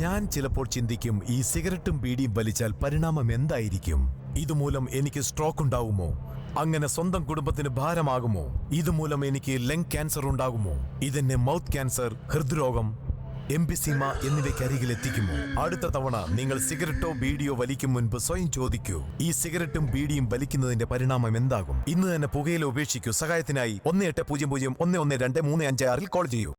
ഞാൻ ചിലപ്പോൾ ചിന്തിക്കും, ഈ സിഗരറ്റും ബീഡിയും വലിച്ചാൽ പരിണാമം എന്തായിരിക്കും? ഇതുമൂലം എനിക്ക് സ്ട്രോക്ക് ഉണ്ടാകുമോ? അങ്ങനെ സ്വന്തം കുടുംബത്തിന് ഭാരമാകുമോ? ഇതുമൂലം എനിക്ക് ലങ് ക്യാൻസർ ഉണ്ടാകുമോ? ഇതെന്നെ മൗത്ത് ക്യാൻസർ, ഹൃദ്രോഗം, എംഫിസീമ എന്നിവയ്ക്കരികിൽ എത്തിക്കുമോ? അടുത്ത തവണ നിങ്ങൾ സിഗരറ്റോ ബീഡിയോ വലിക്കും മുൻപ് സ്വയം ചോദിക്കൂ, ഈ സിഗരറ്റും ബീഡിയും വലിക്കുന്നതിന്റെ പരിണാമം എന്താകും? ഇന്ന് തന്നെ പുകയില ഉപേക്ഷിക്കൂ. സഹായത്തിനായി 1800-112-356 കോൾ ചെയ്യൂ.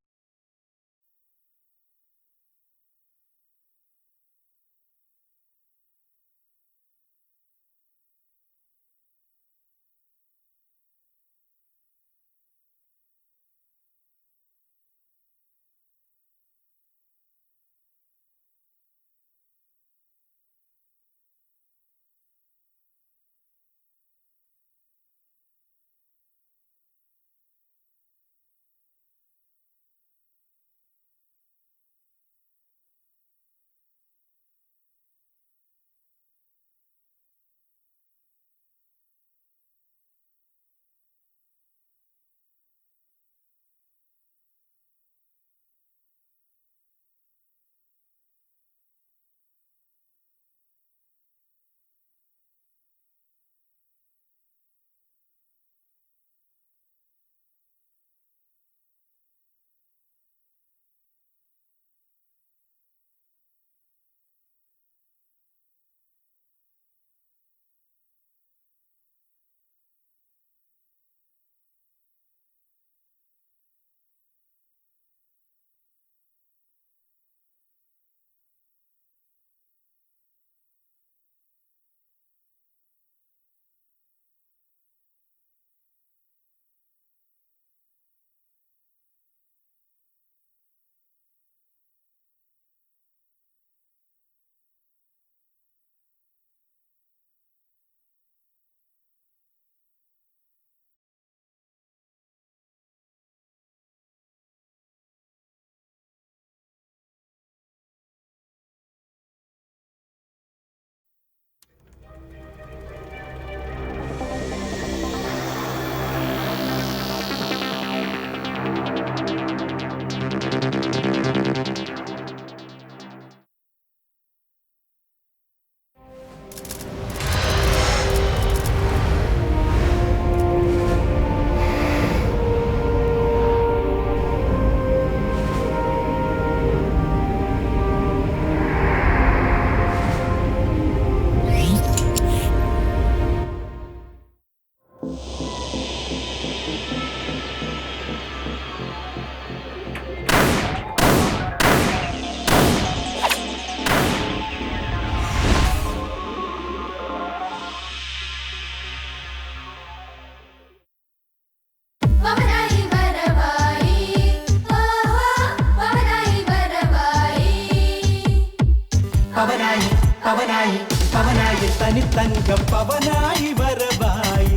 പവനായി തനിത്തങ്കം പവനായി വരവായി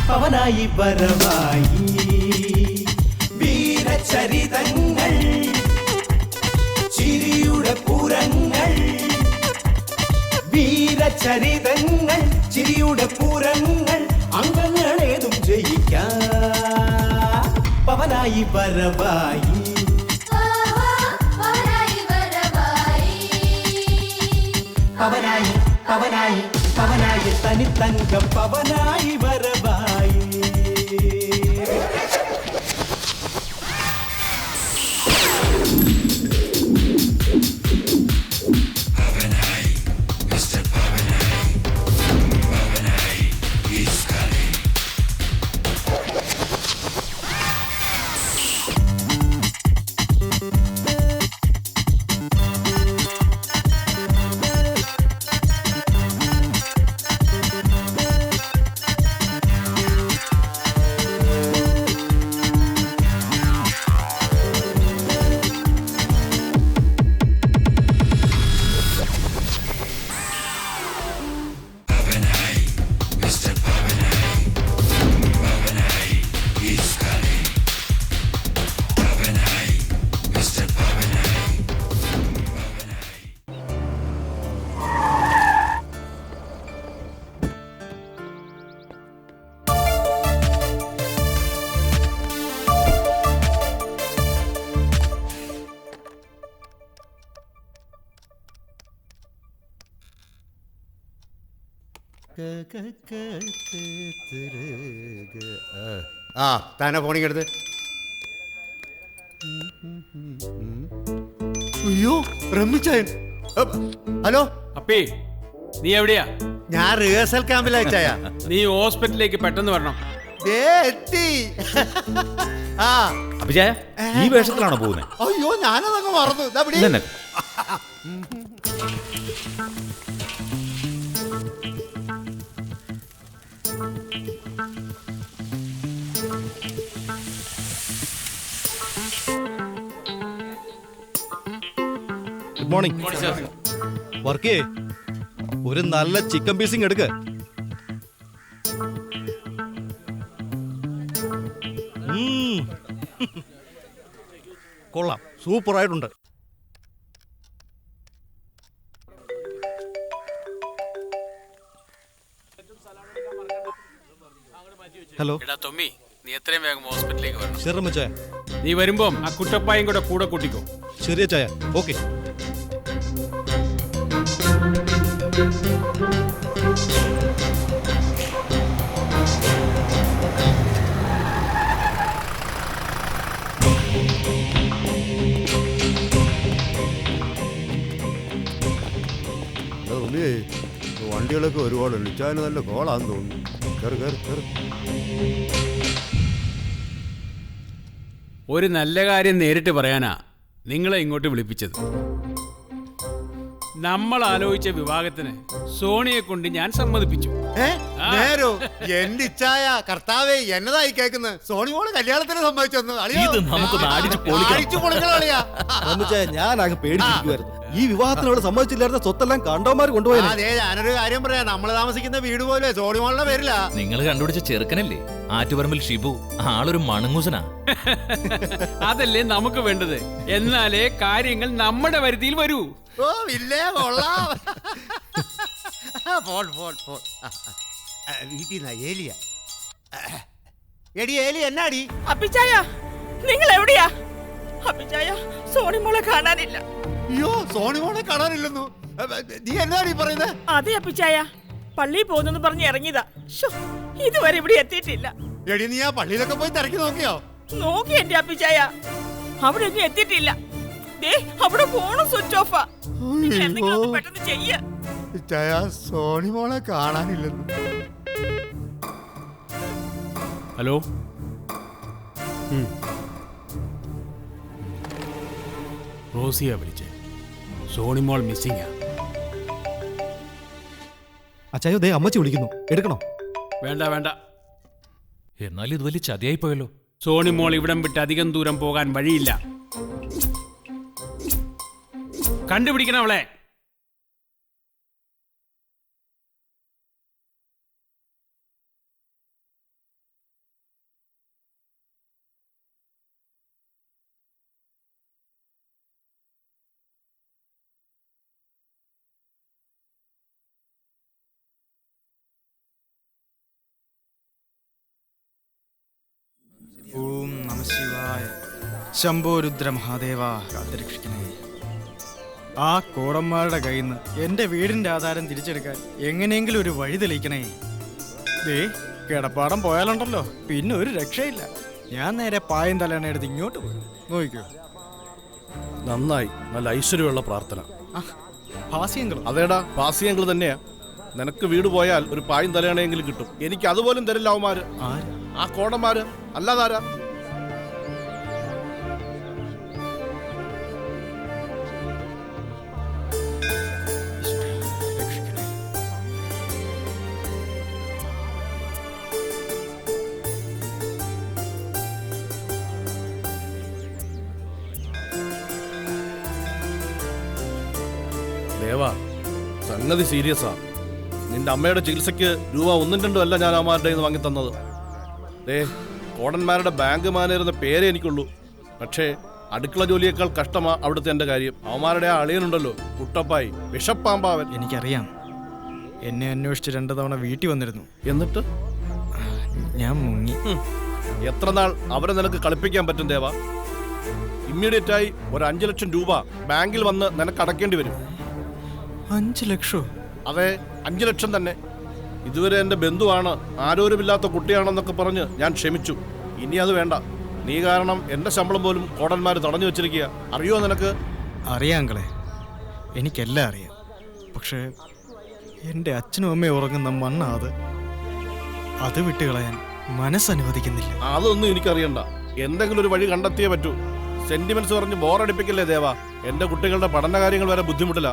പവനായി വരവായി വീരചരിതങ്ങൾ ചിരിയുടെ പൂരങ്ങൾ വീരചരിതങ്ങൾ ചിരിയുടെ പൂരങ്ങൾ അംഗങ്ങളേതും ജയിക്കാൻ പവനായി വരവായി പവനായി പവനായി പവനായി തനിത്തങ്കം പവനായി വരവായി ആ താനെ ഫോണിങ് എടുത്ത്. അയ്യോ റമ്മിച്ചായൻ. ഹലോ അപ്പേ നീ എവിടെയാ? ഞാൻ റിഹേഴ്സൽ ക്യാമ്പിലയച്ചായ. നീ ഹോസ്പിറ്റലിലേക്ക് പെട്ടെന്ന് വരണം. എത്തി. ആ അഭിജയ ഈ വേഷത്തിലാണോ പോകുന്നത്? അയ്യോ ഞാനതങ്ങ് മറന്നു. ദാ പിടി. ഇതെന്നെ? Good morning. വർക്ക് ചെയ്യേ, ഒരു നല്ല ചിക്കൻ പീസിങ് എടുക്ക. കൊള്ളാം, സൂപ്പർ ആയിട്ടുണ്ട്. ഹലോ എടാ തൊമ്മി, നീ എത്രയും വേഗം ഹോസ്പിറ്റലിലേക്ക് വരണം. ശരി ചായ. നീ വരുമ്പം ആ കുട്ടപ്പായും കൂടെ കൂട്ടിക്കോ. ശരിയാ ചായ. ഓക്കെ. വണ്ടികളൊക്കെ ഒരുപാടുണ്ട്. ഇച്ചാന് നല്ല കോളാന്ന് തോന്നുന്നു. കയറി കയറി കയറി. ഒരു നല്ല കാര്യം നേരിട്ട് പറയാനാ നിങ്ങളെ ഇങ്ങോട്ട് വിളിപ്പിച്ചത്. നമ്മൾ ആലോചിച്ച വിവാഹത്തിന് സോണിയെ കൊണ്ട് ഞാൻ സമ്മതിപ്പിച്ചു. നേരോ എന്റെ ഇച്ചായ കർത്താവേ എന്നതായി കേൾക്കുന്നത്. സോണിമോള് കല്യാണത്തിന് സമ്മതിച്ചെന്ന്. ഇത് നമുക്കൊന്ന് അടിച്ചു പൊളിക്കണം. ഞാൻ ആകെ പേടിച്ചിരിക്കുവായിരുന്നു. ഈ വിവാഹത്തിനോട് സമ്മതിച്ചില്ലായിരുന്ന സ്വത്തെല്ലാം കണ്ടോമാർ കൊണ്ടുപോയത്. അതെ, ഞാനൊരു കാര്യം പറയാം. നമ്മള് താമസിക്കുന്ന വീട് പോലെ സോണിമോളുടെ പേരില്ല. നിങ്ങൾ കണ്ടുപിടിച്ച ചെറുക്കനല്ലേ ആറ്റുപറമ്പിൽ ഷിബു? ആളൊരു മണങ്ങൂസനാ. അതല്ലേ നമുക്ക് വേണ്ടത്. എന്നാലേ കാര്യങ്ങൾ നമ്മുടെ വരുതിയിൽ വരൂ. ഓ ഇല്ലേ കൊള്ളാം. Phone phone phone. വീട്ടിൽ നിന്നാ ഏലിയ. എടി ഏലി എന്നാടി? അപ്പിച്ചായ നിങ്ങൾ എവിടെയാ? അപ്പിച്ചായ സോണിമോളെ കാണാനില്ല. അയ്യോ സോണിമോളെ കാണാനില്ലെന്നു. നീ എന്നാടി പറയുന്നത്? അതെ അപ്പിച്ചായ, പള്ളിയിൽ പോകുന്നെന്ന് പറഞ്ഞ് ഇറങ്ങിയതാ. ഇതുവരെ ഇവിടെ എത്തിയിട്ടില്ല. എടി നീ ആ പള്ളിയിലൊക്കെ പോയി തിരക്കി നോക്കിയോ? നോക്കി എന്റെ അപ്പിച്ചായ, അവിടെ ഒന്നും എത്തിയിട്ടില്ല. ദേ അവിടെ ഫോണും സ്വിച്ച് ഓഫാ. നിങ്ങൾ എന്തെങ്കിലും ഒന്ന് പെട്ടെന്ന് ചെയ്യ. സോണിമോളെ കാണാനില്ലെന്നു. ഹലോ, റോസിയാ വിളിച്ചേ. സോണിമോൾ മിസ്സിംഗാ. അച്ചായോ ദേ അമ്മച്ചി വിളിക്കുന്നു, എടുക്കണോ? വേണ്ട വേണ്ട. എന്നാൽ ഇത് വലിയ ചതിയായി പോയല്ലോ. സോണിമോൾ ഇവിടം വിട്ട് അധികം ദൂരം പോകാൻ വഴിയില്ല. കണ്ടുപിടിക്കണം അവളെ. ഓം നമ ശിവായ. ശംഭോ രുദ്ര മഹാദേവ കാത്തിരക്ഷിക്കണേ. ആ കോടന്മാരുടെ കയ്യിൽ നിന്ന് എൻ്റെ വീടിൻ്റെ ആധാരം തിരിച്ചെടുക്കാൻ എങ്ങനെയെങ്കിലും ഒരു വഴി തെളിയിക്കണേ. ദേ കിടപ്പാടം പോയാലുണ്ടല്ലോ പിന്നെ ഒരു രക്ഷയില്ല. ഞാൻ നേരെ പായം തലേണ എടുത്ത് ഇങ്ങോട്ട് പോയി നോക്കിക്കോ. നന്നായി, നല്ല ഐശ്വര്യമുള്ള പ്രാർത്ഥന. ഹാസ്യങ്ങൾ അതേടാ, ഭാസ്യങ്ങൾ തന്നെയാ. നിനക്ക് വീട് പോയാൽ ഒരു പായും തലയണയെങ്കിലും കിട്ടും. എനിക്ക് അതുപോലും തരില്ല അവന്മാര്. ആ കോടന്മാര് അല്ലാതാരാ? ദേവാ, സംഗതി സീരിയസാ. നിന്റെ അമ്മയുടെ ചികിത്സയ്ക്ക് രൂപ 1-2 അല്ല ഞാൻ അവന്മാരുടെ കയ്യിൽ നിന്ന് വാങ്ങിത്തന്നത്. കോടന്മാരുടെ ബാങ്ക് മാനേജർ എന്ന പേരേ എനിക്കുള്ളൂ. പക്ഷേ അടുക്കള ജോലിയേക്കാൾ കഷ്ടമാ അവിടുത്തെ എൻ്റെ കാര്യം. അവന്മാരുടെ ആ അളിയനുണ്ടല്ലോ കുട്ടപ്പായി, വിഷപ്പാമ്പാവൻ. എനിക്കറിയാം. എന്നെ അന്വേഷിച്ച് 2 തവണ വീട്ടിൽ വന്നിരുന്നു. എന്നിട്ട് ഞാൻ മുങ്ങി. എത്ര നാൾ അവരെ നിനക്ക് കളിപ്പിക്കാൻ പറ്റും ദേവാ? ഇമ്മീഡിയറ്റ് ആയി ഒരു 5 ലക്ഷം രൂപ ബാങ്കിൽ വന്ന് നിനക്ക് അടക്കേണ്ടി വരും. 5 ലക്ഷോ? അതെ, 5 ലക്ഷം തന്നെ. ഇതുവരെ എൻ്റെ ബന്ധുവാണ്, ആരോരുമില്ലാത്ത കുട്ടിയാണെന്നൊക്കെ പറഞ്ഞ് ഞാൻ ക്ഷമിച്ചു. ഇനി അത് വേണ്ട. നീ കാരണം എൻ്റെ ശമ്പളം പോലും കോടന്മാർ തടഞ്ഞു വെച്ചിരിക്കുക. അറിയോ നിനക്ക്? അറിയാം അങ്കിളെ, എനിക്കെല്ലാം അറിയാം. പക്ഷേ എൻ്റെ അച്ഛനും അമ്മയും ഉറങ്ങുന്ന മണ്ണാ അത് വിട്ടുകളയാൻ മനസ്സനുവദിക്കുന്നില്ല. അതൊന്നും എനിക്കറിയണ്ട. എന്തെങ്കിലും ഒരു വഴി കണ്ടെത്തിയേ പറ്റൂ. സെന്റിമെന്റ്സ് പറഞ്ഞ് ബോറടിപ്പിക്കല്ലേ ദേവ. എൻ്റെ കുട്ടികളുടെ പഠന കാര്യങ്ങൾ വരെ ബുദ്ധിമുട്ടില്ല.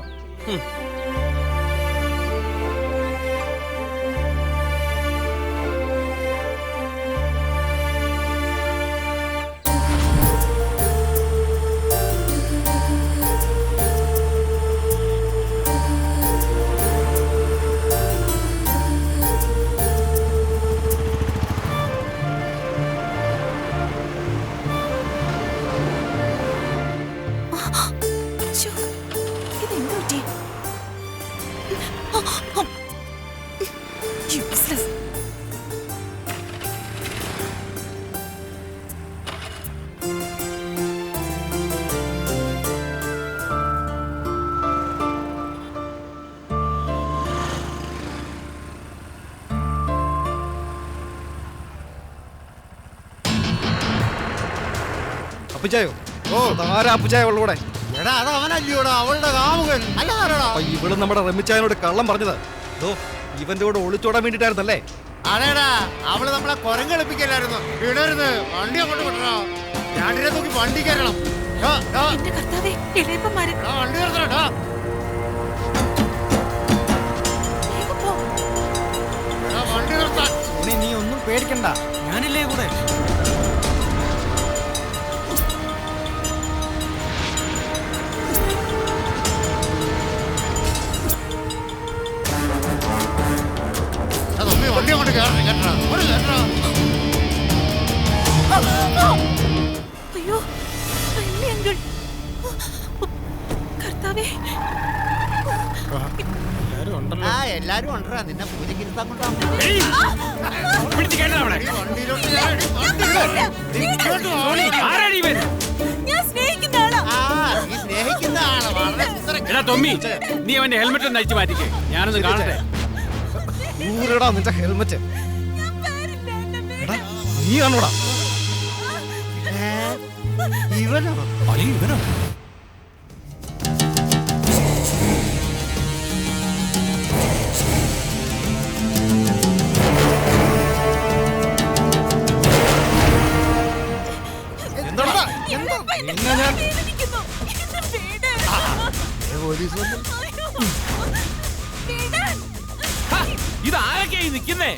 അപ്പുച്ചായോ? ആരാ അപ്പുച്ചായ ഉള്ളൂടെ? എടാ അത് അവനല്ലയോടാ, അവളുടെ കാമുകൻ. അല്ലാതാരടാ? ഇവള് നമ്മുടെ റമ്മിച്ചായനോട് കള്ളം പറഞ്ഞത് ഇവന്റെ കൂടെ ഒളിച്ചോടാൻ വേണ്ടിട്ടായിരുന്നല്ലേ? അതേടാ, അവള് നമ്മളെ കുരങ്ങളിപ്പിക്കലായിരുന്നു. ഇടരുത്, വണ്ടി അങ്ങോട്ട് വിടണോ. രണ്ടിനെ നോക്കി വണ്ടി കയറണം. വണ്ടി നിർത്തണോ? വണ്ടി നിർത്താൻ. നീ ഒന്നും പേടിക്കണ്ട, ഞാനില്ലേ കൂടെ. വണ്ടി അങ്ങോട്ട് കയറണം, കയറണം. അയ്യോ അങ്കിൾ, കർത്താവേ. എല്ലാരും ഉണ്ടോ? നിന്നെ പൂജയ്ക്ക് ഇരുത്താൻ കൊണ്ടുപോകാൻ ഞാൻ സ്നേഹിക്കുന്ന ആളാ. എടാ തൊമ്മി, നീ അവന്റെ ഹെൽമെറ്റ് ഒന്ന് അഴിച്ചു മാറ്റിക്കേ, ഞാനൊന്ന് കാണട്ടെ. നിന്റെ ഹെൽമെറ്റ് നീ കാണൂടാ. ഇവനോ? ഇവനോ? ഇതാരൊക്കെയായി നിക്കുന്നേ?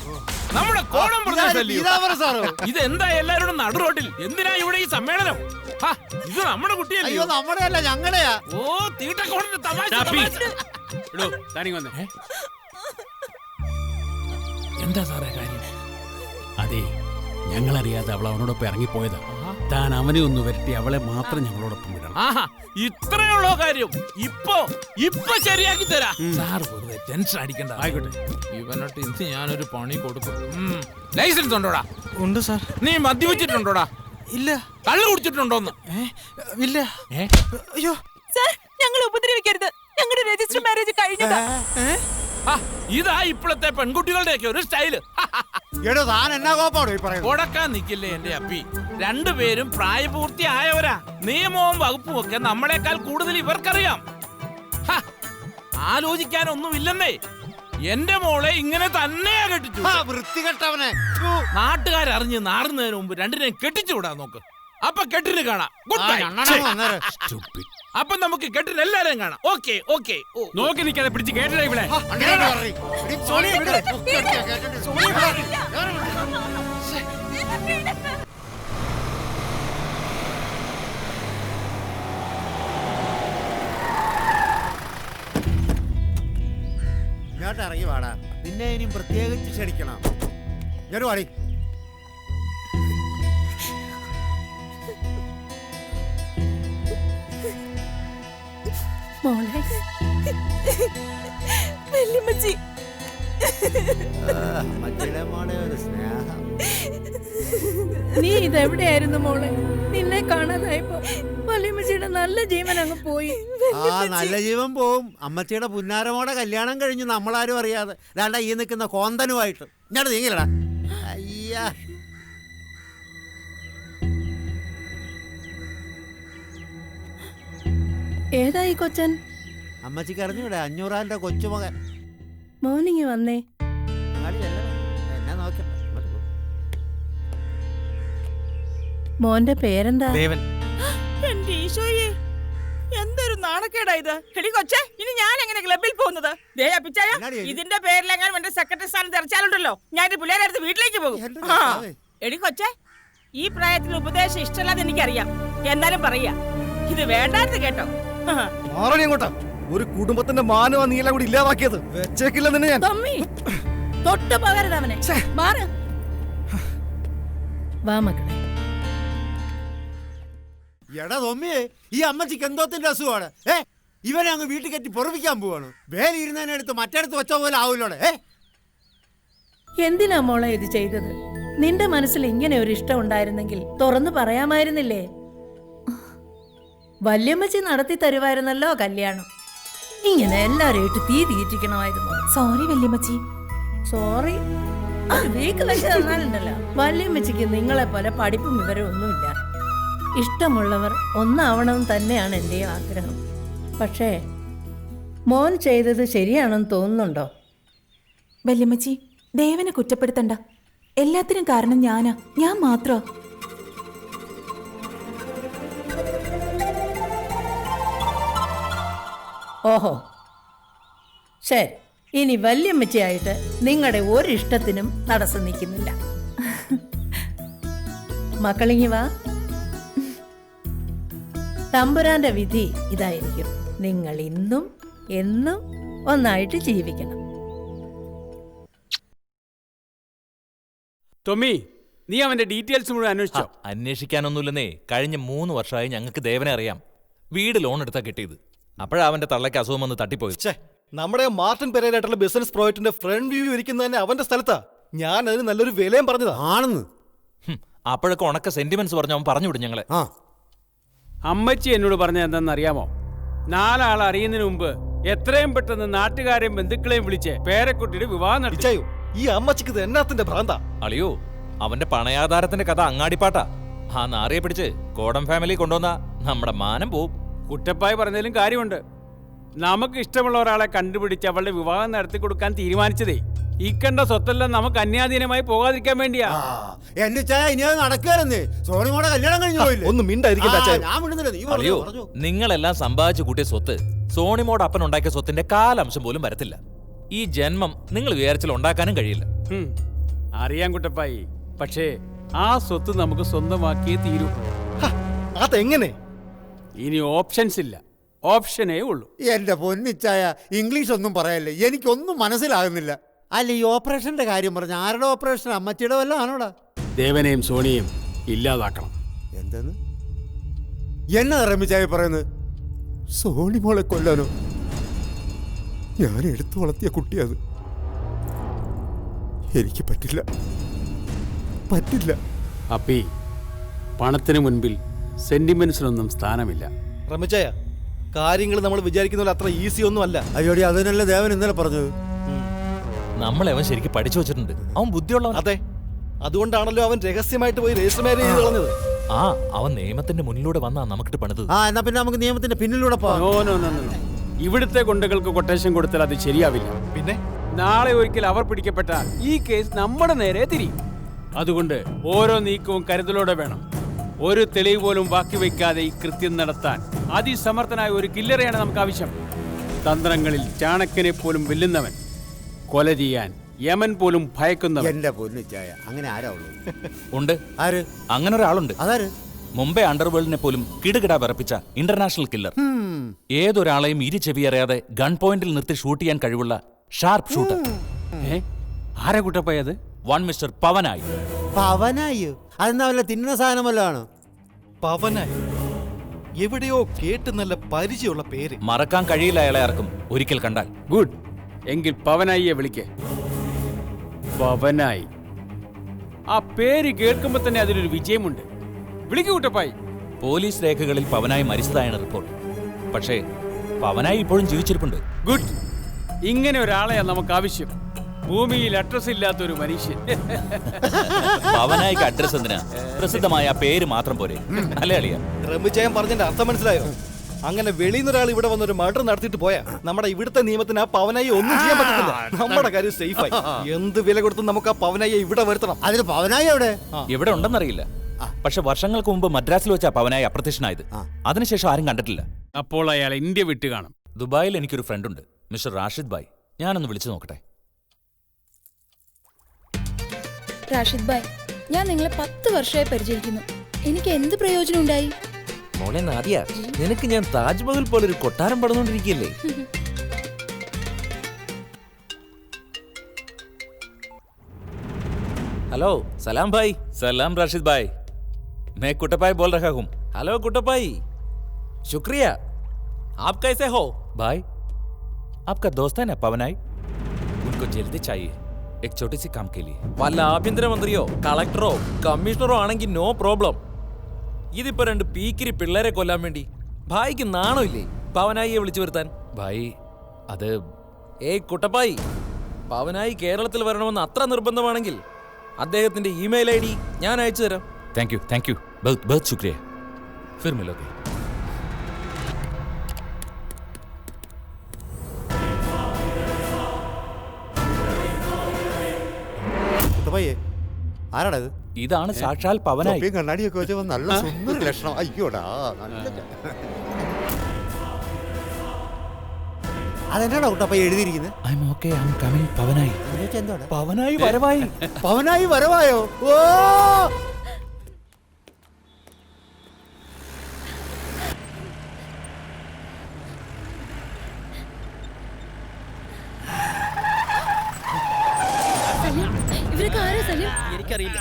നമ്മുടെ കോണം ഇതെന്താ എല്ലാവരും നടു റോട്ടിൽ? എന്തിനാ ഇവിടെ ഈ സമ്മേളനം? ഇത് നമ്മുടെ കുട്ടിയല്ലേ? നമ്മുടെ അല്ല, ഞങ്ങളുടെയാ. ഓ തീട്ടക്കോണിന്റെ തമാശ. എന്താ സാറേ കാര്യം? അതെ, ഞങ്ങളറിയാതെ അവൾ അവനോടൊപ്പം ഇറങ്ങിപ്പോയതാ. താൻ അവനെ ഒന്ന് വരട്ടി അവളെ മാത്രം ഞങ്ങളോടൊപ്പം വിടണം. ഇത്രയുള്ള കാര്യം. ഇപ്പൊ ശരിയാക്കി തരാ. സാർ വെറുതെ ടെൻഷൻ അടിക്കണ്ട. ആയിക്കോട്ടെ, ഇവനോട്ട് ഇന്ന് ഞാനൊരു പണി കൊടുക്കും. ലൈസൻസ് ഉണ്ടോടാ? ഉണ്ട് സാർ. നീ മദ്യപിച്ചിട്ടുണ്ടോടാ? ഇല്ല. കള്ളു കുടിച്ചിട്ടുണ്ടോന്ന്? ഇല്ല. അയ്യോ സാർ, ഞങ്ങൾ ഉപദ്രവിക്കരുത്. ഞങ്ങളുടെ രജിസ്റ്റർ മാരേജ് കഴിഞ്ഞതാ. ഇതാ ഇപ്പോഴത്തെ പെൺകുട്ടികളുടെയൊക്കെ ഒരു സ്റ്റൈല്. കൊടുക്കാൻ നിക്കില്ലേ എന്റെ അപ്പി? രണ്ടുപേരും പ്രായപൂർത്തിയായവരാ. നിയമവും വകുപ്പും ഒക്കെ നമ്മളെക്കാൾ കൂടുതൽ ഇവർക്കറിയാം. ആലോചിക്കാനൊന്നുമില്ലെന്നേ. എന്റെ മോളെ ഇങ്ങനെ തന്നെയാ കെട്ടിച്ചു. വൃത്തികെട്ടവനെ. നാട്ടുകാരറിഞ്ഞ് നാറുന്നതിന് മുമ്പ് രണ്ടിനെയും കെട്ടിച്ചു വിടാൻ നോക്ക്. അപ്പൊ കെട്ടിന് കാണാം. അപ്പൊ നമുക്ക് കെട്ടിന് എല്ലാരെയും കാണാം. Okay okay. നോക്കി നിൽക്കാതെ പിടിച്ച് കേട്ടില്ല ഇവിടെ. ഇങ്ങോട്ട് ഇറങ്ങി വാടാ. നിന്നെ ഇനിയും പ്രത്യേകിച്ച് ക്ഷണിക്കണം. ഇങ്ങോട്ട് വാടി. മോളെ, വല്യമ്മച്ചി. മോളെ ഒരു സ്നേഹം. നീ ഇതെവിടെയായിരുന്നു മോളെ? നിന്നെ കാണാതായപ്പോ വല്യമ്മച്ചിയുടെ നല്ല ജീവൻ അങ്ങ് പോയി. ആ നല്ല ജീവൻ പോവും. അമ്മച്ചിയുടെ പുന്നാരമോടെ കല്യാണം കഴിഞ്ഞു നമ്മളാരും അറിയാതെ. ദാണ്ട ഈ നിൽക്കുന്ന കോന്തനുമായിട്ട് ഇങ്ങോട്ട് നീങ്ങില്ലടാ. അയ്യാ, ഏതായി കൊച്ചൻ? അമ്മച്ചിക്ക് അറിഞ്ഞൂടെ 500 കൊച്ചുമകൻ. മോർണിംഗ് വന്നേ. അങ്ങാടി ചെല്ലണം. എന്നെ നോക്കണ്ട. ഇങ്ങോട്ട് പോ. മോന്റെ പേരെന്താ? ദേവൻ. എന്റെ ഈശോയെ, എന്തൊരു നാണക്കേടാ ഇത്. എടി കൊച്ചേ, ഇനി ഞാൻ എങ്ങനെ ക്ലബിൽ പോകുന്നത്? ദേ അപ്പിച്ചായ, ഇതിന്റെ പേരിലെങ്ങാനും എന്റെ സെക്രട്ടറി സ്ഥാനം തെറിച്ചാലുണ്ടല്ലോ, ഞാൻ എന്റെ പിള്ളേരെ അടുത്ത് വീട്ടിലേക്ക് പോകും. എടി കൊച്ചേ, ഈ പ്രായത്തിൽ ഉപദേശം ഇഷ്ടമല്ലാതെ എനിക്കറിയാം. എന്നാലും പറയാ, ഇത് വേണ്ടായിരുന്നു കേട്ടോ. മാറണി അങ്ങോട്ടാ. ഒരു കുടുംബത്തിന്റെ മാനവ നീല കൂടി ഇല്ലാതാക്കിയത് വെച്ചേക്കില്ല നിന്നെ ഞാൻ. തൊട്ട് പകരുതവനെ. മാറ്. വാ മക്കളെ. എടാ തൊമ്മിയെ, ഈ അമ്മച്ചിക്ക് എന്തോത്തിന്റെ അസുഖമാണ്? ഇവനെ അങ്ങ് വീട്ടിൽ കെട്ടി പൊറപ്പിക്കാൻ പോവാണ്. വേലിയിരുന്നതിനടുത്ത് മറ്റടുത്ത് വെച്ച പോലെ ആവൂലോടെ. എന്തിനാ മോളെ ഇത് ചെയ്തത്? നിന്റെ മനസ്സിൽ ഇങ്ങനെ ഒരു ഇഷ്ടം ഉണ്ടായിരുന്നെങ്കിൽ തുറന്നു പറയാമായിരുന്നില്ലേ? വല്യമ്മച്ചി നടത്തി തരുമായിരുന്നല്ലോ കല്യാണം. ഇങ്ങനെ എല്ലാരും ഇട്ട് തീ തീറ്റിക്കണമായിരുന്നു. സോറി വല്യമ്മച്ചി. സോറി വീക്ക് വെച്ച് തന്നാലുണ്ടല്ലോ. വല്യമ്മച്ചിക്ക് നിങ്ങളെ പോലെ പഠിപ്പും വിവരവും ഒന്നുമില്ല. ഇഷ്ടമുള്ളവർ ഒന്നാവണമെന്ന് തന്നെയാണ് എൻ്റെ ആഗ്രഹം. പക്ഷേ മോൻ ചെയ്തത് ശരിയാണെന്ന് തോന്നുന്നുണ്ടോ? വല്യമ്മച്ചി, ദേവനെ കുറ്റപ്പെടുത്തണ്ട. എല്ലാത്തിനും കാരണം ഞാനാ. ഞാൻ മാത്രോ. ഓഹോ, ശരി. ഇനി വല്യമ്മച്ചിയായിട്ട് നിങ്ങളുടെ ഒരു ഇഷ്ടത്തിനും തടസ്സം നിൽക്കുന്നില്ല. മക്കളിങ്ങി വാ. തമ്പുരാന്റെ വിധി ഇതായിരിക്കും. നിങ്ങൾ ഇന്നും എന്നും ഒന്നായിട്ട് ജീവിക്കണം. ടോമി, നീ അവന്റെ ഡീറ്റെയിൽസ് മുഴുവൻ അന്വേഷിച്ചോ? അന്വേഷിക്കാനൊന്നുമില്ലെന്നേ. കഴിഞ്ഞ 3 വർഷമായി ഞങ്ങൾക്ക് ദേവനെ അറിയാം. വീട് ലോൺ എടുത്താ കിട്ടിയത്. അപ്പോഴാ അവന്റെ തള്ളയ്ക്ക് അസുഖം വന്ന് തട്ടിപ്പോയി. നമ്മുടെ മാർട്ടിൻ പെരേരായിട്ടുള്ള ബിസിനസ് പ്രോജക്റ്റിന്റെ ഫ്രണ്ട് വ്യൂ ഇരിക്കുന്നത് തന്നെ അവന്റെ സ്ഥലത്താ. ഞാൻ അതിന് നല്ലൊരു വിലയും പറഞ്ഞതാ. ആണെന്ന് അപ്പോഴൊക്കെ ഉണക്ക സെന്റിമെന്റ്സ് പറഞ്ഞ അവൻ പറഞ്ഞു വിടും ഞങ്ങളെ. അമ്മച്ചി എന്നോട് പറഞ്ഞ എന്താണെന്ന് അറിയാമോ? 4 ആൾ അറിയുന്നതിന് മുമ്പ് എത്രയും പെട്ടെന്ന് നാട്ടുകാരെയും ബന്ധുക്കളെയും വിളിച്ച് പേരക്കുട്ടിയുടെ വിവാഹം നടത്തിയോ. ഈ അമ്മച്ചിക്ക് ഇത് എന്നാത്തിന്റെ ഭ്രാന്ത? അളിയോ, അവന്റെ പണയാധാരത്തിന്റെ കഥ അങ്ങാടിപ്പാട്ടാ. ആ നാറിയെ പിടിച്ച് കോടം ഫാമിലി കൊണ്ടുവന്ന നമ്മുടെ മാനം പോവും. കുട്ടപ്പായി പറഞ്ഞതിലും കാര്യമുണ്ട്. നമുക്ക് ഇഷ്ടമുള്ള ഒരാളെ കണ്ടുപിടിച്ച് അവളുടെ വിവാഹം നടത്തി കൊടുക്കാൻ തീരുമാനിച്ചതേ ഈ കണ്ട സ്വത്തെല്ലാം നമുക്ക് അന്യാധീനമായി പോകാതിരിക്കാൻ വേണ്ടിയാ. എന്റെ ചായ ഇനി അത് നടക്കാരെന്നേ. സോണിമോടെ കല്യാണം കഴിഞ്ഞു പോയില്ലേ? ഒന്ന് അളിയോ, നിങ്ങളെല്ലാം സമ്പാദിച്ചു കൂട്ടിയ സ്വത്ത് സോണിമോട് അപ്പൻ ഉണ്ടാക്കിയ സ്വത്തിന്റെ കാലംശം പോലും വരത്തില്ല. ഈ ജന്മം നിങ്ങൾ വിചാരിച്ചാൽ ഉണ്ടാക്കാനും കഴിയില്ല. അറിയാം കുട്ടപ്പായി, പക്ഷേ ആ സ്വത്ത് നമുക്ക് സ്വന്തമാക്കിയേ തീരൂ. അതെങ്ങനെ? ഇനി ഓപ്ഷൻസ് ഇല്ല, ഓപ്ഷനേ ഉള്ളൂ. എന്റെ പൊന്നിച്ചായ, ഇംഗ്ലീഷ് ഒന്നും പറയല്ലേ, എനിക്കൊന്നും മനസ്സിലാകുന്നില്ല. അല്ല, ഈ ഓപ്പറേഷന്റെ കാര്യം പറഞ്ഞ ആരുടെ ഓപ്പറേഷൻ? അമ്മച്ചിയുടെ വല്ല ആണോടാ? ദേവനെയും സോണിയും ഇല്ലാതാക്കണം. എന്തെന്ന് എന്നെ റമ്മിച്ചായ പറയുന്നത്? സോണിമോളെ കൊല്ലാനോ? ഞാൻ എടുത്തു വളർത്തിയ കുട്ടിയത്. എനിക്ക് പറ്റില്ല, പറ്റില്ല. അപ്പി, പണത്തിന് മുൻപിൽ സെന്റിമെന്റ്സിനൊന്നും സ്ഥാനമില്ല. റമിച്ചായ, കാര്യങ്ങൾ നമ്മൾ വിചാരിക്കുന്ന പോലെ അത്ര ഈസി ഒന്നും അല്ല. അയ്യോടി, അതിനല്ല ദേവൻ ഇന്നലെ പറഞ്ഞത്. നമ്മളെ അവൻ ശരിക്കും പഠിച്ചു വെച്ചിട്ടുണ്ട്. അവൻ ബുദ്ധിയുള്ളവൻ. അതെ, അതുകൊണ്ടാണല്ലോ അവൻ രഹസ്യമായിട്ട് പോയി രജിസ്റ്റർ മാരേജ് ചെയ്ത് കളഞ്ഞത്. അവൻ നിയമത്തിന്റെ മുന്നിലൂടെ വന്നാ നമുക്കിട്ട് പണിതത്. എന്നാ പിന്നെ നമുക്ക് നിയമത്തിന്റെ പിന്നിലൂടെ പോകാം. ഇവിടുത്തെ കൊണ്ടകൾക്ക് കൊട്ടേഷൻ കൊടുത്താൽ അത് ശരിയാവില്ല. പിന്നെ നാളെ ഒരിക്കൽ അവർ പിടിക്കപ്പെട്ടാൽ ഈ കേസ് നമ്മുടെ നേരെ തിരിയും. അതുകൊണ്ട് ഓരോ നീക്കവും കരുതലോടെ വേണം. ഒരു തെളിവ് പോലും ബാക്കി വയ്ക്കാതെ ഈ കൃത്യം നടത്താൻ അതിസമർത്ഥനായ ഒരു കില്ലറെയാണ് നമുക്ക് ആവശ്യം. തന്ത്രങ്ങളിൽ ചാണക്യനെ പോലും വെല്ലുന്നവൻ, കൊല ചെയ്യാൻ യമൻ പോലും ഭയക്കുന്നവൻ. എന്റെ പൊന്നിച്ചായ, അങ്ങനെ ആരാ ഉള്ളത്? ഉണ്ട്. ആര്? അങ്ങനെ ഒരാളുണ്ട്. അതാര്? മുംബൈ അണ്ടർവേൾഡിനെ പോലും കിടുകിടാ വിറപ്പിച്ച ഇന്റർനാഷണൽ കില്ലർ. ഏതൊരാളെയും ഇരു ചെവി അറിയാതെ ഗൺ പോയിന്റിൽ നിർത്തി ഷൂട്ട് ചെയ്യാൻ കഴിവുള്ള ഷാർപ്പ് ഷൂട്ടർ. ആരാ കുട്ടപ്പയത്? One mister Pavanayi. പവനായി? അതെന്നാ വല്ല തിന്നുന്ന സാധനമല്ലാണ്? പവനായി എവിടെയോ കേട്ട് നല്ല പരിചയമുള്ള പേര്. മറക്കാൻ കഴിയില്ല അയാളെ ആർക്കും ഒരിക്കൽ കണ്ടാൽ. ഗുഡ്, എങ്കിൽ പവനായിയെ വിളിക്കേ. പവനായി, ആ പേര് കേൾക്കുമ്പോ തന്നെ അതിലൊരു വിജയമുണ്ട്. വിളിക്കൂ കുട്ടപ്പായി. പോലീസ് രേഖകളിൽ പവനായി മരിച്ചതായാണ് റിപ്പോർട്ട്. പക്ഷേ പവനായി ഇപ്പോഴും ജീവിച്ചിരിപ്പുണ്ട്. ഗുഡ്. ഇങ്ങനെ ഒരാളെയാ നമുക്ക് ആവശ്യം. ഭൂമിയിൽ അഡ്രസ് ഇല്ലാത്തൊരു മനുഷ്യൻ. പവനായിക്ക് അഡ്രസ് എന്തിനാ? പ്രസിദ്ധമായ പേര് മാത്രം പോരെ, അല്ലേ അളിയ? റമിച്ചായൻ പറഞ്ഞതിന്റെ അർത്ഥം മനസ്സിലായോ? അങ്ങനെ വെളിയിൽ നിന്ന് ഒരാൾ ഇവിടെ വന്നൊരു മർഡർ നടത്തിയിട്ട് പോയാ നമ്മുടെ ഇവിടുത്തെ നിയമത്തിന് ആ പവനായി ഒന്നും ചെയ്യാൻ പറ്റത്തില്ല. നമ്മുടെ കാര്യം സേഫായി. എന്ത് വില കൊടുത്തും നമുക്ക് ആ പവനായി ഇവിടെ വരുത്തണം. അതിന് പവനായി എവിടെ? ഇവിടെ ഉണ്ടെന്നറിയില്ല. പക്ഷെ വർഷങ്ങൾക്ക് മുമ്പ് മദ്രാസിൽ വെച്ചാ പവനായി അപ്രത്യക്ഷനായത്. അതിനുശേഷം ആരും കണ്ടിട്ടില്ല. അപ്പോൾ അയാൾ ഇന്ത്യ വിട്ട് കാണും. ദുബായിൽ എനിക്കൊരു ഫ്രണ്ട് ഉണ്ട്, മിസ്റ്റർ റാഷിദ് ഭായ്. ഞാനൊന്ന് വിളിച്ചു നോക്കട്ടെ. റാഷിദ് ഭായ്, ഞാൻ നിങ്ങളെ 10 വർഷമായി പരിചരിക്കുന്നു. എനിക്ക് എന്ത് പ്രയോജനം ഉണ്ടായി? മോളെ നാദിയ, നിനക്ക് ഞാൻ താജ്മഹൽ പോലെ ഒരു കൊട്ടാരം പടന്നുകൊണ്ടിരിക്കുകയല്ലേ? हेलो सलाम भाई. सलाम राशिद भाई, मैं कुट्टपाई बोल रहा हूँ. हेलो कुट्टपाई, शुक्रिया. आप कैसे हो भाई? आपका दोस्त है ना पवनाई? उनको जल्दी चाहिए एक छोटी सी काम के लिए. വല്ല ആഭ്യന്തരമന്ത്രിയോ കളക്ടറോ കമ്മീഷണറോ ആണെങ്കിൽ നോ പ്രോബ്ലം. ഇതിപ്പോ 2 പീക്കിരി പിള്ളേരെ കൊല്ലാൻ വേണ്ടി ഭായിക്ക് നാണോ ഇല്ലേ പവനായിയെ വിളിച്ചു വരുത്താൻ? ഭായി അത് കുട്ടപ്പായി, പവനായി കേരളത്തിൽ വരണമെന്ന് അത്ര നിർബന്ധമാണെങ്കിൽ അദ്ദേഹത്തിന്റെ ഇമെയിൽ ID ഞാൻ അയച്ചു തരാം. താങ്ക് യു बहुत शुक्रिया. फिर मिलोगे. ആരാടാ ഇത്? ഇതാണ് സാക്ഷാൽ പവനായി. കണ്ണാടിയൊക്കെ വെച്ചപ്പോ നല്ല സുന്ദര ലക്ഷണം. അയ്യോടാ, അതെന്നാടാ കുട്ടപ്പ എഴുതിയിരിക്കുന്നത്? I'm okay, I'm coming, Pavanayi. Pavanayi വരവായി. പവനായി വരവായോ? ഓ, ഇവരൊക്കെ ആരാ സലീം? എനിക്കറിയില്ല.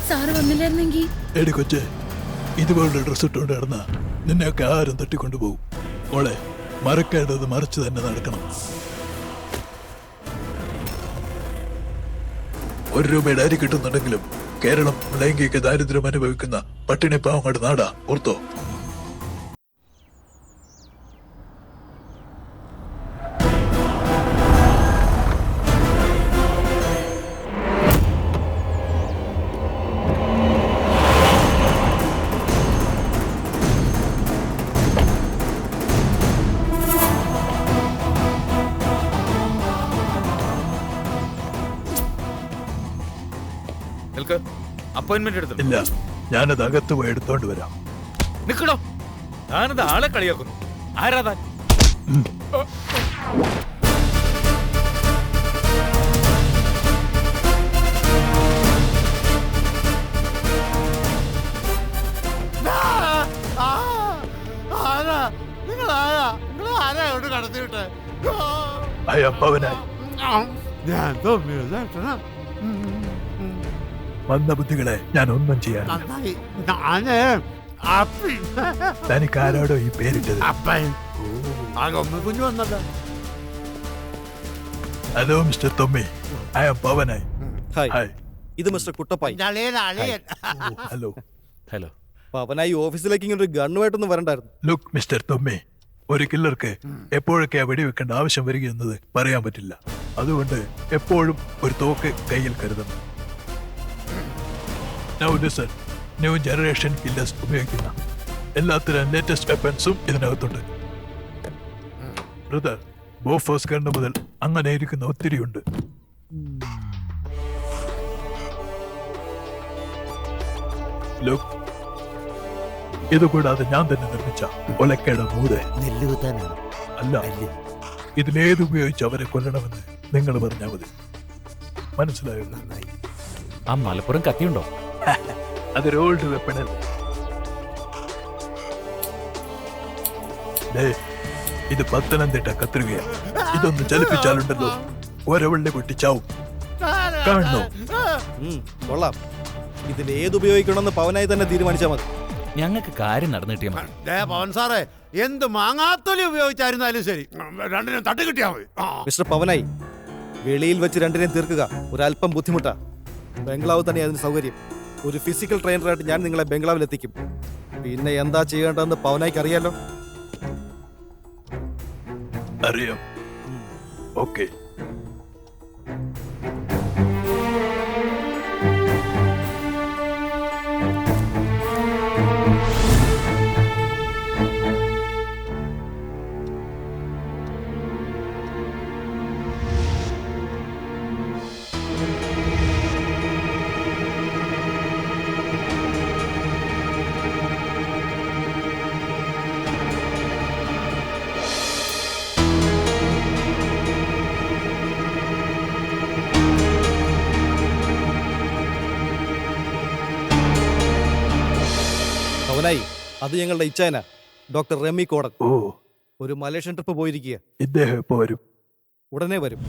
സാറ് വന്നില്ലായിരുന്നെങ്കിൽ എടി കൊച്ചെ, ഇതുപോലുള്ള ഡ്രസ് ഇട്ടുകൊണ്ട് നടന്ന നിന്നെയൊക്കെ ആരും തട്ടിക്കൊണ്ടുപോകും. മോളെ, മറക്കേണ്ടത് മറിച്ച് തന്നെ നടക്കണം. 1 രൂപയുടെ അരി കിട്ടുന്നുണ്ടെങ്കിലും കേരളം ലൈംഗിക ദാരിദ്ര്യം അനുഭവിക്കുന്ന പട്ടിണി പാവങ്ങളുടെ നാടാ, ഓർത്തോ? അപ്പോയിന്റ്മെന്റ് എടുത്തു. ഇല്ല, ഞാനത് അകത്ത് പോയി എടുത്തോണ്ട് വരാം. നിക്കണോ, ഞാനത് ആളെ കളിയാക്കുന്നു. ആരാ താൻ? കടത്തിവിട്ടെ? മന്ദബുദ്ധികളെ ഞാൻ ഒന്നും ചെയ്യാൻ. തനിക്ക് ആരോടോ ഈ പേരിട്ടത്? കുഞ്ഞു വന്നല്ലോ. Hello mister Thommi, I am Pavanayi. Hi, ഇത് mister Kuttappayi. Hello. Hello. Pavanayi ഓഫീസിലേക്ക് ഇങ്ങനെ ഒരു ഗണ്ണുമായിട്ടൊന്നും വരണ്ടായിരുന്നു. ലുക്ക് മിസ്റ്റർ തൊമ്മി, ഒരു കില്ലർക്ക് എപ്പോഴൊക്കെയാ വെടിവെക്കേണ്ട ആവശ്യം വരികയെന്നത് പറയാൻ പറ്റില്ല. അതുകൊണ്ട് എപ്പോഴും ഒരു തോക്ക് കയ്യിൽ കരുതണം. Now listen, new generation killers ഉപയോഗിക്കുന്ന എല്ലാത്തിനും ലേറ്റസ്റ്റ് വെപ്പൺസും ഇതിനകത്തുണ്ട്. ബ്രദർ, ബോഫോസ് കണ്ട മുതൽ അങ്ങനെ ഇരിക്കുന്ന ഒത്തിരിയുണ്ട്. ലുക്ക്, ഇതുകൂടാതെ ഞാൻ തന്നെ നിർമ്മിച്ച ഒലക്കയുടെ മൂട് അല്ല, ഇതിലേത് ഉപയോഗിച്ച് അവരെ കൊല്ലണമെന്ന് നിങ്ങൾ പറഞ്ഞാൽ മതി. മനസ്സിലായോ? ആ മലപ്പുറം കത്തിയുണ്ടോ? അതൊരു ഓൾഡ് വെപ്പണല്ലേ. ഇത് പത്തനംതിട്ട കത്രികയാണ്. ഇതൊന്ന് ചലിപ്പിച്ചാലുണ്ടല്ലോ ഒരവളിനെ പൊട്ടിച്ചാവും. കാണണോ? കൊള്ളാം. ഇതിൽ ഏതുപയോഗിക്കണമെന്ന് പവനായി തന്നെ തീരുമാനിച്ചാൽ മതി. ഞങ്ങൾക്ക് കാര്യം നടന്നു കിട്ടിയാൽ മതി. പവൻ സാറേ, എന്ത് മാങ്ങാത്തൊലി ഉപയോഗിച്ചായിരുന്നാലും ശരി, രണ്ടിനും തട്ടി കിട്ടിയാൽ മതി. മിസ്റ്റർ പവനായി, വെളിയിൽ വെച്ച് രണ്ടിനെയും തീർക്കുക ഒരല്പം ബുദ്ധിമുട്ടാ. ബംഗ്ലാവ് തന്നെ അതിന് സൗകര്യം. ഒരു ഫിസിക്കൽ ട്രെയിനറായിട്ട് ഞാൻ നിങ്ങളെ ബംഗ്ലാവിലെത്തിക്കും. പിന്നെ എന്താ ചെയ്യേണ്ടതെന്ന് പവനായിക്ക് അറിയാലോ. അറിയാം. ഓക്കെ. പവനായി, അത് ഞങ്ങളുടെ ഇച്ചായന ഡോക്ടർ റെമി കോടൻ. ഓ, ഒരു മലേഷ്യൻ ട്രിപ്പ് പോയിരിക്കുക. ഇദ്ദേഹം ഇപ്പോ വരും. ഉടനെ വരും.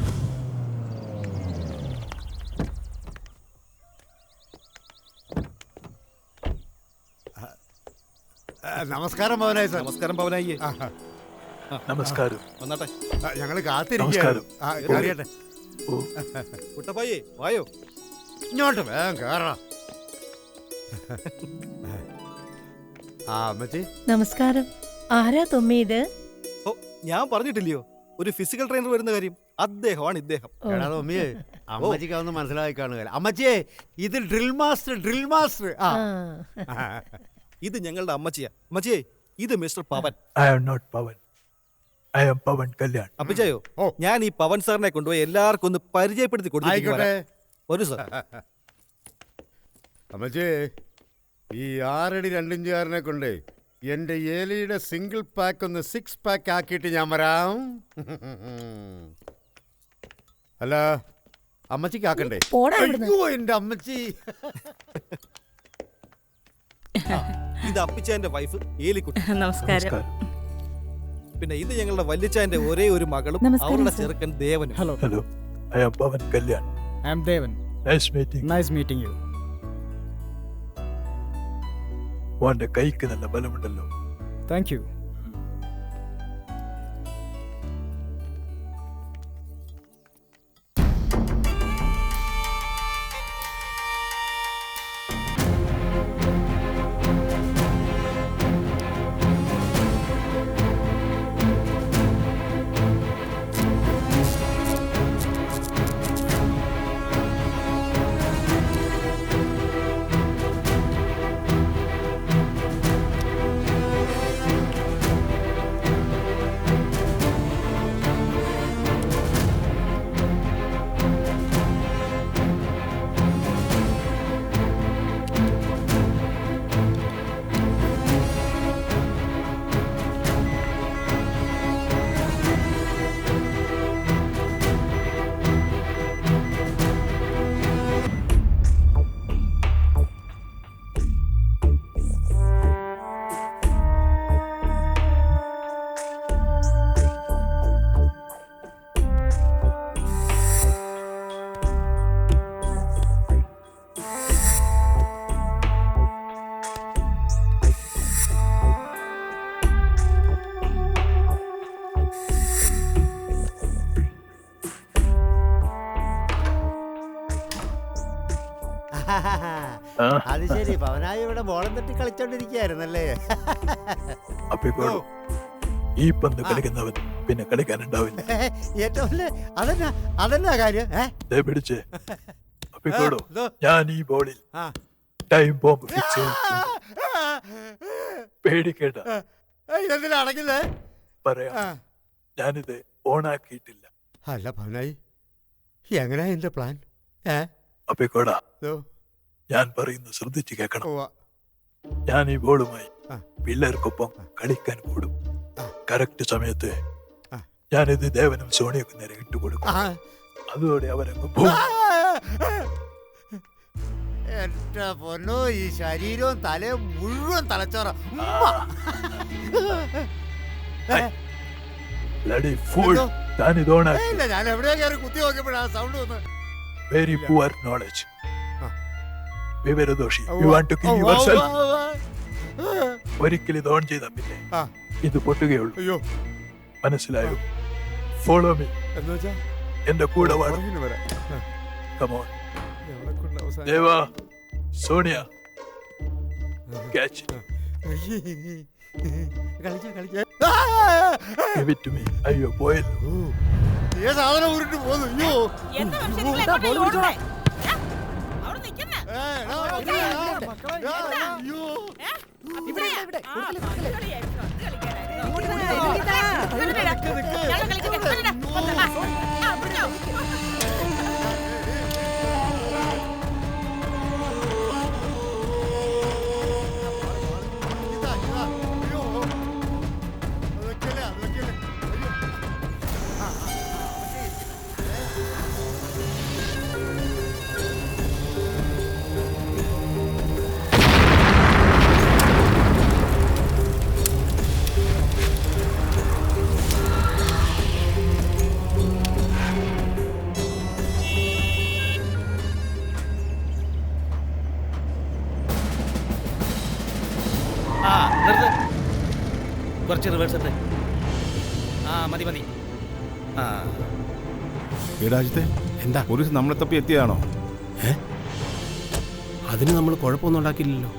നമസ്കാരം പവനായി സാർ. നമസ്കാരം പവനായി. നമസ്കാരം. വന്നാട്ടെ, ഞങ്ങൾ കാത്തിരിക്കുകയാണ്. കുട്ടപ്പായി വായോ. ഇങ്ങോട്ട് വേഗം കേറാം. അമ്മച്ചി നമസ്കാരം. ആരാ തൊമ്മി ഇത്? ഓ, ഞാൻ പറഞ്ഞിട്ടില്ലയോ ഒരു ഫിസിക്കൽ ട്രെയിനർ വരുന്ന കാര്യം? അദ്ദേഹമാണ് ഇദ്ദേഹം. എടാ തൊമ്മിയെ, അമ്മച്ചിക്ക് അതൊന്നും മനസ്സിലായി കാണുക. അമ്മച്ചിയെ, ഇത് ഡ്രിൽ മാസ്റ്റർ. ഇത് ഞങ്ങളുടെ അമ്മച്ചിയാ. അമ്മച്ചിയെ, ഇത് mister Pavan. I am not Pavan, I am Pavan Kalyan. അപ്പച്ചയോ, ഞാൻ ഈ പവൻ സാറിനെ കൊണ്ടുപോയി എല്ലാവർക്കും ഒന്ന് പരിചയപ്പെടുത്തി കൊടുത്തിരിക്കട്ടെ. ഒരു സാർ. അമ്മച്ചേ, ഈ 6 അടി 2 ഇഞ്ചുകാരനെ കൊണ്ട് എന്റെ ഏലിയുടെ സിംഗിൾ പാക്ക് ഒന്ന് 6 പാക്ക് ആക്കിയിട്ട് ഞാൻ വരാം. അല്ല, അമ്മച്ചിക്ക് ആക്കണ്ടേ? അയ്യോ, എന്റെ അമ്മച്ചി. ഇത് അപ്പിച്ചാന്റെ വൈഫ് ഏലിക്കുട്ടി. നമസ്കാരം. പിന്നെ ഇത് ഞങ്ങളുടെ വല്യച്ചാന്റെ ഒരേ ഒരു മകളും അവരുടെ ചെറുക്കൻ ദേവനും. Hello. Hello, I am Pavan Kalyan. I am Devan. Nice meeting. Nice meeting you. ഓന്റെ കൈക്ക് നല്ല ബലമുണ്ടല്ലോ. Thank you. അത് ശരി, പവനായി ഇവിടെ ബോളം തട്ടി കളിച്ചോണ്ടിരിക്കുകയായിരുന്നല്ലേ? ഈ പന്ത് കളിക്കുന്നവൻ പിന്നെ കളിക്കാനുണ്ടാവില്ല. ഏറ്റവും അതെന്നാ കാര്യം? പിടിച്ചേ. ഞാൻ ഈ ബോളിൽ ടൈം ബോംബ് ഫിക്സ് ചെയ്തു. പേടിക്കേണ്ട, ഇതെന്തിനാ അടങ്ങില്ലേ? പറയാം. ഞാനിത് ഓണാക്കിയിട്ടില്ല. അല്ല പവനായി, എങ്ങനെയാ എന്റെ പ്ലാൻ? അപ്പിക്കോടാ, ദോ. ഞാൻ പറയുന്നത് ശ്രദ്ധിച്ച് കേൾക്കണം. ഉവ്വ. ഞാൻ ഈ ബോളുമായി പിള്ളേർക്കൊപ്പം കളിക്കാൻ കൂടും. കറക്റ്റ് സമയത്ത് ഞാനിത് ദേവനും സോണിയക്കും നേരെ ഇട്ടുകൊടുക്കും. അതോടെ അവരങ്ങ് പോകും. എന്റെ പൊന്നോ, ഈ ശരീരവും തലയും മുഴുവൻ തലച്ചോറ. താനിത് ഓണാക്കി. ഞാൻ എവിടെയാ കയറി കുത്തി നോക്കിയപ്പോഴാ സൗണ്ട് വന്ന്. Very poor knowledge. വിവരദോഷി. You want to kill yourself. ഒരിക്കലും ഇത് ഓൺ ചെയ്താൽ പിന്നെ ഇത് പൊട്ടുകയുള്ളൂ. അയ്യോ, മനസ്സിലായോ? Follow me. എന്റെ കൂടെ വാടും. കമോൺ. ദേവാ, Sonia, catch it. Give it to me. അയ്യോ പോയല്ലോ. സാധനം ഉരുട്ട് പോന്നു. അയ്യോ, എന്താ മനുഷ്യൻ നിങ്ങൾ എങ്ങോട്ടാ ഓടുന്നേ? അവിടെ നിൽക്കുന്നേ. കുറച്ച് റിവേഴ്സ് ഉണ്ട്. മതി മതി. രാജ്യത്തെ എന്താ പോലീസ് നമ്മളെ തപ്പി എത്തിയതാണോ? അതിന് നമ്മൾ കുഴപ്പമൊന്നും ഉണ്ടാക്കില്ലല്ലോ.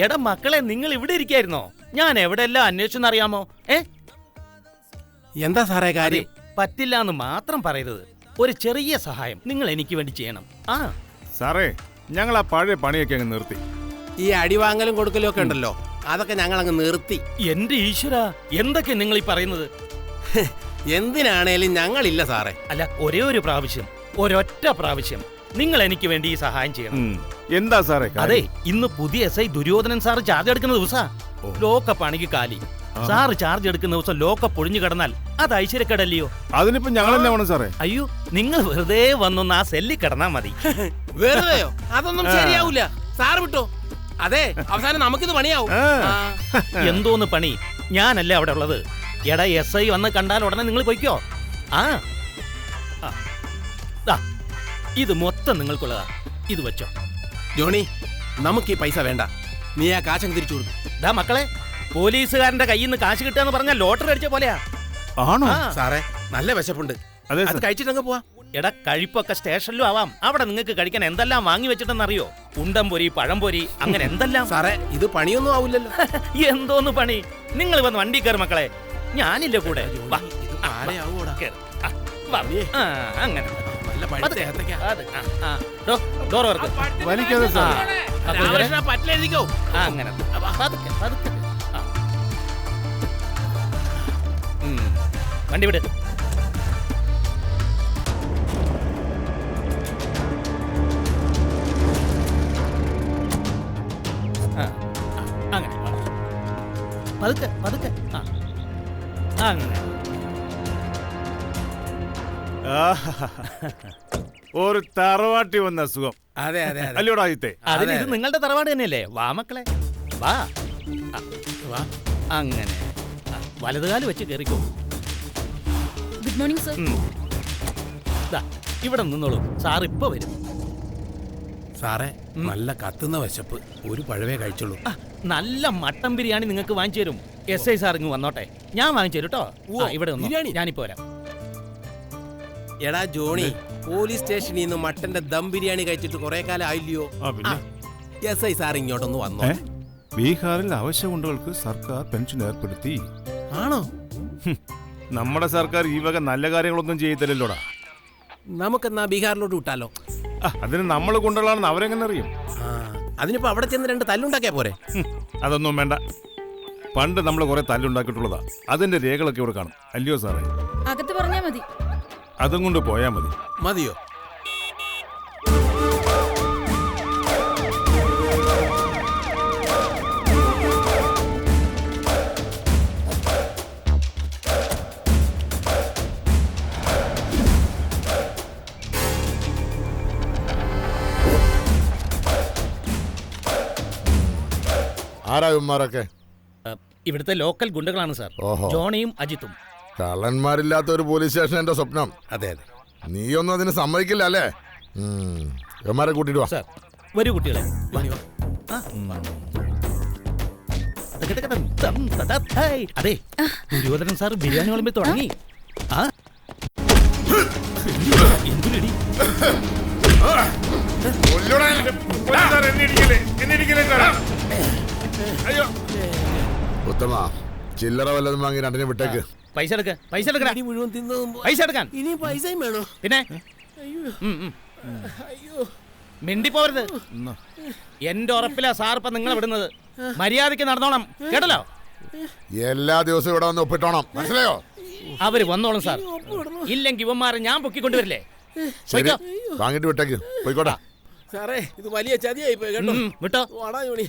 എടാ മക്കളെ, നിങ്ങൾ ഇവിടെ ഇരിക്കായിരുന്നോ? ഞാൻ എവിടെയെല്ലാം അന്വേഷിച്ചെന്നറിയാമോ? എന്താ സാറേ കാര്യം? പറ്റില്ല എന്ന് മാത്രം പറയരുത്. ഒരു ചെറിയ സഹായം നിങ്ങൾ എനിക്ക് വേണ്ടി ചെയ്യണം. സാറേ, ഞങ്ങൾ ആ പഴയ പണിയൊക്കെ അങ്ങ് നിർത്തി. ഈ അടിവാങ്ങലും കൊടുക്കലും ഒക്കെ ഉണ്ടല്ലോ, അതൊക്കെ ഞങ്ങൾ അങ്ങ് നിർത്തി. എന്റെ ഈശ്വര, എന്തൊക്കെ നിങ്ങൾ ഈ പറയുന്നത്? എന്തിനാണേലും ഞങ്ങളില്ല സാറേ. അല്ല, ഒരേ ഒരു പ്രാവശ്യം, ഒരൊറ്റ പ്രാവശ്യം നിങ്ങൾ എനിക്ക് വേണ്ടി ഈ സഹായം ചെയ്യണം. എന്താ സാറേ? അതെ, ഇന്ന് പുതിയ SI ദുര്യോധനൻ സാറ് ചാർജ് എടുക്കുന്ന ദിവസാ. ലോക്കപ്പ് ആണെങ്കിൽ കാലി. സാറ് ചാർജ് എടുക്കുന്ന ദിവസം ലോക്കപ്പ് ഒഴിഞ്ഞു കിടന്നാൽ അത് ഐശ്വര്യക്കേടല്ലയോ? അതിനിപ്പോ ഞങ്ങൾ എന്നാ വേണം സാറേ? അയ്യോ, നിങ്ങൾ വെറുതെ വന്നൊന്ന് ആ സെല്ലിൽ കിടന്നാ മതി. വെറുതെയോ? അതൊന്നും ശരിയാവൂല. സാറ് വിട്ടോ. അതെ, അവസാനം നമുക്കിത് പണിയാവും. എന്തോന്ന് പണി? ഞാനല്ലേ അവിടെ ഉള്ളത്. എടാ, SI വന്ന് കണ്ടാൽ ഉടനെ നിങ്ങൾ പൊയ്ക്കോ. ഇത് മൊത്തം നിങ്ങൾക്കുള്ളതാ. ഇത് വെച്ചോ. ജോണി, നമുക്ക് ഈ പൈസ വേണ്ട. നീ ആ കാശ് തിരിച്ചു കൊടുക്കും. ദാ മക്കളെ, പോലീസുകാരന്റെ കയ്യിൽ നിന്ന് കാശ് കിട്ടുക പറഞ്ഞാൽ ലോട്ടറി അടിച്ച പോലെയാ. ആണോ സാറേ? നല്ല വിശപ്പുണ്ട്. അത് കഴിച്ചിട്ടങ്ങ് പോവാ. എടാ, കഴിപ്പൊക്കെ സ്റ്റേഷനിലും ആവാം. അവിടെ നിങ്ങൾക്ക് കഴിക്കാൻ എന്തെല്ലാം വാങ്ങി വെച്ചിട്ടെന്നറിയോ? ഉണ്ടംപൊരി, പഴംപൊരി, അങ്ങനെ എന്തെല്ലാം. സാറേ, ഇത് പണിയൊന്നും ആവില്ലല്ലോ. എന്തോന്ന് പണി? നിങ്ങൾ വന്ന് വണ്ടി കയറി മക്കളെ, ഞാനില്ല കൂടെ. അങ്ങനെ വണ്ടി വിട്. അങ്ങനെ പതുക്കെ പതുക്കെ. അങ്ങനെ ഒരു തറവാട്ടി വന്ന സുഖം. അതെ അതെ അല്ലയോടാ ആദ്യത്തെ? അതിന് ഇത് നിങ്ങളുടെ തറവാട് തന്നെയല്ലേ? വാ മക്കളെ, വാ. അങ്ങനെ വലതുകാല് വെച്ച് കയറിക്കോ. Good morning sir. ഇവിടെ നിന്നോളൂ, സാർ ഇപ്പൊ വരും. സാറേ, നല്ല കത്തുന്ന വിശപ്പ്. ഒരു പഴവേ കഴിച്ചുള്ളൂ. നല്ല മട്ടൻ ബിരിയാണി നിങ്ങൾക്ക് വാങ്ങിച്ചു തരും. SI സാർ ഇങ്ങ് വന്നോട്ടെ, ഞാൻ വാങ്ങിച്ചു തരും കേട്ടോ. ഇവിടെ ബിരിയാണി ഞാനിപ്പോ വരാം. എടാ ജോണി, പോലീസ് സ്റ്റേഷനിൽ നിന്ന് മട്ടന്റെ ദം ബിരിയാണി കഴിച്ചിട്ട് കുറെ കാലം ആയില്ലയോ? SI സാർ ഇങ്ങോട്ടൊന്ന് വന്നോ. ബീഹാറിൽ അവശ്യമുണ്ടവർക്ക് സർക്കാർ പെൻഷൻ ഏർപ്പെടുത്തി. ആണോ? നമ്മുടെ സർക്കാർ ഈ വക നല്ല കാര്യങ്ങളൊന്നും ചെയ്തില്ലല്ലോടാ. നമുക്കെന്നാ ബീഹാറിലോട്ട് വിട്ടാലോ? അതിന് നമ്മൾ കൊണ്ടുള്ളാണെന്ന് അവരെങ്ങനെ അറിയും? അതിനിപ്പോ അവിടെ ചെന്ന് 2 തല്ലുണ്ടാക്കിയാ പോരെ? അതൊന്നും വേണ്ട. പണ്ട് നമ്മൾ കുറെ തല്ലുണ്ടാക്കിയിട്ടുള്ളതാ. അതിന്റെ രേഖകളൊക്കെ ഇവിടെ കാണും, അല്ലയോ സാറേ? അകത്ത് പറഞ്ഞാ മതി. അതും കൊണ്ട് പോയാ മതി. മതിയോ? ആരാകുമാരൊക്കെ? ഇവിടുത്തെ ലോക്കൽ ഗുണ്ടകളാണ് സാർ. ഓഹോ. ജോണിയും അജിത്തും. കള്ളന്മാരില്ലാത്ത ഒരു പോലീസ് സ്റ്റേഷൻ എന്റെ സ്വപ്നം. അതെ അതെ. നീയൊന്നും അതിന് സമ്മതിക്കില്ല അല്ലേ? ഇവന്മാരെ കൂട്ടിട്ട് വാ. സാർ വരൂ കുട്ടികളെ. അതെ, ദുര്യോധനൻ സാർ ബിരിയാണി വിളമ്പി തുടങ്ങി. എന്തിനടി? ഉത്തമ, ചില്ലറ വല്ലതും വാങ്ങി 2 വിട്ടേക്ക്. പൈസ എടുക്ക, പൈസ എടുക്കടാ. മുഴുവൻ തിന്നു പൈസ എടുക്കാൻ. ഇനി പൈസയും വേണോ? പിന്നെ അയ്യോ, മിണ്ടി പോരുത്. എന്റെ ഉറപ്പിലാ സാർ ഇപ്പൊ നിങ്ങളെ വിടുന്നത്. മര്യാദയ്ക്ക് നടന്നോണം, കേട്ടല്ലോ? എല്ലാ ദിവസവും ഇവിടെ വന്ന് ഒപ്പിട്ടോണം, മനസ്സിലായോ? അവര് വന്നോളും സാർ. ഇല്ലെങ്കിൽ ഇവന്മാരെ ഞാൻ പൊക്കിക്കൊണ്ടുവരില്ലേ? ശരി, വാങ്ങിട്ട് വിട്ടേക്ക്, പോയിക്കോട്ടെ. സാറേ ഇത് വലിയ ചതിയായി പോയി കേട്ടോ. വിട്ടോ. വാടാ ജോണി.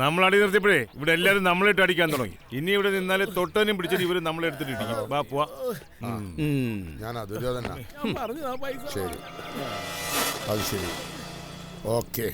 നമ്മൾ അടി നിർത്തിയപ്പോഴേ ഇവിടെ എല്ലാരും നമ്മളിട്ട് അടിക്കാൻ തുടങ്ങി. ഇനി ഇവിടെ നിന്നാല് തൊട്ടനും പിടിച്ചിട്ട് ഇവര് നമ്മളെ എടുത്തിട്ട് ഇടിക്കും. വാ പോവാ. ഞാനാ ദുര്യോധന. ശരി, അത് ശരി, ഓക്കെ.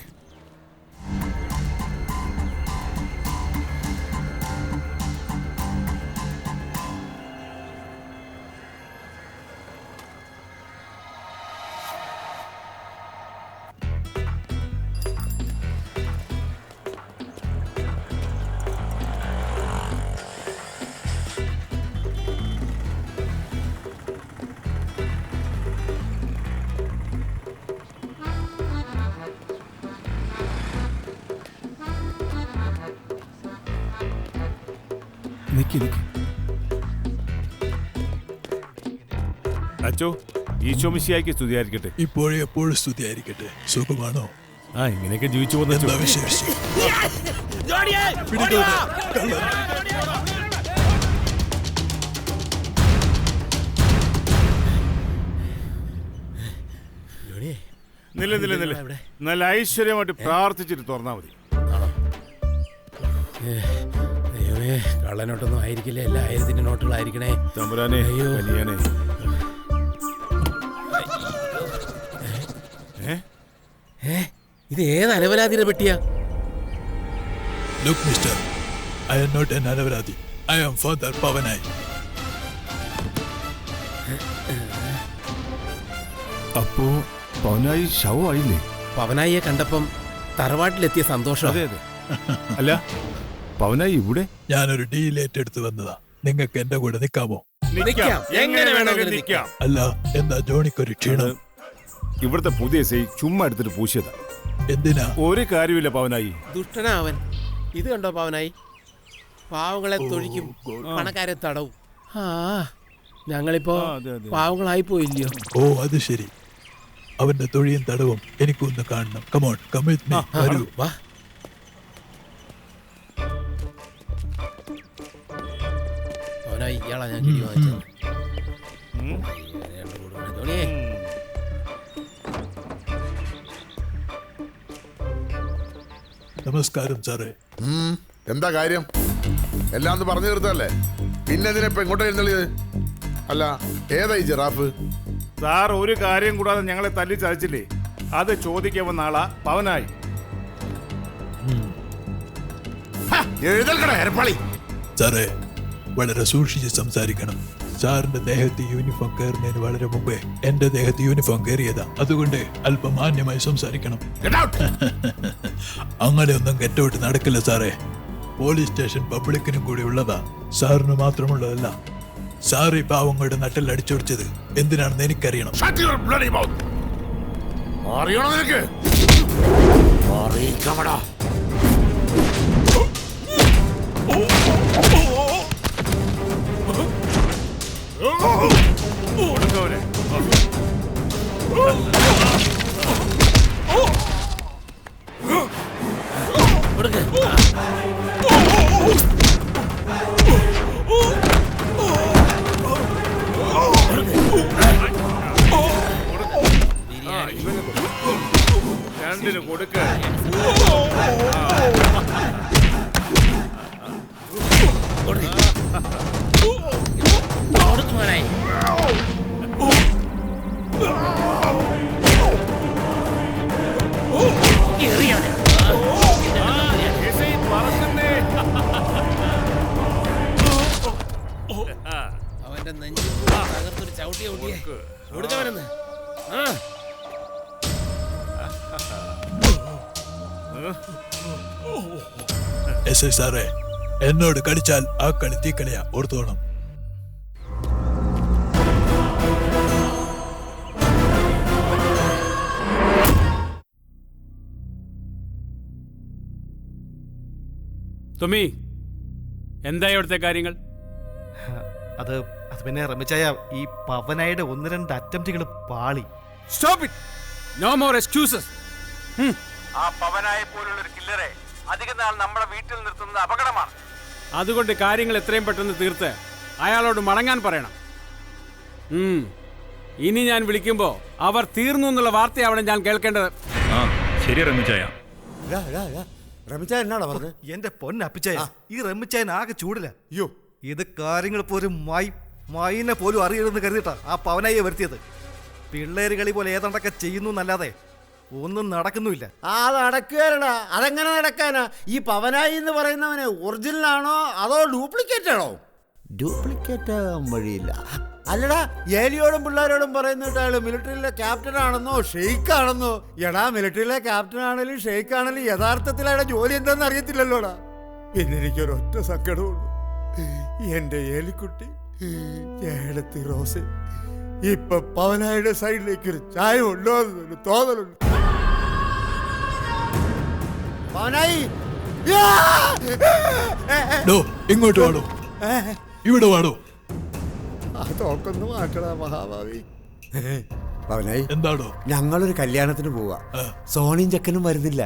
അച്ചോ, ഈശോ മിശിഹായ്ക്ക് സ്തുതിയായിരിക്കട്ടെ. ഇപ്പോഴും എപ്പോഴും സ്തുതിയായിരിക്കട്ടെ. സുഖമാണോ? ഇങ്ങനെയൊക്കെ ജീവിച്ചു പോകുന്ന വിശേഷിച്ചു. നില നല്ല ഐശ്വര്യമായിട്ട് പ്രാർത്ഥിച്ചിട്ട് തുറന്നാ മതി. ദൈവമേ, കള്ളനോട്ടൊന്നും ആയിരിക്കില്ല, എല്ലാ 1000ന്റെ നോട്ടുകളായിരിക്കണേ. തമ്പുരാനെ, കല്യാണേ. ഇത് ഏത് അലവലാതിയുടെ പെട്ടിയാ? Look, mister, I am not an Alavaradi. I am Father Pavanai. അപ്പോ പവനായി ശവമായില്ലേ? പവനായിയെ കണ്ടപ്പം തറവാട്ടിലെത്തിയ സന്തോഷം. അതെ അതെ. അല്ല, പവനായി ഇവിടെ? ഞാനൊരു ഡീൽ ഏറ്റെടുത്ത് വന്നതാ. നിങ്ങൾക്ക് എന്റെ കൂടെ നിൽക്കാമോ? എങ്ങനെ വേണമെങ്കിലും നിൽക്കാം. അല്ല, എന്താ ജോണിക്കൊരു ക്ഷീണം? ഇവിടുത്തെ പുതിയ സൈ ചുമ്മാ എടുത്തിട്ട് പൂശിയതാ. എന്തിനാ? ഒരു കാര്യമില്ല പവനായി. ദുഷ്ടനാ അവൻ. ഇത് കണ്ടോ പവനായി? പാവങ്ങളെ തൊഴിക്കും, പണക്കാരെ തടവും. ഞങ്ങളിപ്പോ പാവങ്ങളായി പോയില്ലയോ? ഓ, അത് ശരി. അവന്റെ തൊഴിയും തടവും എനിക്കൊന്ന് കാണണം. Come on, come with me. വരൂ. വാ. പവനായി, ഇയാളാ ഞാൻ കിടി വാങ്ങിച്ചത്. ധോണിയേ, നമസ്കാരം സാറേ. എന്താ കാര്യം? എല്ലാം ഒന്ന് പറഞ്ഞു തീർത്തല്ലേ? പിന്നെ ഇതിനിപ്പോ എങ്ങോട്ടാ എഴുന്നള്ളിയത്? അല്ല, ഏതായി ജിറാഫ്? സാർ ഒരു കാര്യം കൂടാതെ ഞങ്ങളെ തല്ലി ചതച്ചില്ലേ? അത് ചോദിക്കാൻ വന്ന ആളാ പവനായി. സാറേ, വളരെ സൂക്ഷിച്ച് സംസാരിക്കണം. സാറിന്റെ ദേഹത്ത് യൂണിഫോം കയറുന്നതിന് വളരെ മുമ്പേ എന്റെ ദേഹത്ത് യൂണിഫോം കയറിയതാ. അതുകൊണ്ട് അല്പം മാന്യമായി സംസാരിക്കണം. അങ്ങനെയൊന്നും ഗെറ്റൗട്ട് നടക്കില്ല സാറേ. പോലീസ് സ്റ്റേഷൻ പബ്ലിക്കിനും കൂടി ഉള്ളതാ, സാറിന് മാത്രമുള്ളതല്ല. സാറി പാവങ്ങളുടെ നട്ടിൽ അടിച്ചൊടിച്ചത് എന്തിനാണെന്ന് എനിക്കറിയണം. രണ്ടിന് കൊടുക്ക. അവന്റെ നെഞ്ചിൽ തകർത്തൊരു ചവിട്ടിയ കുട്ടിയെ കൊടുക്കവനെന്ന്. എസ് ഐ സാറേ, എന്നോട് കളിച്ചാൽ ആ കളി തീക്കളിയാ, ഓർത്തോണം. തുമ്മി, എന്താ ഇവിടുത്തെ കാര്യങ്ങൾ? അത് പിന്നെ റമിച്ചായ, ഈ പവനായുടെ 1-2 അറ്റംപ്റ്റുകൾ പാളി. Stop it, no more excuses. ആ പവനായെ പോലുള്ളൊരു കില്ലറെ അധികം നാൾ നമ്മുടെ വീട്ടിൽ നിർത്തുന്നത് അപകടമാണ്. അതുകൊണ്ട് കാര്യങ്ങൾ എത്രയും പെട്ടെന്ന് തീർത്ത് അയാളോട് മടങ്ങാൻ പറയണം. ഇനി ഞാൻ വിളിക്കുമ്പോ അവർ തീർന്നു എന്നുള്ള വാർത്തയാവണം ഞാൻ കേൾക്കേണ്ടത്. ശരി റമിച്ചായ. റമിച്ചായ എന്നാടാ പറഞ്ഞത്? എന്റെ പൊന്നപ്പിച്ചായ, ഈ റമിച്ചായൻ ആകെ ചൂടില്ല. അയ്യോ, ഇത് കാര്യങ്ങൾ പോലും മൈനെ പോലും അറിയരുതെന്ന് കരുതിട്ടാ ആ പവനായെ വരുത്തിയത്. പിള്ളേര് കളി പോലെ ഏതാണ്ടൊക്കെ ചെയ്യുന്നു എന്നല്ലാതെ ഒന്നും നടക്കുന്നുമില്ല. ആ നടക്കുകയല്ലടാ, അതെങ്ങനെ നടക്കാനാ? ഈ പവനായി എന്ന് പറയുന്നവന് ഒറിജിനൽ ആണോ അതോ ഡ്യൂപ്ലിക്കേറ്റ് ആണോ? ഡ്യൂപ്ലിക്കേറ്റ് ആകാൻ വഴിയില്ല. അല്ലടാ, ഏലിയോടും പിള്ളേരോടും പറയുന്നിട്ട് അയാൾ മിലിറ്ററിയിലെ ക്യാപ്റ്റൻ ആണെന്നോ ഷെയ്ഖ് ആണെന്നോ. എടാ, മിലിറ്ററിയിലെ ക്യാപ്റ്റൻ ആണെങ്കിലും ഷെയ്ഖ് ആണെങ്കിലും യഥാർത്ഥത്തിൽ അയാളുടെ ജോലി എന്താണെന്ന് അറിയത്തില്ലല്ലോടാ. പിന്നെ എനിക്കൊരൊറ്റ സങ്കടമുള്ളൂ, എന്റെ ഏലിക്കുട്ടി ഏടത്തി റോസ് ഇപ്പൊ പവനായുടെ സൈഡിലേക്ക് ഒരു ചായ ഉണ്ടോ എന്നൊരു തോന്നലുണ്ട്. പവനായി, ഇങ്ങോട്ട് വാടോ, ഇവിടെ വാടോ. തോക്കൊന്ന് മാറ്റടാ മഹാഭാവി. പവനായി, എന്താണോ? ഞങ്ങളൊരു കല്യാണത്തിന് പോവാ, സോണിയും ചെക്കനും വരുന്നില്ല.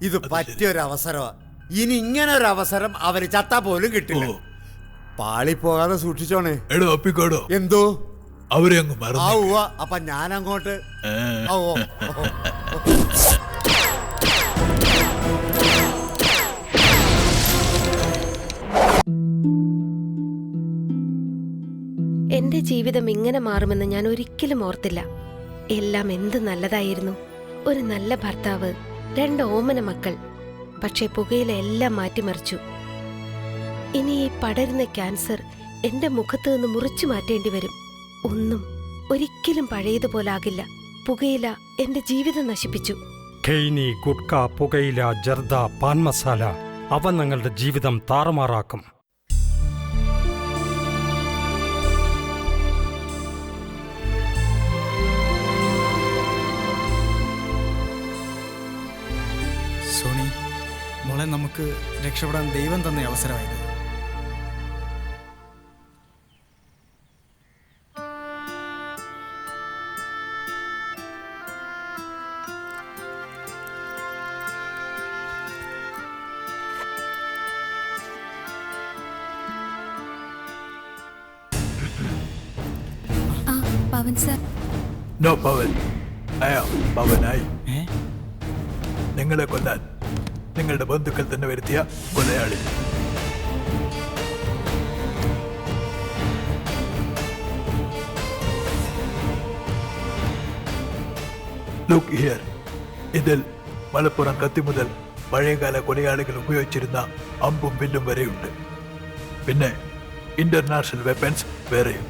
ഇത് പറ്റിയൊരു അവസരമാ. ഇനി ഇങ്ങനെ ഒരു അവസരം അവര് ചത്താ പോലും കിട്ടില്ല. പാളിപ്പോകാതെ സൂക്ഷിച്ചോണേ. എന്തോ അവരെ അങ്ങ് മറന്നു. അപ്പൊ ഞാൻ അങ്ങോട്ട് എന്റെ ജീവിതം ഇങ്ങനെ മാറുമെന്ന് ഞാൻ ഒരിക്കലും ഓർത്തില്ല. എല്ലാം എന്ത് നല്ലതായിരുന്നു. ഒരു നല്ല ഭർത്താവ്, 2 ഓമന മക്കൾ. പക്ഷെ പുകയില എല്ലാം മാറ്റിമറിച്ചു. ഇനി ഈ പടരുന്ന ക്യാൻസർ എന്റെ മുഖത്ത് നിന്ന് മുറിച്ചു മാറ്റേണ്ടി വരും. ഒന്നും ഒരിക്കലും പഴയതുപോലാകില്ല. പുകയില എന്റെ ജീവിതം നശിപ്പിച്ചു. ഖൈനി, ഗുഡ്ക, പുകയില, ജർദ, പാൻ മസാല, അവ നിങ്ങളുടെ ജീവിതം താറുമാറാക്കും. സോണി മോളെ, നമുക്ക് രക്ഷപ്പെടാൻ ദൈവം തന്ന അവസരമായത്. Pavan sir. No Pavan, I am Pavanayi. നിങ്ങളെ കൊല്ലാൻ നിങ്ങളുടെ ബന്ധുക്കൾ തന്നെ വരുത്തിയ കൊലയാളി. Look here. ഇതിൽ മലപ്പുറം കത്തി മുതൽ പഴയകാല കൊലയാളികൾ ഉപയോഗിച്ചിരുന്ന അമ്പും വില്ലും വരെയുണ്ട്. പിന്നെ ഇന്റർനാഷണൽ വെപ്പൻസ് വേറെയും.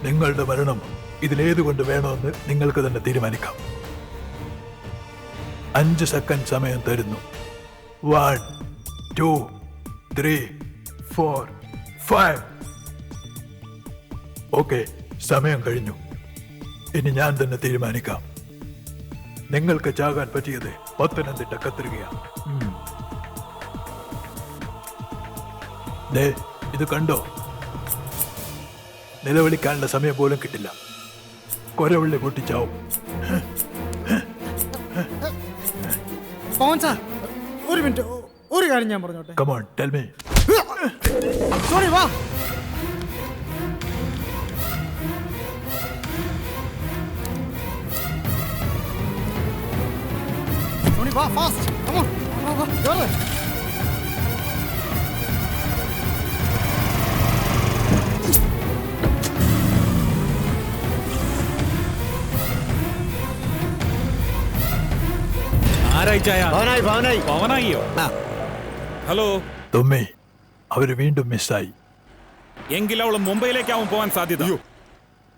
നിങ്ങളുടെ മരണം ഇതിലേതുകൊണ്ട് വേണമെന്ന് നിങ്ങൾക്ക് തന്നെ തീരുമാനിക്കാം. 5 സെക്കൻഡ് സമയം തരുന്നു. 1, 2, 3, 4, 5. ഓക്കെ, സമയം കഴിഞ്ഞു. ഇനി ഞാൻ തന്നെ തീരുമാനിക്കാം. നിങ്ങൾക്ക് ചാകാൻ പറ്റിയത് പത്തനംതിട്ട കത്രികയാണ്. ഇത് കണ്ടോ? നിലവിളിക്കാനുള്ള സമയം പോലും കിട്ടില്ല. കൊരവള്ളി പൊട്ടിച്ചാവും. പവൻ സാർ, ഒരു മിനിറ്റ്, ഒരു കാര്യം ഞാൻ പറഞ്ഞോട്ടെ. Come on, tell me. Soni വാ. സോണി വാ, ഫാസ്റ്റ്. Come on. വാ, വാ, കേറ്. ഹലോ തുമ്മി, അവര് വീണ്ടും മിസ്സായി. എങ്കിൽ അവള് മുംബൈയിലേക്കാവും പോവാൻ സാധ്യത.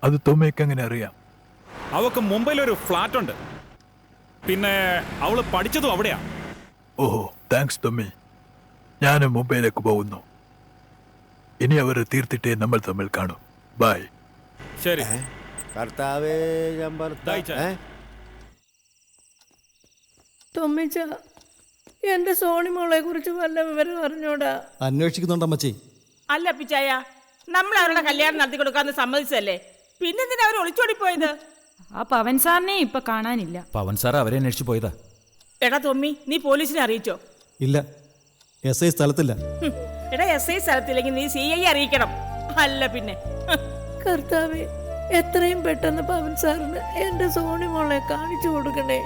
അത് തുമ്മയ്ക്ക് എങ്ങനെ അറിയാം? അവക്ക് മുംബൈയിൽ ഒരു ഫ്ലാറ്റ് ഉണ്ട്. പിന്നെ അവള് പഠിച്ചതും അവിടെയാ. ഓഹോ, താങ്ക്സ് തുമ്മി. ഞാനും മുംബൈയിലേക്ക് പോകുന്നു. ഇനി അവർ തീർത്തിട്ടേ നമ്മൾ തമ്മിൽ കാണും. ബൈ. ശരി. കർത്താവേ, ഞാൻ തൊമ്മിച്ച, എന്റെ സോണിമോളെ കുറിച്ച് വല്ല വിവരം അറിഞ്ഞോടാ? അന്വേഷിക്കുന്നുണ്ടമ്മച്ചി. അല്ല പിച്ചായ, നമ്മൾ അവരുടെ കല്യാണം നടത്തി കൊടുക്കാന്ന് സമ്മതിച്ചല്ലേ, പിന്നെന്തിനാ അവർ ഒളിച്ചോടിപ്പോയത്? ആ പവൻ സാറിനെ ഇപ്പൊ കാണാനില്ല. പവൻ സാർ അവരെ അന്വേഷിച്ചു പോയതാ. എടാ തൊമ്മി, നീ പോലീസിനെ അറിയിച്ചോ? ഇല്ല, SI സ്ഥലത്തില്ല. എടാ SI സ്ഥലത്തില്ലെങ്കിൽ നീ CI അറിയിക്കണം. അല്ല പിന്നെ. കർത്താവേ, എത്രയും പെട്ടെന്ന് പവൻ സാറിന് എന്റെ സോണിമോളെ കാണിച്ചു കൊടുക്കണേ.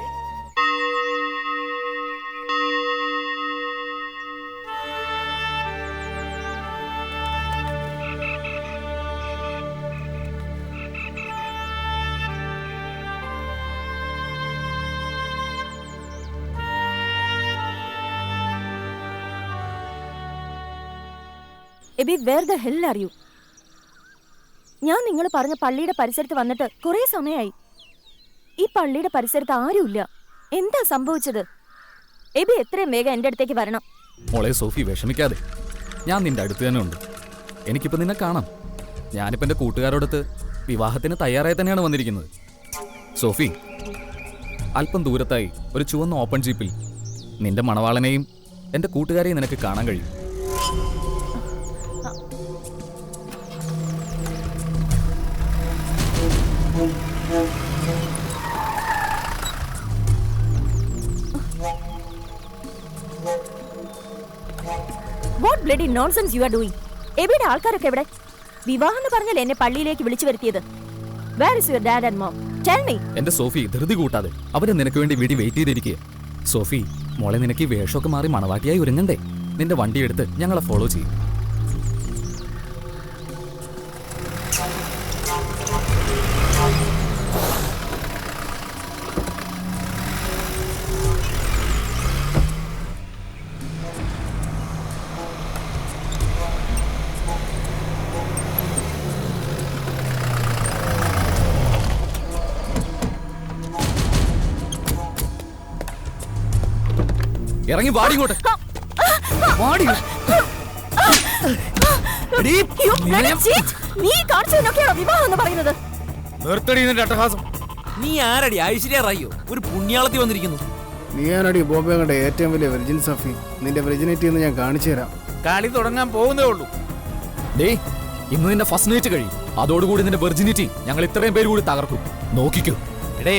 Aby, where the hell are you? ഞാൻ നിങ്ങൾ പറഞ്ഞ പള്ളിയുടെ പരിസരത്ത് വന്നിട്ട് കുറെ സമയമായി. ഈ പള്ളിയുടെ പരിസരത്ത് ആരുമില്ല. എന്താ സംഭവിച്ചത്? എബി എത്രയും വേഗം എൻ്റെ അടുത്തേക്ക് വരണം. മോളെ സോഫി, വിഷമിക്കാതെ. ഞാൻ നിന്റെ അടുത്ത് തന്നെ ഉണ്ട്. എനിക്കിപ്പോൾ നിന്നെ കാണാം. ഞാനിപ്പോൾ എൻ്റെ കൂട്ടുകാരോടൊത്ത് വിവാഹത്തിന് തയ്യാറായി തന്നെയാണ് വന്നിരിക്കുന്നത്. സോഫി, അല്പം ദൂരത്തായി ഒരു ചുവന്ന ഓപ്പൺ ജീപ്പിൽ നിന്റെ മണവാളനെയും എൻ്റെ കൂട്ടുകാരെയും നിനക്ക് കാണാൻ കഴിയും. What bloody nonsense you are doing? എബിയുടെ ആൾക്കാരൊക്കെ എവിടെ? വിവാഹം എന്ന് പറഞ്ഞാൽ എന്നെ പള്ളിയിലേക്ക് വിളിച്ചു വരുത്തിയത്. Where is your dad and mom? Tell me. എന്റെ സോഫി, ധൃതി കൂട്ടാതെ. അവര് നിനക്ക് വേണ്ടി വീട്ടിൽ വെയിറ്റ് ചെയ്തിരിക്കുക. സോഫി മോളെ, നിനക്ക് ഈ വേഷമൊക്കെ മാറി മണവാട്ടിയായി ഒരുങ്ങണ്ടേ? നിന്റെ വണ്ടി എടുത്ത് ഞങ്ങളെ ഫോളോ ചെയ്യും. ഇറങ്ങി വാടി ഇങ്ങോട്ട്. നീ ആരടി? ഐശ്വര്യ റായിയോ? ഒരു പുണ്യാളത്തി വന്നിരിക്കുന്നു. നീ ആരടി? ബോംബെയുടെ ഏറ്റവും വലിയ വെർജിൻ സഫി. നിന്റെ വെർജിനിറ്റി എന്ന് ഞാൻ കാണിച്ചു തരാം. കളി തുടങ്ങാൻ പോകുന്നേ ഉള്ളൂ. ഇന്ന് നിന്റെ ഫസ്റ്റ് നൈറ്റ് കഴിയും. അതോടുകൂടി നിന്റെ വെർജിനിറ്റി ഞങ്ങൾ ഇത്രയും പേര് കൂടി തകർക്കും. നോക്കിക്കോ. എടേ,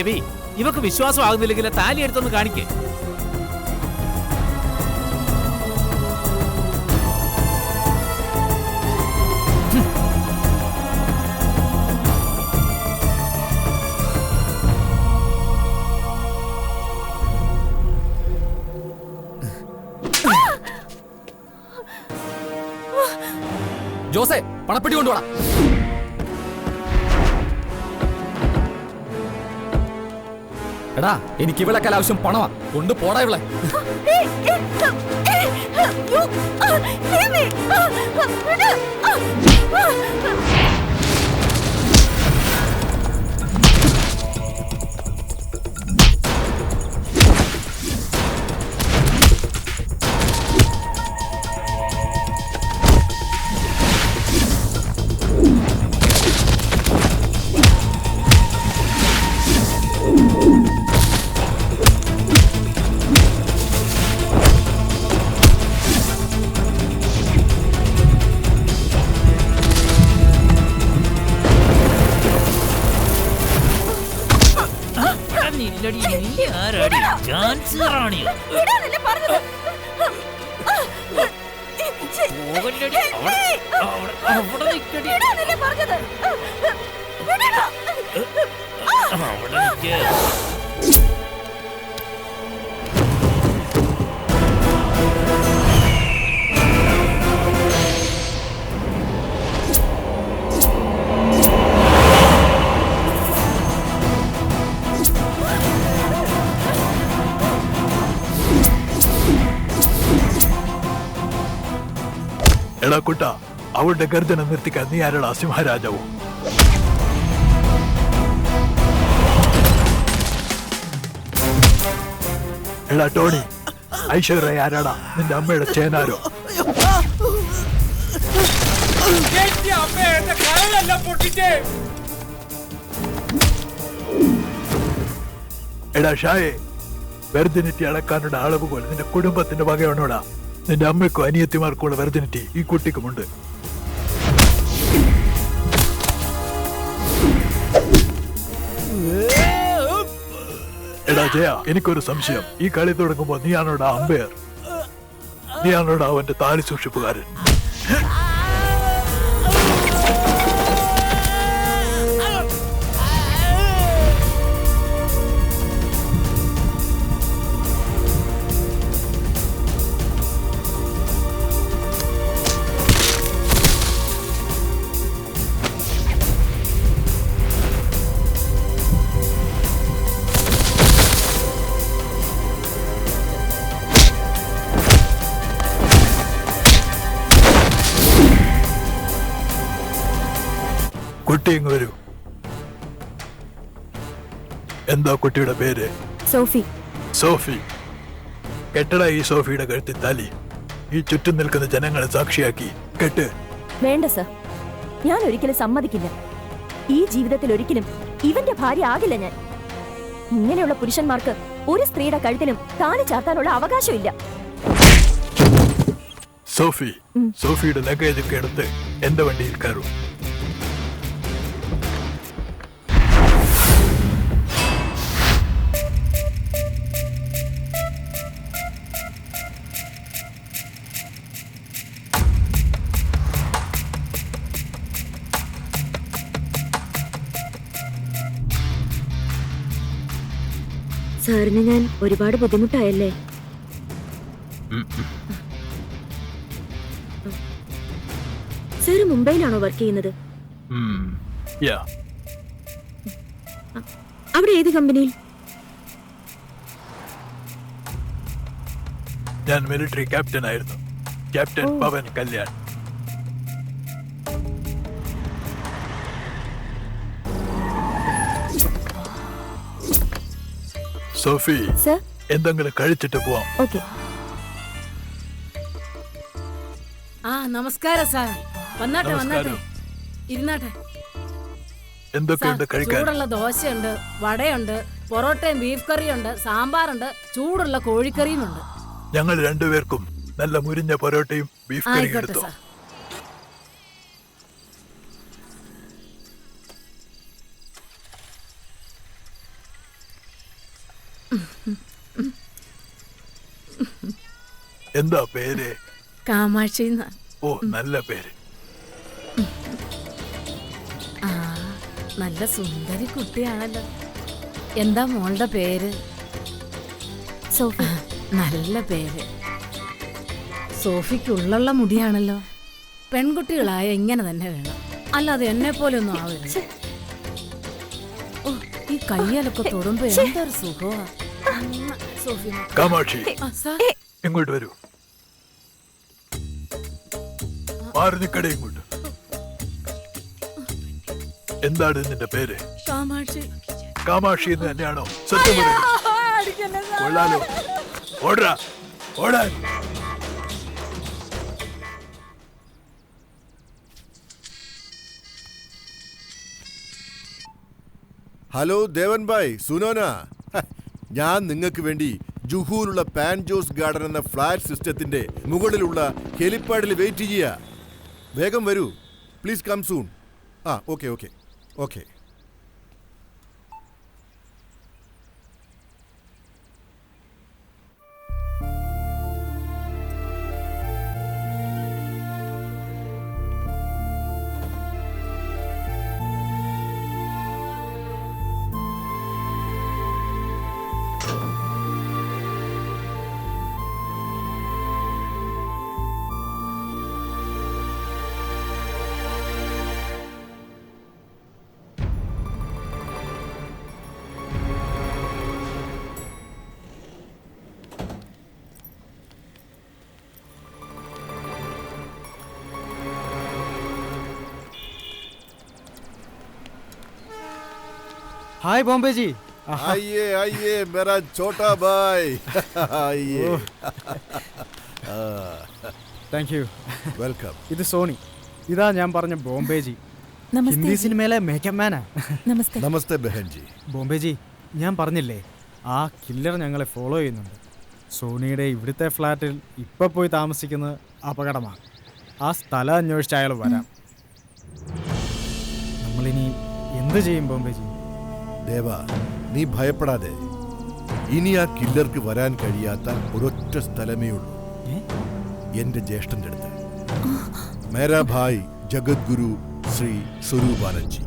ഇവക്ക് വിശ്വാസം ആകുന്നില്ലെങ്കിൽ താലി എടുത്തൊന്ന് കാണിക്കേ. ജോസേ, പണപ്പെട്ടി കൊണ്ടുപോടാ. എടാ, എനിക്ക് ഇവളെക്കാൾ ആവശ്യം പണമാ. കൊണ്ട് പോടാ ഇവളെ. ആരാടി? ചാൻസ് റാണിയോ? എടാ കുട്ട, അവളുടെ ഗർജനം നിർത്തിക്കാൻ നീ ആരടാ സിംഹരാജാവും? എടാ ടോണി, ഐശ്വര്യ ആരാടാ? നിന്റെ അമ്മയുടെ ചേനാരോ? എടാ ഷായെ, വെർജിനിറ്റി അളക്കാനുള്ള അളവുകൾ നിന്റെ കുടുംബത്തിന്റെ വകയാണോടാ? നിന്റെ അമ്മയ്ക്കും അനിയത്തിമാർക്കുള്ള വെർജിനിറ്റി ഈ കുട്ടിക്കുമുണ്ട്. എടാ ജയ, എനിക്കൊരു സംശയം. ഈ കളി തുടങ്ങുമ്പോ നീയാണോടാ അമ്പയർ? നീയാണോടാ അവന്റെ താലി സൂക്ഷിപ്പുകാരൻ? കുട്ടി ഇങ്ങ് വരൂ. എന്താ കുട്ടിയുടെ പേര്? സോഫി. സോഫി. കെട്ടട ഈ സോഫിയുടെ കഴുത്തിൽ താലി. ഈ ചുറ്റും നിൽക്കുന്ന ജനങ്ങളെ സാക്ഷിയാക്കി കെട്ട്. വേണ്ട സർ, ഞാൻ ഒരിക്കലും സമ്മതിക്കില്ല. ഈ ജീവിതത്തിൽ ഒരിക്കലും ഇവന്റെ ഭാര്യ ആകില്ല ഞാൻ. ഇങ്ങനെയുള്ള പുരുഷന്മാർക്ക് ഒരു സ്ത്രീയുടെ കഴുത്തിലും താലി ചാർത്താനുള്ള അവകാശമില്ല. സോഫി, സോഫിയുടെ ലഗേജ് ഒക്കെ എടുത്ത് എന്റെ വണ്ടിയിൽ കയറൂ. സാറിന് ഞാൻ ഒരുപാട് ബുദ്ധിമുട്ടായല്ലേ? സാർ മുംബൈയിലാണോ വർക്ക് ചെയ്യുന്നത്? അവിടെ ഏത് കമ്പനിയിൽ? ഞാൻ മിലിറ്ററി ക്യാപ്റ്റൻ ആയിരുന്നു. ക്യാപ്റ്റൻ പവൻ കല്യാൺ. സോഫി, എന്തെങ്കിലും കഴിച്ചിട്ട് പോവാം. ഓക്കേ. നമസ്കാരം സാർ. വന്നാട്ടെ വന്നാട്ടെ, ഇരുന്നാട്ടെ. എന്തൊക്കെയുണ്ട് കഴിക്കാൻ? ചൂടുള്ള ദോശയുണ്ട്, വടയുണ്ട്, പൊറോട്ടയും ബീഫ് കറിയുണ്ട്, സാമ്പാറുണ്ട്, ചൂടുള്ള കോഴിക്കറിയും ഉണ്ട്. ഞങ്ങൾ രണ്ടുപേർക്കും നല്ല മുരിഞ്ഞ പൊറോട്ടയും ബീഫ് കറിയും എടുത്തോ. എന്താ പേര്? കാമാക്ഷി. ഓ, നല്ല പേര്. നല്ല സുന്ദരി കുട്ടിയാണല്ലോ. എന്താ മോളുടെ പേര്? സോഫി. നല്ല പേര്. സോഫിക്കുള്ള മുടിയാണല്ലോ. പെൺകുട്ടികളായ ഇങ്ങനെ തന്നെ വേണം, അല്ലാതെ എന്നെ പോലെ ഒന്നും ആവരുത്. ഓ, ഈ കയ്യാലൊക്കെ തൊടുമ്പോ എന്തൊരു സുഖമാ. സോഫി. കാമാക്ഷി, ഇങ്ങോട്ട് വരൂ. മാറി നിക്കടേ ഇങ്ങോട്ട്. എന്താണ് നിന്റെ പേര്? കാമാക്ഷി. കാമാക്ഷി എന്ന് തന്നെയാണോ? സത്യം പറയൂ. കൊള്ളാലോ. ഓടാ ഓടാൻ. ഹലോ ദേവൻ ഭായ്, സുനോന. ഞാൻ നിങ്ങൾക്ക് വേണ്ടി ജുഹൂലുള്ള പാൻജോസ് ഗാർഡൻ എന്ന ഫ്ലാറ്റ് സിസ്റ്റത്തിന്റെ മുകളിലുള്ള ഹെലിപ്പാഡിൽ വെയിറ്റ് ചെയ്യുക. വേഗം വരൂ, please come soon. Okay okay okay. Hi Bombay ji. आइए आइए मेरा छोटा भाई आइए। Thank you. വെൽക്കം. ഇത് സോണി. ഇതാ ഞാൻ പറഞ്ഞ ബോംബെ ജി. നമസ്തേ ഹിന്ദി ജി. സിനിമയിലെ മേക്കപ്പ് മാനാ. നമസ്തേ. നമസ്തേ ബഹൻ ജി. ബോംബെ ജി, ഞാൻ പറഞ്ഞില്ലേ ആ കില്ലർ ഞങ്ങളെ ഫോളോ ചെയ്യുന്നുണ്ട്. സോണിയുടെ ഇവിടുത്തെ ഫ്ലാറ്റിൽ ഇപ്പൊ പോയി താമസിക്കുന്നത് അപകടമാണ്. ആ സ്ഥലം അന്വേഷിച്ച് അയാൾ വരാം. നമ്മളിനി എന്ത് ചെയ്യും ബോംബെ ജി? ദേവ, നീ ഭയപ്പെടാതെ. ഇനി ആ കില്ലർക്ക് വരാൻ കഴിയാത്ത ഒരൊറ്റ സ്ഥലമേ ഉള്ളൂ, എന്റെ ജ്യേഷ്ഠന്റെ അടുത്ത്. മേരാ ഭായ് ജഗദ്ഗുരു ശ്രീ സ്വരൂപാനന്ദ് ജി.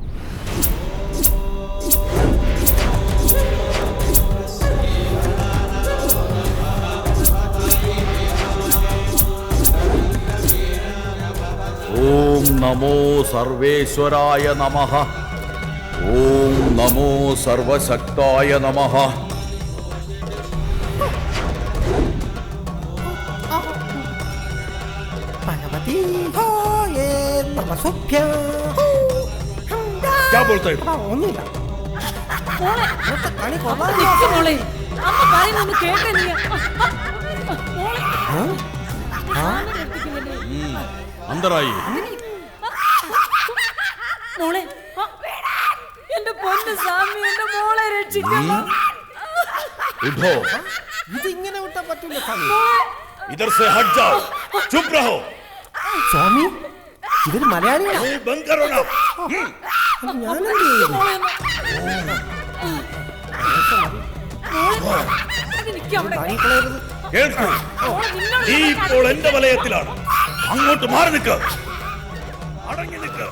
ഓം നമോ സർവേശ്വരായ നമഃ. ഓം നമോ സർവശക്തായ നമഃ. क्या बोलते हो? अंदर आइए. മോളെ, എന്റെ പൊന്നു സ്വാമി, എന്റെ മോളെ രക്ഷിക്കണം. उठो. ഇതിങ്ങനെ വിട്ടാ പറ്റില്ല സ്വാമി. इधर से हट जाओ. चुप रहो. സ്വാമി, ഇവര് മലയാളികളാ. मुंह बंद करो ना. ഞാനെന്ത് ചെയ്തു? കേൾക്കൂ. നീ ഇപ്പോൾ എന്റെ വലയത്തിലാണ്. അങ്ങോട്ട് മാറി നിൽക്ക്. അടങ്ങി നിൽക്ക്.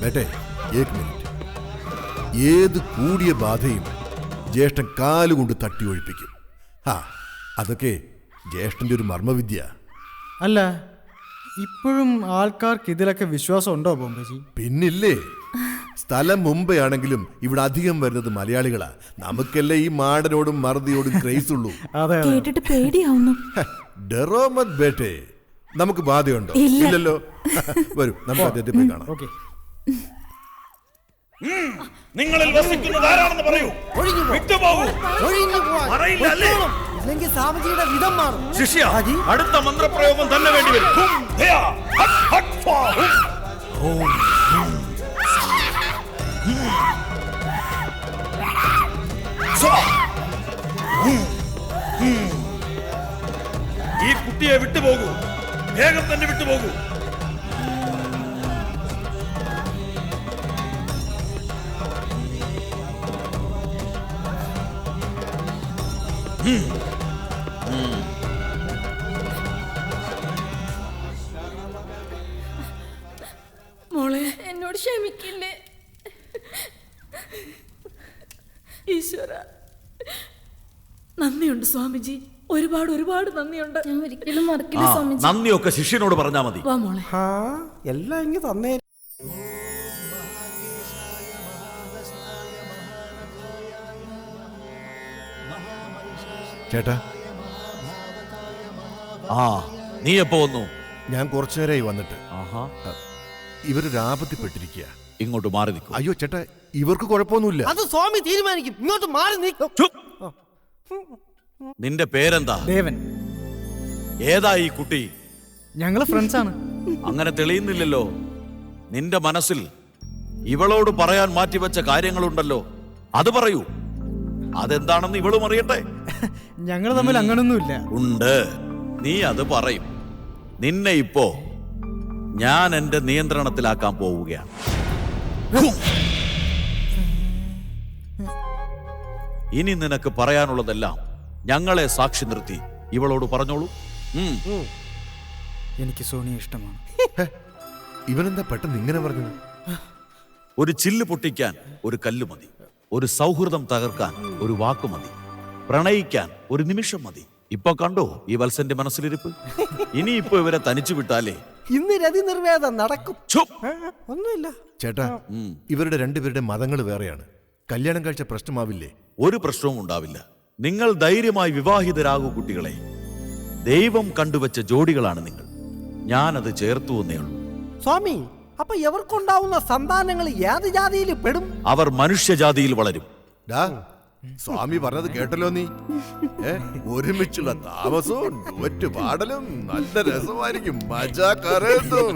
ബേട്ടെ, ഏക് മിനിറ്റ്. ഏത് കൂടിയ ബാധയും ജ്യേഷ്ഠൻ കാലുകൊണ്ട് തട്ടി ഒഴിപ്പിക്കും. അതൊക്കെ ജ്യേഷ്ഠന്റെ ഒരു മർമ്മവിദ്യ. അല്ല, ഇപ്പോഴും ആൾക്കാർക്ക് ഇതിലൊക്കെ വിശ്വാസം ഉണ്ടോ ബോംബെ ജി? പിന്നില്ലേ. സ്ഥലം മുംബൈ ആണെങ്കിലും ഇവിടെ അധികം വരുന്നത് മലയാളികളാ. നമുക്കല്ലേ ഈ മാടനോടും മറുതിയോടും ക്രേസ് ഉള്ളൂ. കേട്ടിട്ട് പേടിയാവുന്നു. ഡെറോ മത് ബേട്ടെ. നമുക്ക് ബാധയുണ്ടോ? ഇല്ല. ഇല്ലല്ലോ. വരൂ, നമുക്ക് അദ്ദേഹത്തെ പോയി കാണാം. നിങ്ങളിൽ വസിക്കുന്നത് ആരാണെന്ന് പറയൂ. വിട്ടുപോകൂ. പറയില്ല അല്ലേ? ഇല്ലെങ്കിൽ സ്വാമിജിയുടെ വിധം മാറും. ശിഷ്യ, അടുത്ത മന്ത്രപ്രയോഗം തന്നെ വേണ്ടിവരും. ഹും ധയാ ഹട്ട് ഹട്ട് ഫാ ഹും. ഓം ഹും. സ്വാ. ഹും. ഹും. ഈ കുട്ടിയെ വിട്ടുപോകൂ. വേഗം തന്നെ വിട്ടുപോകൂ. മോളെ, എന്നോട് ക്ഷമിക്കില്ലേ ഈശ്വര? നന്ദിയുണ്ട് സ്വാമിജി, ഒരുപാട് ഒരുപാട് നന്ദിയുണ്ട്. ഞാൻ ഒരിക്കലും മറക്കില്ല ആ, സ്വാമിജി. നന്ദിയൊക്കെ ശിഷ്യനോട് പറഞ്ഞാ മതി. വാ മോളെ. എല്ലാം ഇങ്ങ് തന്നേ. ചേട്ടാ, ആ നീ എപ്പോ വന്നു? ഞാൻ കുറച്ചു നേരമായി വന്നിട്ട്. ഇവരൊരു ആപത്തിപ്പെട്ടിരിക്കുക. ഇങ്ങോട്ട് മാറി നിൽക്കും. അയ്യോ ചേട്ടാ, ഇവർക്ക് കുഴപ്പമൊന്നുമില്ല. അത് സ്വാമി തീരുമാനിക്കും. ഇങ്ങോട്ട് മാറി നീക്കും. നിന്റെ പേരെന്താ? ദേവൻ. ഏതാ ഈ കുട്ടി? ഞങ്ങള് ഫ്രണ്ട്സ് ആണ്. അങ്ങനെ തെളിയുന്നില്ലല്ലോ. നിന്റെ മനസ്സിൽ ഇവളോട് പറയാൻ മാറ്റിവെച്ച കാര്യങ്ങളുണ്ടല്ലോ, അത് പറയൂ. അതെന്താണെന്ന് ഇവളും അറിയട്ടെ. ഞങ്ങൾ തമ്മിൽ അങ്ങനൊന്നുമില്ല. ഉണ്ട്. നീ അത് പറയും. നിന്നെ ഇപ്പോ ഞാൻ എന്റെ നിയന്ത്രണത്തിലാക്കാൻ പോവുകയാണ്. ഇനി നിനക്ക് പറയാനുള്ളതെല്ലാം ഞങ്ങളെ സാക്ഷി നിർത്തി ഇവളോട് പറഞ്ഞോളൂ. എനിക്ക് സോണിയെ ഇഷ്ടമാണ്. ഇവനെന്താ പെട്ടെന്ന് ഇങ്ങനെ പറഞ്ഞത്? ഒരു ചില്ല് പൊട്ടിക്കാൻ ഒരു കല്ല് മതി. ഒരു സൗഹൃദം തകർക്കാൻ ഒരു വാക്ക് മതി. പ്രണയിക്കാൻ ഒരു നിമിഷം മതി. ഇപ്പൊ കണ്ടോ ഈ വത്സന്റെ മനസ്സിലിരിപ്പ്? ഇനിയിപ്പോ ഇവരെ തനിച്ചു വിട്ടാലേ ഇന്ന് രതി നിർവേദം നടക്കും. ഒന്നുമില്ല ചേട്ടാ, ഇവരുടെ രണ്ടുപേരുടെ മതങ്ങൾ വേറെയാണ്. കല്യാണം കഴിച്ച പ്രശ്നമാവില്ലേ? ഒരു പ്രശ്നവും ഉണ്ടാവില്ല. നിങ്ങൾ ധൈര്യമായി വിവാഹിതരാകൂ കുട്ടികളെ. ദൈവം കണ്ടുവച്ച ജോഡികളാണ് നിങ്ങൾ. ഞാനത് ചേർത്തു എന്നേ ഉള്ളൂ. സ്വാമി, അപ്പൊ ഇവർക്കുണ്ടാവുന്ന സന്താനങ്ങൾ ഏത് ജാതിയിൽ പെടും? അവർ മനുഷ്യജാതിയിൽ വളരും. സ്വാമി പറഞ്ഞത് കേട്ടല്ലോ നീ. ഒരുമിച്ചുള്ള താമസവും ഒറ്റുപാടലും നല്ല രസമായിരിക്കും. മജാ കറേതും.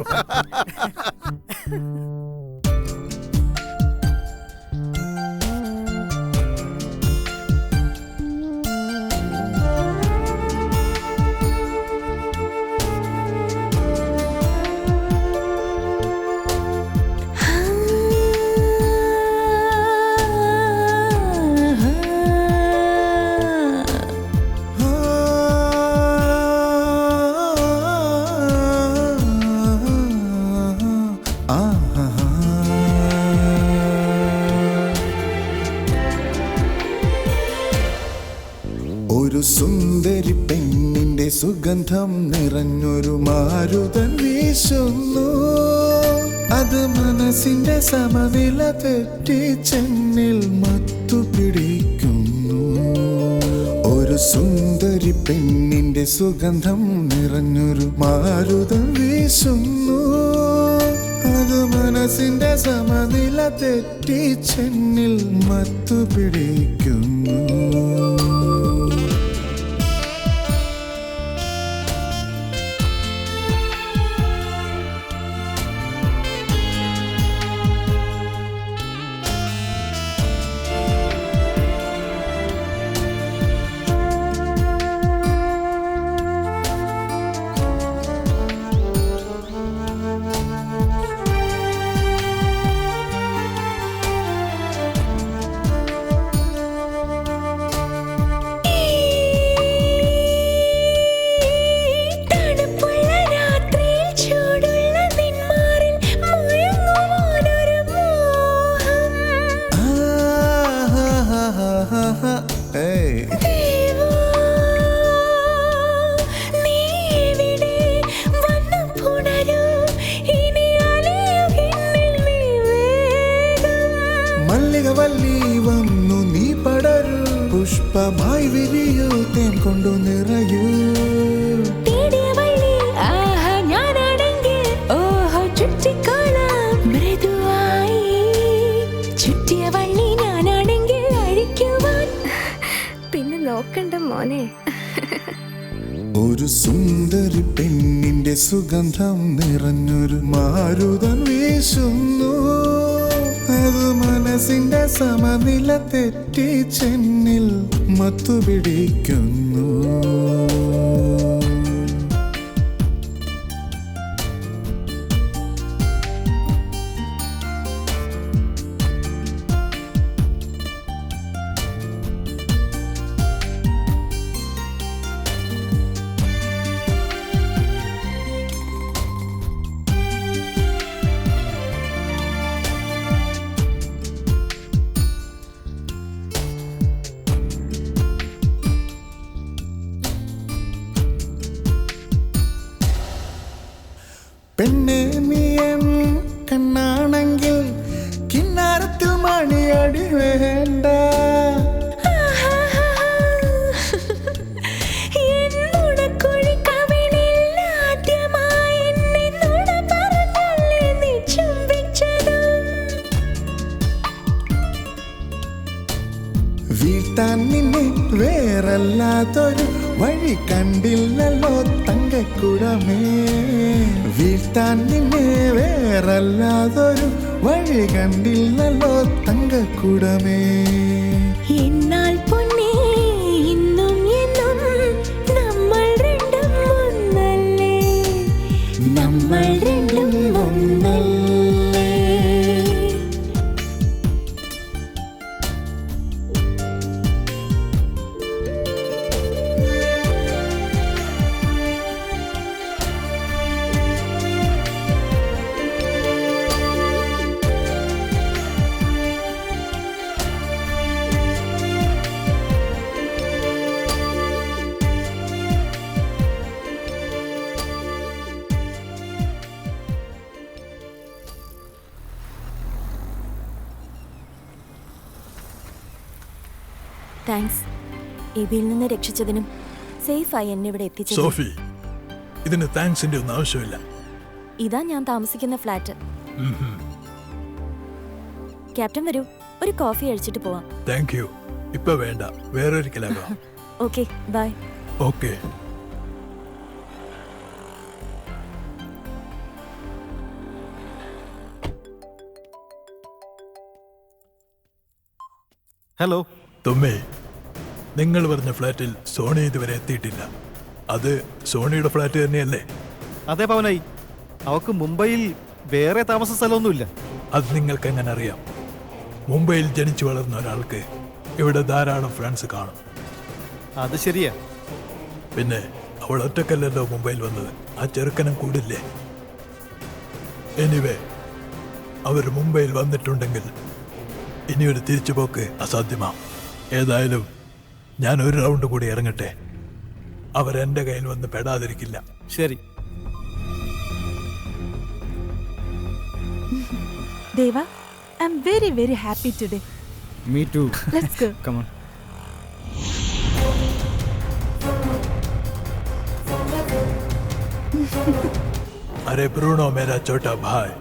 ഒരു സുന്ദരി പെണ്ണിന്റെ സുഗന്ധം നിറഞ്ഞൊരു മാരുതൻ വീശുന്നു. അത് മനസ്സിന്റെ സമനില തെറ്റി ചെന്നിൽ മത്തുപിടിക്കുന്നു. ഒരു സുന്ദരി പെണ്ണിന്റെ സുഗന്ധം നിറഞ്ഞൊരു മാരുതൻ വീശുന്നു. അത് മനസ്സിന്റെ സമനില തെറ്റി ചെന്നിൽ മത്തുപിടിക്കുന്നു. മല്ലികവല്ലി വന്നു നീ പടരൂ, പുഷ്പമായി വിരിയൂ, തേൻ കൊണ്ടു നിറയൂ. പിന്നെ നോക്കണ്ട മോനെ. ഒരു സുന്ദരി പെണ്ണിന്റെ സുഗന്ധം നിറഞ്ഞൊരു മാരുതൻ വീശുന്നു. അത് മനസ്സിന്റെ സമനില തെറ്റി ചെന്നിൽ മത്തുപിടിക്കുന്നു. പെണ്ണെ നീയൻ കണ്ണാണെങ്കിൽ കിന്നാരത്തിൽ മണിയടി വേണ്ട. വീഴ്ത്താൻ നിന്നെ വേറല്ലാതൊരു വഴി കണ്ടില്ലല്ലോ തങ്കക്കുടമേ. വീഴ്ത്താൻ നിന്നെ വേറല്ലാതൊരു വഴി കണ്ടില്ലല്ലോ തങ്കക്കുടമേ. എന്നാൽ പൊന്നേ ഇന്നും എന്നും നമ്മൾ രണ്ടും ഒന്നല്ലേ, നമ്മൾ രണ്ടും ഒന്നല്ലേ. താങ്ക്സ്. എബിയിൽ നിന്ന് രക്ഷിച്ചതിനും സേഫായി എന്നെ ഇവിടെ എത്തിച്ചത്. സോഫി, ഇതിന് താങ്ക്സിന്റെ ഒന്നും ആവശ്യമില്ല. ഇതാ ഞാൻ താമസിക്കുന്ന ഫ്ലാറ്റ്. ക്യാപ്റ്റൻ വരൂ, ഒരു കോഫി കഴിച്ചിട്ട് പോവാം. Thank you. ഇപ്പൊ വേണ്ട, വേറൊരിക്കലാകാം. Okay, bye. ഓക്കെ. ഹലോ. തുമ്മേ, നിങ്ങൾ പറഞ്ഞ ഫ്ലാറ്റിൽ സോണി ഇതുവരെ എത്തിയിട്ടില്ല. അത് സോണിയുടെ ഫ്ലാറ്റ് തന്നെയല്ലേ? അതെ പവനായി, അവക്ക് മുംബൈയിൽ വേറെ താമസ സ്ഥലമൊന്നുമില്ല. അത് നിങ്ങൾക്ക് എങ്ങനെ അറിയാം? മുംബൈയിൽ ജനിച്ചു വളർന്ന ഒരാൾക്ക് ഇവിടെ ധാരാളം ഫ്രണ്ട്സ് കാണും. അത് ശരിയാ. പിന്നെ അവൾ ഒറ്റക്കല്ലല്ലോ മുംബൈയിൽ വന്നത്, ആ ചെറുക്കനും കൂടില്ലേ? എനിവേ, അവർ മുംബൈയിൽ വന്നിട്ടുണ്ടെങ്കിൽ ഇനിയൊരു തിരിച്ചുപോക്ക് അസാധ്യമാണ്. ഏതായാലും ഞാൻ ഒരു റൗണ്ട് കൂടി ഇറങ്ങട്ടെ. അവരെന്റെ കയ്യിൽ വന്ന് പെടാതിരിക്കില്ല. ശരി. Deva, I'm very, very happy today. Me too. Let's go. Come on. अरे ब्रूनो मेरा छोटा भाई,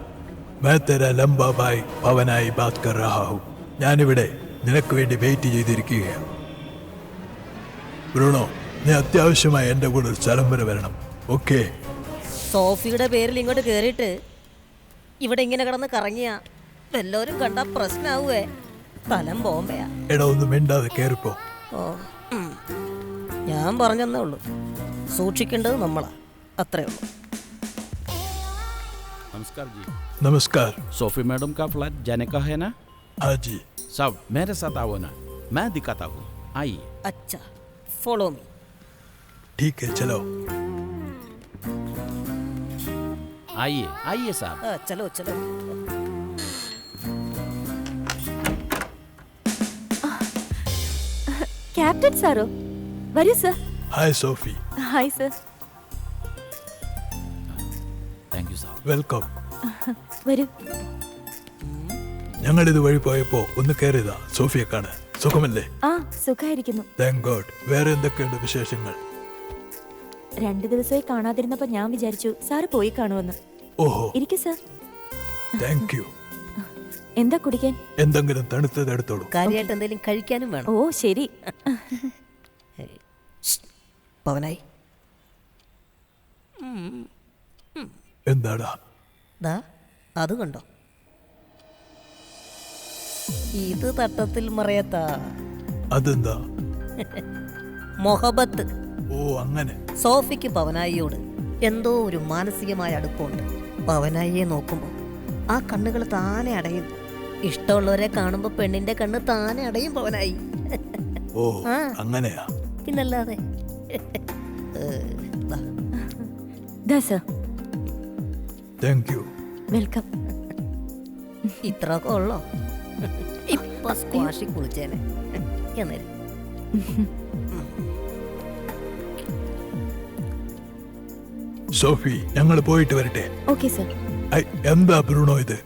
मैं तेरा लंबा भाई പവനായി बात कर रहा हूं. ഞാനിവിടെ നിനക്ക് വേണ്ടി വെയിറ്റ് ചെയ്തിരിക്കുകയാണ്. ബ്രൂണോ, നീ അത്യാവശ്യമായി എന്റെ കൂടെ ഒരു സ്ഥലം വരെ വരണം. ഓക്കെ? സോഫിയുടെ പേരിൽ ഇങ്ങോട്ട് കേറിയിട്ട് ഇവിടെ ഇങ്ങനെ കിടന്ന് കറങ്ങിയ എല്ലാവരും കണ്ട പ്രശ്നാവുവേ. സ്ഥലം ബോംബെയാ. എടാ, ഒന്നും മിണ്ടാതെ കേറിപ്പോ. ഓ, ഞാൻ പറഞ്ഞെന്നേ ഉള്ളൂ, സൂക്ഷിക്കേണ്ടത് നമ്മളാ, അത്രേ ഉള്ളൂ. नमस्कार जी. नमस्कार. सोफी मैडम का फ्लैट जाने का है ना? हाँ जी. सब मेरे साथ आओ ना, मैं दिखाता हूँ. आइए. अच्छा, फॉलो मी. ठीक है, चलो. आइए आइए साहब. चलो चलो. ക്യാപ്റ്റൻ സാറോ? വരൂ sir. Hi Sophie. Hi sir. Thank you sir. Welcome. വരൂ. ഞങ്ങൾ ഇത് വഴി പോയപ്പോ ഒന്ന് കയറിയതാ സോഫിയെ കാണാൻ. സുഖമല്ലേ? ആ, സുഖായിരിക്കുന്നു. Thank God. വേറെ എന്തൊക്കെയുണ്ട് വിശേഷങ്ങൾ? 2 ദിവസമായി കാണാതിരുന്നപ്പോ ഞാൻ വിചാരിച്ചു സാറ് പോയി കാണുമെന്ന്. ഓഹോ. ഇരിക്കൂ സർ. Thank U. എന്താ കുടിക്കാൻ? എന്തെങ്കിലും തണുത്തത് എടുത്തോളൂ. കാര്യമായിട്ട് എന്തെങ്കിലും കഴിക്കാനും വേണം. ഓ ശരി. പവനായി, എന്താടാ? ദാ അത് കണ്ടോ? ഇത് തട്ടത്തിൽ മറയത്താ. അതെന്താ? മൊഹബത്ത്. ഓ, അങ്ങനെ. സോഫിക്ക് പവനായിയോട് എന്തോ ഒരു മാനസികമായ അടുപ്പമുണ്ട്. പവനായിയെ നോക്കുമ്പോൾ ആ കണ്ണുകൾ താനെ അടയും. ഇഷ്ടമുള്ളവരെ കാണുമ്പോ പെണ്ണിന്റെ കണ്ണ് താനെ അടയും പവനായി. ഓ, അങ്ങനെയാ? പിന്നല്ലാതെ. Thank you. വെൽക്കം. ഇത്രയൊക്കെ ഉള്ളോ? ഇപ്പൊ സ്ക്വാഷി കുളിച്ചേനെ. എന്നേരം സോഫി, ഞങ്ങൾ പോയിട്ട് വരട്ടെ? Okay sir. എന്താ ബ്രൂണോ ഇത്?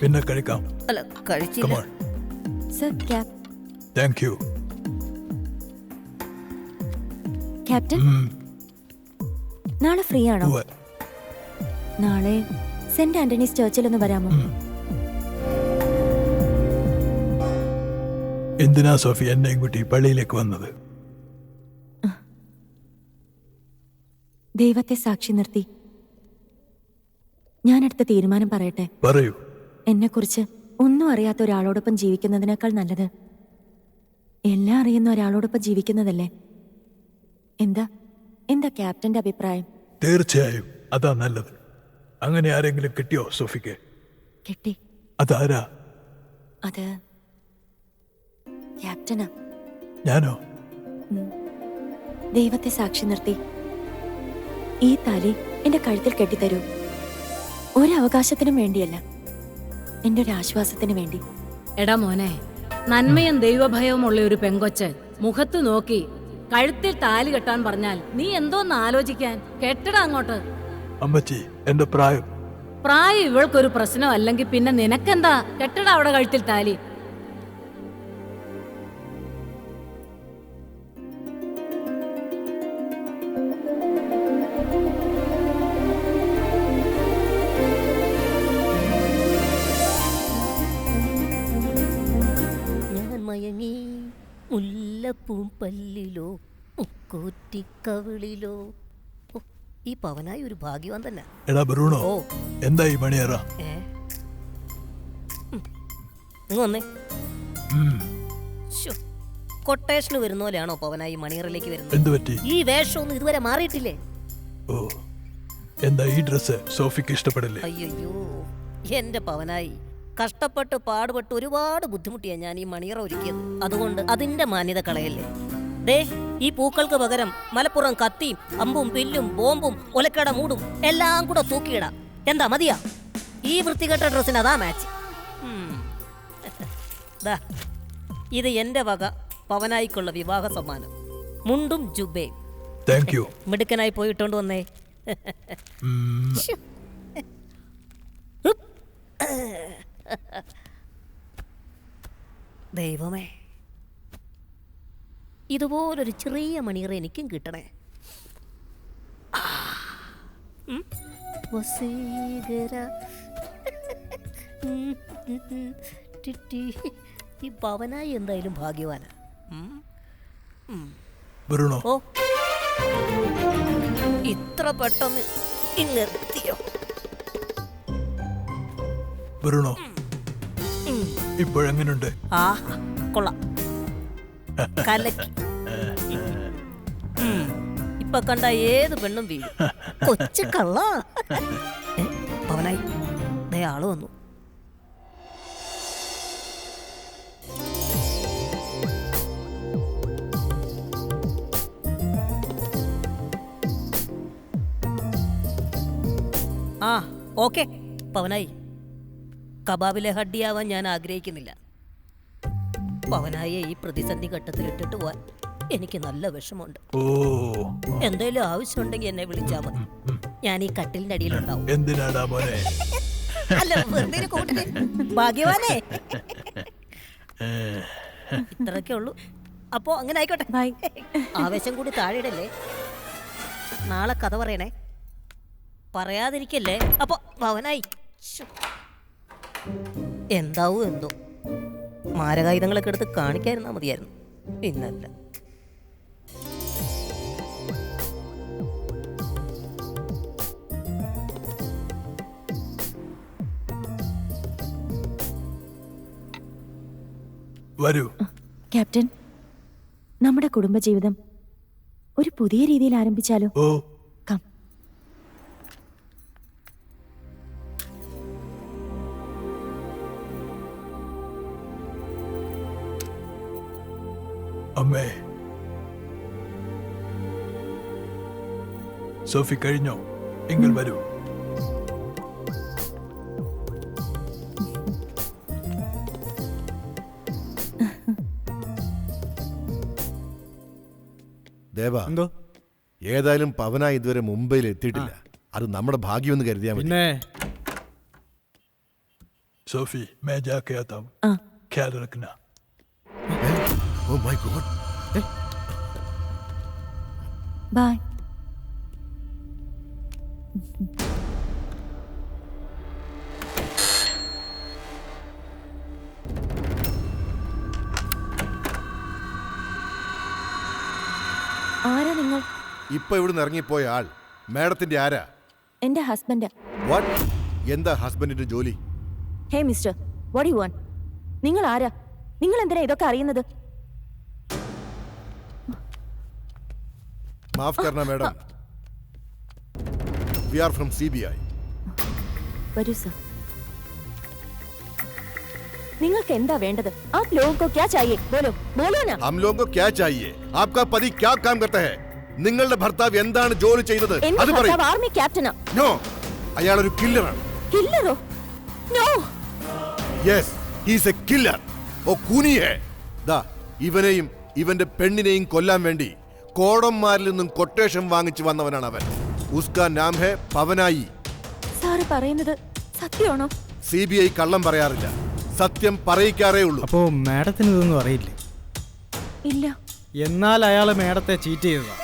പിന്നെ കഴിക്കാം. അല്ല, കഴിച്ചില്ല sir. Cap. Thank you. Captain, നാളെ ഫ്രീ ആണോ? നാളെ സെന്റ് ആന്റണീസ് ചർച്ചിൽ ഒന്ന് വരാമോ? എന്തിനാ സോഫി എന്നെയും കുട്ടി പള്ളിയിലേക്ക് വന്നത്? ദൈവത്തെ സാക്ഷി നിർത്തി ഞാനെടുത്ത തീരുമാനം പറയട്ടെ? പറയൂ. എന്നെക്കുറിച്ച് ഒന്നും അറിയാത്ത ഒരാളോടൊപ്പം ജീവിക്കുന്നതിനേക്കാൾ നല്ലത് എല്ലാം അറിയുന്ന ഒരാളോടൊപ്പം ജീവിക്കുന്നതല്ലേ? എന്താ എന്താ ക്യാപ്റ്റന്റെ അഭിപ്രായം? തീർച്ചയായും അതാ നല്ലത്. അങ്ങനെ ആരെങ്കിലും കിട്ടിയോ സോഫിക്ക്? കിട്ടി. അതാരാ? അത് ക്യാപ്റ്റനാ. ഞാനോ? ദൈവത്തെ സാക്ഷി നിർത്തി ഈ താലി എന്റെ കഴുത്തിൽ കെട്ടിത്തരൂ. ഒരവകാശത്തിനും വേണ്ടിയല്ല, എന്റെ ഒരു ആശ്വാസത്തിന് വേണ്ടി. എടാ മോനെ, നന്മയും ദൈവഭയവും ഉള്ള ഒരു പെങ്കൊച്ച് മുഖത്ത് നോക്കി കഴുത്തിൽ താലി കെട്ടാൻ പറഞ്ഞാൽ നീ എന്തോന്ന് ആലോചിക്കാൻ? കെട്ടടാ അങ്ങോട്ട്. അമ്മച്ചി, എന്റെ പ്രായം ഇവൾക്കൊരു പ്രശ്നം അല്ലെങ്കിൽ പിന്നെ നിനക്കെന്താ? കെട്ടടാ അവിടെ കഴുത്തിൽ താലി. മുല്ലപ്പൂം പല്ലിലോ മുക്കൂറ്റിക്കവിളിലോ. ഈ പവനായി ഒരു ഭാഗ്യവാൻ തന്നെ. എടാ ബ്രൂണോ, എന്താ ഈ മണിയറ? വന്നേ. കൊട്ടേഷന് വരുന്ന പോലെയാണോ പവനായി മണിയറിലേക്ക് വരുന്നത്? എന്ത് പറ്റി? ഈ വേഷമൊന്നും ഇതുവരെ മാറിയിട്ടില്ലേ? ഓ, എന്താ ഈ ഡ്രസ് സോഫിക്ക് ഇഷ്ടപ്പെടില്ലേ? അയ്യോ, എന്റെ പവനായി കഷ്ടപ്പെട്ട് പാടുപെട്ട് ഒരുപാട് ബുദ്ധിമുട്ടിയാ ഞാൻ ഈ മണിയറ ഒരുക്കിയത്. അതുകൊണ്ട് അതിന്റെ മാന്യത കളയല്ലേ. ദേ, ഈ പൂക്കൾക്ക് പകരം മലപ്പുറം കത്തിയും അമ്പും പില്ലും ബോംബും ഒലക്കട മൂടും എല്ലാം കൂടെ തൂക്കിയിടാം. എന്താ മതിയാ? ഈ വൃത്തികെട്ട ഡ്രസ്സിന് അതാ മാച്ച്. ഇത് എന്റെ വക പവനായിക്കുള്ള വിവാഹ സമ്മാനം. മുണ്ടും ജുബയും. Thank you. മിടുക്കനായി പോയിട്ടോണ്ട് വന്നേ. ദൈവമേ, ഇതുപോലൊരു ചെറിയ മണിയറ എനിക്കും കിട്ടണേ. വസീകര ഈ പവനായി എന്തായാലും ഭാഗ്യവാനാ. ഓ, ഇത്ര പെട്ടെന്ന് ഇങ്ങെത്തിയോ? ബ്രൂണോ, ഇപ്പോഴെങ്ങനുണ്ട്? ആ, കൊള്ളാം, കലക്കി. ഇപ്പൊ കണ്ട ഏത് പെണ്ണും വീഴും. കൊച്ചു കള്ള. പവനായി, ദേ ആള് വന്നു. ആ, ഓക്കെ പവനായി, കബാബിലെ ഹഡ്ഡിയാവാൻ ഞാൻ ആഗ്രഹിക്കുന്നില്ല. പവനായെ ഈ പ്രതിസന്ധി ഘട്ടത്തിൽ ഇട്ടിട്ട് പോവാൻ എനിക്ക് നല്ല വിഷമമുണ്ട്. എന്തേലും ആവശ്യമുണ്ടെങ്കിൽ എന്നെ വിളിച്ചാൽ മതി. ഞാൻ ഈ കട്ടിലിന്റെ അടിയിലുണ്ടാവും. എന്തിനാടാ മോനെ? അല്ല, വെറുതെ ഒരു കൂട്ടിന്. ഭാഗ്യവാനേ, ഇത്രയൊക്കെ ഉള്ളൂ. അപ്പോ അങ്ങനെ ആയിക്കോട്ടെ. ആവേശം കൂടി താഴെയിടല്ലേ. നാളെ കഥ പറയണേ, പറയാതിരിക്കല്ലേ. അപ്പൊ പവനായി എന്താവും എന്തോ. മാരകായുധങ്ങളൊക്കെ എടുത്ത് കാണിക്കാതിരുന്നാ മതിയായിരുന്നു. പിന്നല്ല. വരൂ ക്യാപ്റ്റൻ, നമ്മുടെ കുടുംബജീവിതം ഒരു പുതിയ രീതിയിൽ ആരംഭിച്ചാലോ? ഓ, കം. അമ്മേ, സോഫി കഴിഞ്ഞോ? എങ്കിൽ വരൂ. ദേവ, ഏതായാലും പവനായി ഇതുവരെ മുംബൈയിൽ എത്തിയിട്ടില്ല. അത് നമ്മുടെ ഭാഗ്യമെന്ന് കരുതിയാൽ മതി. സോഫി, मैं जाके आता हूं, ख्याल रखना. Oh my God. ബൈ. ആരാ നിങ്ങൾ? ഇപ്പൊ ഇവിടുന്ന് ഇറങ്ങിപ്പോയ ആൾ മാഡത്തിന്റെ ആരാ? എന്റെ ഹസ്ബൻഡ്. വാട്ട്? എന്താ ഹസ്ബൻഡിന്റെ ജോലി? Hey mister, what you want? നിങ്ങൾ ആരാ? നിങ്ങൾ എന്തിനാ ഇതൊക്കെ അറിയുന്നത്? മാഫ് കർണ madam, we are from CBI. വരൂ സർ. നിങ്ങൾക്ക് എന്താ വേണ്ടത്? आप लोगों को क्या चाहिए? बोलो, बोलो ना. हम लोगों को क्या चाहिए? आपका पति क्या काम करता है? നിങ്ങളുടെ ഭർത്താവ് എന്താണ് ജോലി ചെയ്യുന്നത്? അത് പറയൂ. ആർമി ക്യാപ്റ്റനാ. നോ, അയാൾ ഒരു കില്ലറാണ്. കില്ലറോ? No. Yes, he is a killer. ഓ കൂനി ഹേ. ദാ ഇവനെയും ഇവന്റെ പെണ്ണിനെയും കൊല്ലാൻ വേണ്ടി കോടന്മാരിൽ നിന്നും കൊട്ടേഷൻ വാങ്ങിച്ചു വന്നവനാണ് അവൻ. ഉസ്കാ നാം ഹേ പവനായി. സാർ പറയുന്നത് സത്യമാണോ? CBI കള്ളം പറയാറില്ല, സത്യം പറയിക്കാറേ ഉള്ളൂ. അപ്പോ മാഡത്തിന് ഇതൊന്നും അറിയില്ലേ? ഇല്ല. എന്നാൽ അയാള് മാഡത്തെ ചീറ്റ് ചെയ്തതാ.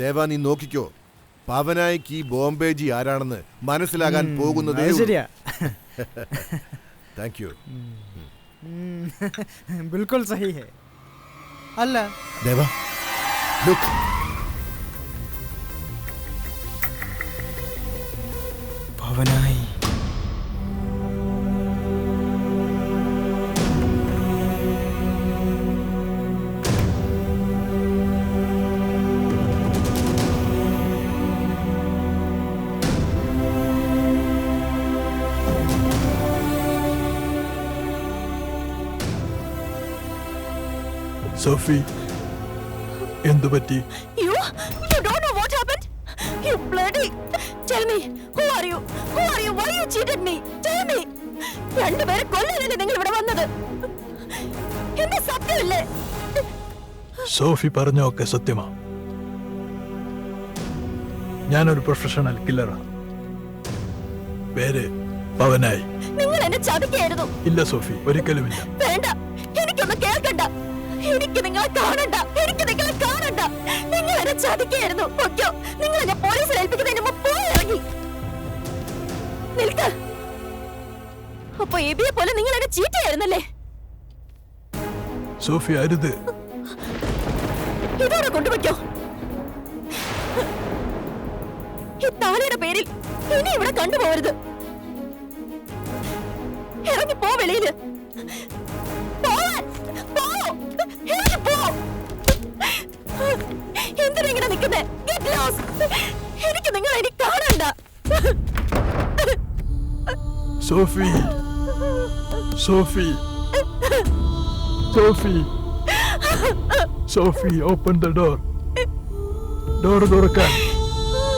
ദേവാ നീ നോക്കിക്കോ, പവനായിക്ക് ഈ ബോംബേജി ആരാണെന്ന് മനസ്സിലാകാൻ പോകുന്നതേ ശരിയാ. Thank you. ബിൽക്കുൽ സഹി ഹേ. അല്ല ദേവാ ലുക്ക്, പവനായി സോഫി, എന്തു പറ്റി? You don't know what happened? You bloody! Tell me, who are you? Who are you? Why you cheated me? Tell me. രണ്ടുപേരെ കൊല്ലാനല്ലേ നിങ്ങൾ ഇവിടെ വന്നത്? എന്താ സത്യമില്ലേ? സോഫി പറഞ്ഞൊക്കെ സത്യമാ. ഞാനൊരു പ്രൊഫഷണൽ കില്ലറാണ്. പേര് പവനായി. നിങ്ങൾ എന്നെ ചതിക്കായിരുന്നു. ഇല്ല സോഫി, ഒരിക്കലുമില്ല. വേണ്ട, എനിക്കൊന്നും കേൾക്കണ്ട. എനിക്ക് നിങ്ങളെ കാണണ്ട. എനിക്ക് നിങ്ങളെ കാണണ്ട. നിങ്ങൾ എന്നെ ചതിക്കായിരുന്നു. ഓക്കേ, നിങ്ങൾ എന്നെ പോലീസിൽ ഏൽപ്പിക്കുന്നതിന് മുമ്പ് പോയി ഇറങ്ങി നിൽക്ക്. അപ്പൊ എബിയെ പോലെ നിങ്ങൾ എന്നെ ചീറ്റ് ചെയ്യായിരുന്നല്ലേ? സോഫി അരുത്. ഇതോടെ കൊണ്ടുവയ്ക്കോ. ഈ താലിയുടെ പേരിൽ ഇനി ഇവിടെ കണ്ടുപോകരുത്. ഇറങ്ങി പോ വെളിയില്. എന്തിനാ നിൽക്കുന്നേ? എനിക്ക് നിങ്ങൾ ഇനി കാണണ്ട. Sophie, Sophie, Sophie, Sophie, open the door. Door തുറക്കാൻ.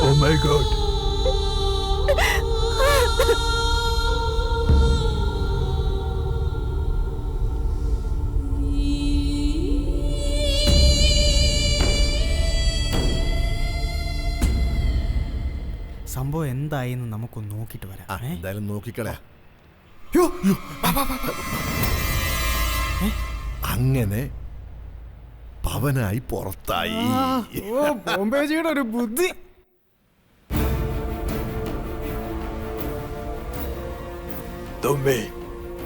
Oh my God. സംഭവം എന്തായെന്ന് നമുക്കൊന്ന് നോക്കിട്ട് വരാം. എന്തായാലും നോക്കിക്കളയാ. അങ്ങനെ പവനായി പുറത്തായി. ബോംബേജിയുടെ ഒരു ബുദ്ധി.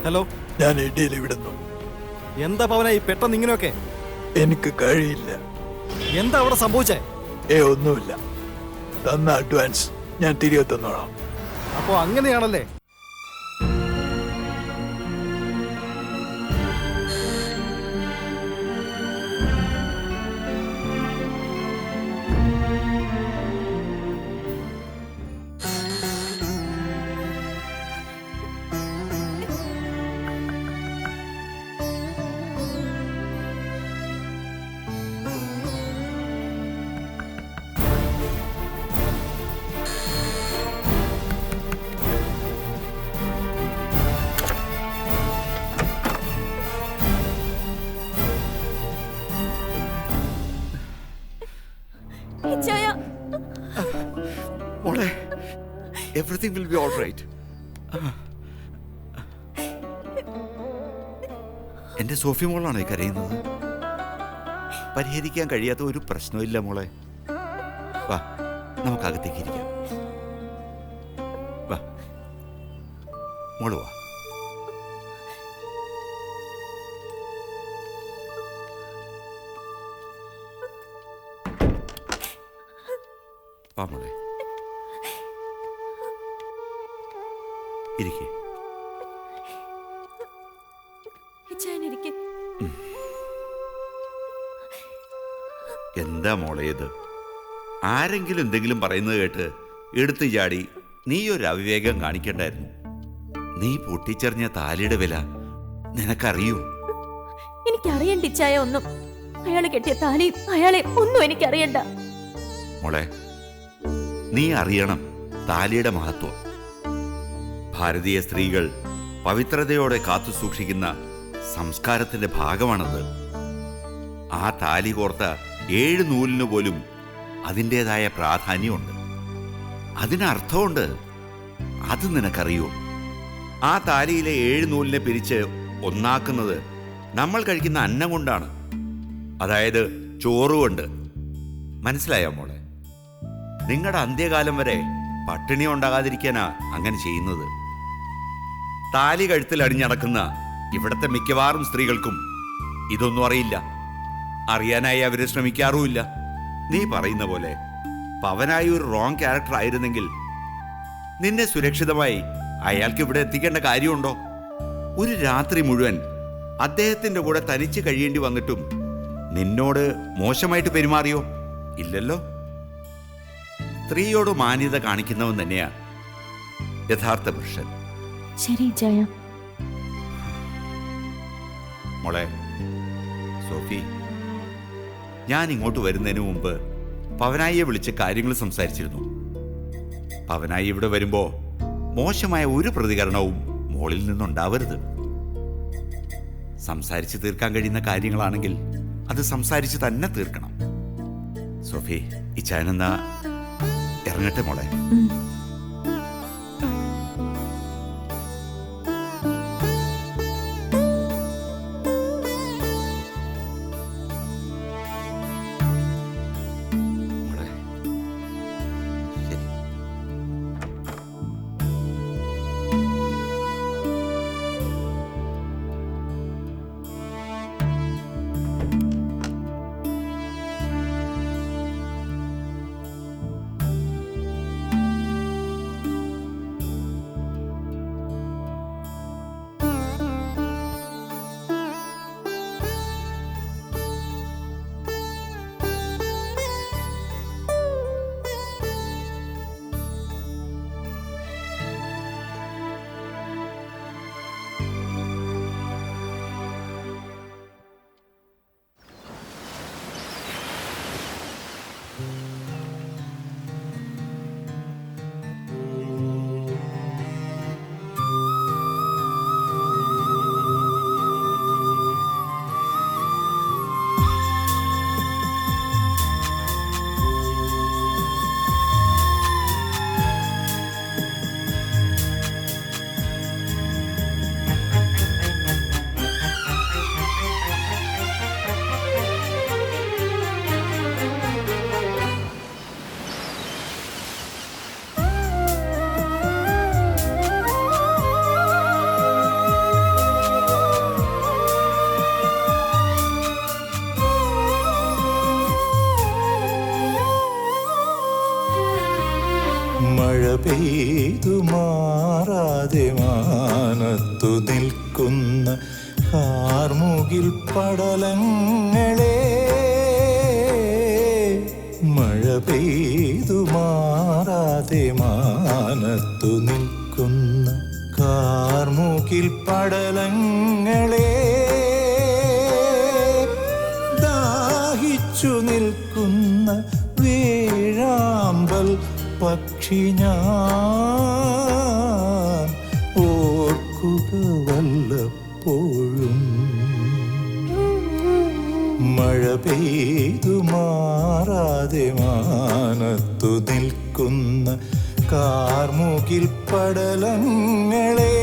ഹലോ, ഞാൻ ഇടയിൽ വിടുന്നു. എന്താ പവനായി പെട്ടെന്ന് ഇങ്ങനെയൊക്കെ? എനിക്ക് കഴിയില്ല. എന്താ അവിടെ സംഭവിച്ചേ? ഒന്നുമില്ല. തന്ന അഡ്വാൻസ് ഞാൻ തിരികെ തന്നോളാം. അപ്പോ അങ്ങനെയാണല്ലേ? Everything will be all right. എന്റെ സോഫി മോളാണ് കരയുന്നത്. പരിഹരിക്കാൻ കഴിയാത്ത ഒരു പ്രശ്നമില്ല മോളെ. വാ, നമുക്ക് അകത്തേക്ക് ഇരിക്കാം. വാ മോള് വാ. വാ മോളെ, ഇരിക്കേ. എന്താ മോളെ ഇത്? ആരെങ്കിലും എന്തെങ്കിലും പറയുന്നത് കേട്ട് എടുത്തു ചാടി നീ ഒരു അവിവേകം കാണിക്കണ്ടായിരുന്നു. നീ പൊട്ടിച്ചെറിഞ്ഞ താലിയുടെ വില നിനക്കറിയോ? എനിക്കറിയണ്ട ഇച്ചായ ഒന്നും. അയാള് കെട്ടിയ താലിയും അയാളെ ഒന്നും എനിക്കറിയണ്ട. മോളെ, നീ അറിയണം താലിയുടെ മഹത്വം. ഭാരതീയ സ്ത്രീകൾ പവിത്രതയോടെ കാത്തു സൂക്ഷിക്കുന്ന സംസ്കാരത്തിന്റെ ഭാഗമാണത്. ആ താലി കോർത്ത 7 നൂലിന് പോലും അതിൻ്റെതായ പ്രാധാന്യമുണ്ട്. അതിനർത്ഥമുണ്ട്. അത് നിനക്കറിയോ? ആ താലിയിലെ 7 നൂലിനെ പിരിച്ച് ഒന്നാക്കുന്നത് നമ്മൾ കഴിക്കുന്ന അന്നം കൊണ്ടാണ്. അതായത് ചോറുകൊണ്ട്. മനസ്സിലായോ മോളെ? നിങ്ങളുടെ അന്ത്യകാലം വരെ പട്ടിണി ഉണ്ടാകാതിരിക്കാനാ അങ്ങനെ ചെയ്യുന്നത്. താലി കഴുത്തിൽ അണിഞ്ഞടക്കുന്ന ഇവിടത്തെ മിക്കവാറും സ്ത്രീകൾക്കും ഇതൊന്നും അറിയില്ല. അറിയാനായി അവര് ശ്രമിക്കാറുമില്ല. നീ പറയുന്ന പോലെ പവനായി ഒരു റോങ് ക്യാരക്ടർ ആയിരുന്നെങ്കിൽ നിന്നെ സുരക്ഷിതമായി അയാൾക്ക് ഇവിടെ എത്തിക്കേണ്ട കാര്യമുണ്ടോ? ഒരു രാത്രി മുഴുവൻ അദ്ദേഹത്തിന്റെ കൂടെ തനിച്ച് കഴിയേണ്ടി വന്നിട്ടും നിന്നോട് മോശമായിട്ട് പെരുമാറിയോ? ഇല്ലല്ലോ. സ്ത്രീയോട് മാന്യത കാണിക്കുന്നവൻ തന്നെയാ യഥാർത്ഥ പുരുഷൻ. ശരി ജയ. മോളെ സോഫി, ഞാൻ ഇങ്ങോട്ട് വരുന്നതിന് മുമ്പ് പവനായിയെ വിളിച്ച് കാര്യങ്ങൾ സംസാരിച്ചിരുന്നു. പവനായി ഇവിടെ വരുമ്പോ മോശമായ ഒരു പ്രതികരണവും മോളിൽ നിന്നുണ്ടാവരുത്. സംസാരിച്ച് തീർക്കാൻ കഴിയുന്ന കാര്യങ്ങളാണെങ്കിൽ അത് സംസാരിച്ച് തന്നെ തീർക്കണം. സോഫി, ഇച്ചാനെന്നാ ഇറങ്ങട്ടെ മോളെ. മഴ പെയ്തു മാറാതെ മാനത്തു നിൽക്കുന്ന കാർമുകിൽ പടലങ്ങളെ, മഴ പെയ്തു മാറാതെ മാനത്തു നിൽക്കുന്ന കാർമുകിൽ പടലങ്ങളെ, ദാഹിച്ചു നിൽക്കുന്ന വേഴാമ്പൽ പക്ഷി ഞാൻ ഓർക്കുക വല്ലപ്പോഴും. മഴ പെയ്തു മാറാതെ മാനത്തു നിൽക്കുന്ന കാർമുകിൽ പടലങ്ങളെ,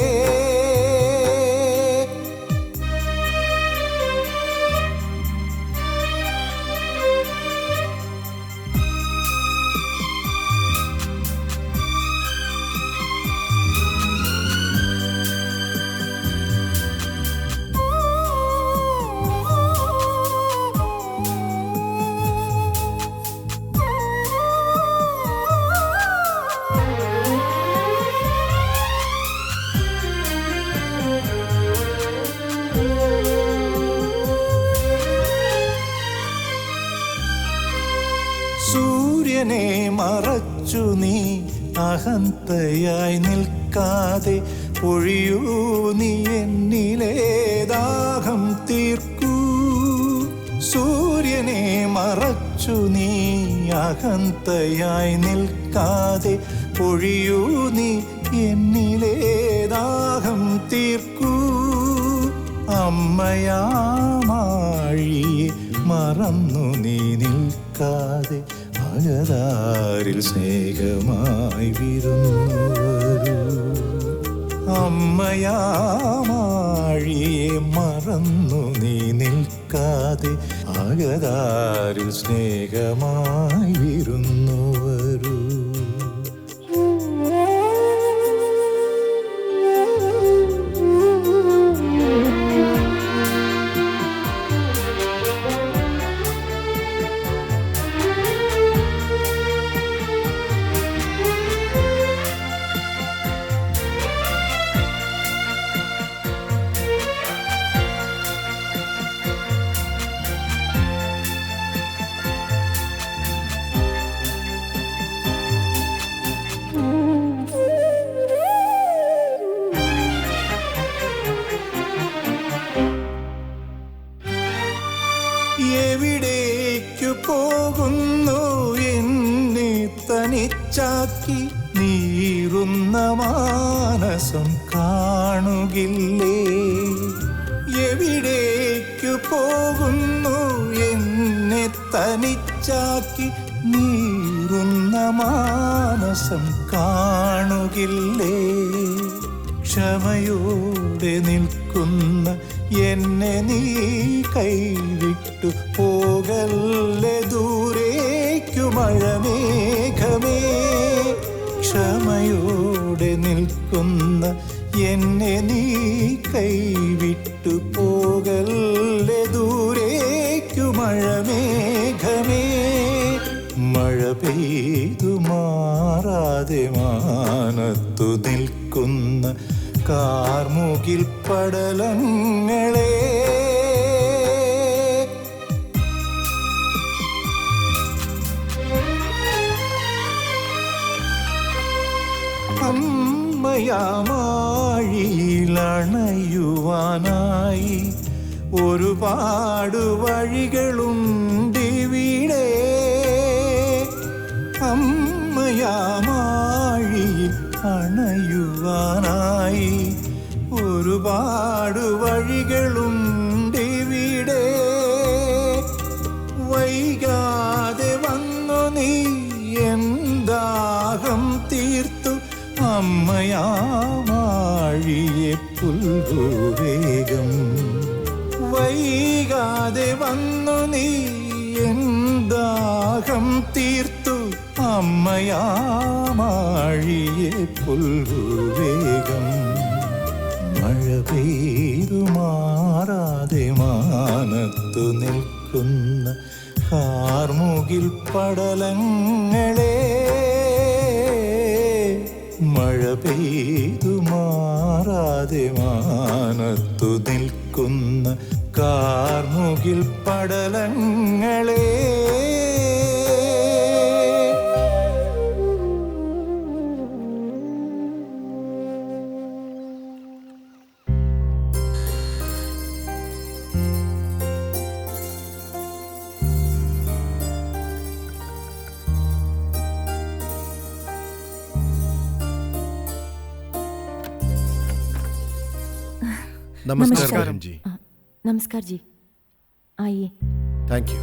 സൂര്യനെ മറച്ചു നീ അഹന്തയായി നിൽക്കാതെ ഒഴിയൂ നീ എന്നിലെ ദാഹം തീർക്കൂ. സൂര്യനെ മറച്ചു നീ അഹന്തയായി നിൽക്കാതെ ഒഴിയൂ നീ എന്നിലെ ദാഹം തീർക്കൂ. അമ്മയാമാഴിയെ മറന്നു നീ നിൽക്കാതെ അകതാരിൽ സ്നേഹമായി വിരുന്നു വരൂ. അമ്മയാമാഴിയെ മറന്നു നീ നിൽക്കാതെ നിൽക്കാതെ അകതാരിൽ സ്നേഹമായി വിരുന്നു വരൂ. എവിടേക്കു പോകുന്നു എന്നെ തനിച്ചാക്കി നീറുന്ന മാനസം കാണുകില്ലേ? എവിടേക്കു പോകുന്നു എന്നെ തനിച്ചാക്കി നീറുന്ന മാനസം കാണുകില്ലേ? ക്ഷമയോടെ നിൽക്കുന്ന എന്നെ നീ കൈവിട്ടു പോകല്ലേ ദൂരേക്കു മഴമേഘമേ. ക്ഷമയോടെ നിൽക്കുന്ന എന്നെ നീ കൈവിട്ടു പോകല്ലേ ദൂരേക്കു മഴമേഘമേ. മഴ പെയ്തു മാറാതെ മാനത്തു നിൽക്കുന്ന കാർമുകിൽ പടലങ്ങളെ. അമ്മയാമാഴിയിലണയുവാനായി ഒരുപാട് വഴികളുണ്ടിവിടെ. അമ്മയാമാഴിയിൽ അണയുവാനായി ഒരുപാട് വഴികളുണ്ടിവിടെ. വൈകാതെ വന്നു നീ എന്താഹം തീർത്തു അമ്മയാമാഴിയെ പുൽഭൂവേഗം. വൈകാതെ വന്നു നീ എന്താഹം തീർത്തു അമ്മയാമാഴിയെ പുൽഭൂവേഗം. മഴ പെയ്തു മാറാതെ മാനത്തു നിൽക്കുന്ന കാർമുകിൽ പടലങ്ങളെ. മഴ പെയ്തു മാറാതെ മാനത്തു നിൽക്കുന്ന കാർമുകിൽ പടലങ്ങളെ. नमस्कार जी. नमस्कार जी, आइए. Thank you.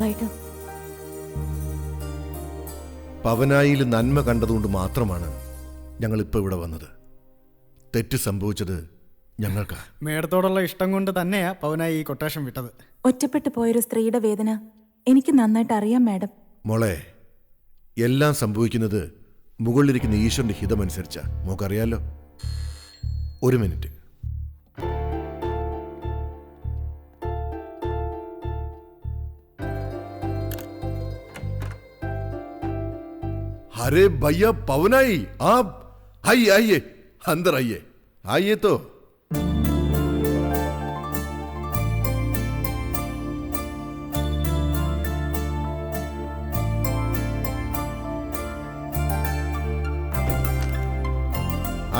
बैठो. പവനായിൽ നന്മ കണ്ടതുകൊണ്ട് മാത്രമാണ് ഞങ്ങൾ ഇപ്പോൾ ഇവിടെ വന്നത്. തെറ്റ് സംഭവിച്ചത് ഞങ്ങൾക്കാ. മേഡത്തോടുള്ള ഇഷ്ടം കൊണ്ട് തന്നെയാ പവനായി ഈ കൊട്ടേഷൻ വിട്ടത്. ഒറ്റപ്പെട്ടു പോയൊരു സ്ത്രീയുടെ വേദന എനിക്ക് നന്നായിട്ട് അറിയാം മാഡം. മോളെ, എല്ലാം സംഭവിക്കുന്നത് മുകളിലിരിക്കുന്ന ഈശ്വരന്റെ ഹിതമനുസരിച്ചാ. മോക്കറിയാലോ. ഒരു മിനിറ്റ്. अरे भैया पवनाई, आप आइए आइए, अंदर आइए. आइए तो.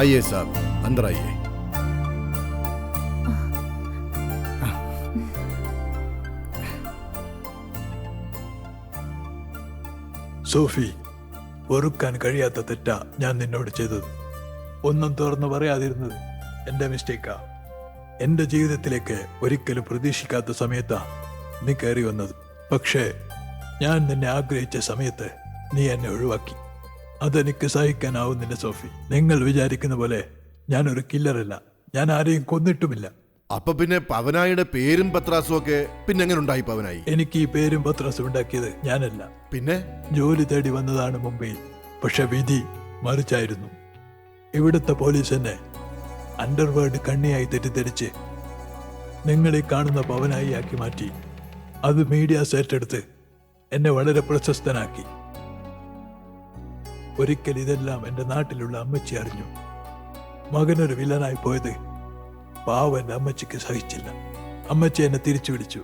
आइए साहब, अंदर आइए. സോഫി, വെറുക്കാൻ കഴിയാത്ത തെറ്റാ ഞാൻ നിന്നോട് ചെയ്തത്. ഒന്നും തുറന്നു പറയാതിരുന്നത് എൻ്റെ മിസ്റ്റേക്കാ. എൻ്റെ ജീവിതത്തിലേക്ക് ഒരിക്കലും പ്രതീക്ഷിക്കാത്ത സമയത്താ നീ കയറി വന്നത്. പക്ഷേ ഞാൻ നിന്നെ ആഗ്രഹിച്ച സമയത്ത് നീ എന്നെ ഒഴിവാക്കി. അതെനിക്ക് സഹിക്കാനാവുന്നില്ല സോഫി. നിങ്ങൾ വിചാരിക്കുന്ന പോലെ ഞാനൊരു കില്ലറല്ല. ഞാൻ ആരെയും കൊന്നിട്ടുമില്ല. അപ്പൊ പിന്നെ പവനായിയുടെ പേരും പത്രാസും ഒക്കെ പിന്നെ എങ്ങനെ ഉണ്ടായി പവനായി? എനിക്ക് ഈ പേരും പത്രാസും ഉണ്ടാക്കിയത് ഞാനല്ല. പിന്നെ ജോലി തേടി വന്നതാണ് മുംബൈയിൽ. പക്ഷെ വിധി മറിച്ചായിരുന്നു. ഇവിടുത്തെ പോലീസ് എന്നെ അണ്ടർവേൾഡ് കണ്ണിയായി തെറ്റിദ്ധരിച്ച് നിങ്ങളീ കാണുന്ന പവനായി ആക്കി മാറ്റി. അത് മീഡിയാസ് ഏറ്റെടുത്ത് എന്നെ വളരെ പ്രശസ്തനാക്കി. ഒരിക്കൽ ഇതെല്ലാം എന്റെ നാട്ടിലുള്ള അമ്മച്ചി അറിഞ്ഞു. മകനൊരു വില്ലനായി പോയത് പാവം എന്റെ അമ്മച്ചിക്ക് സഹിച്ചില്ല. അമ്മച്ചി എന്നെ തിരിച്ചു വിളിച്ചു.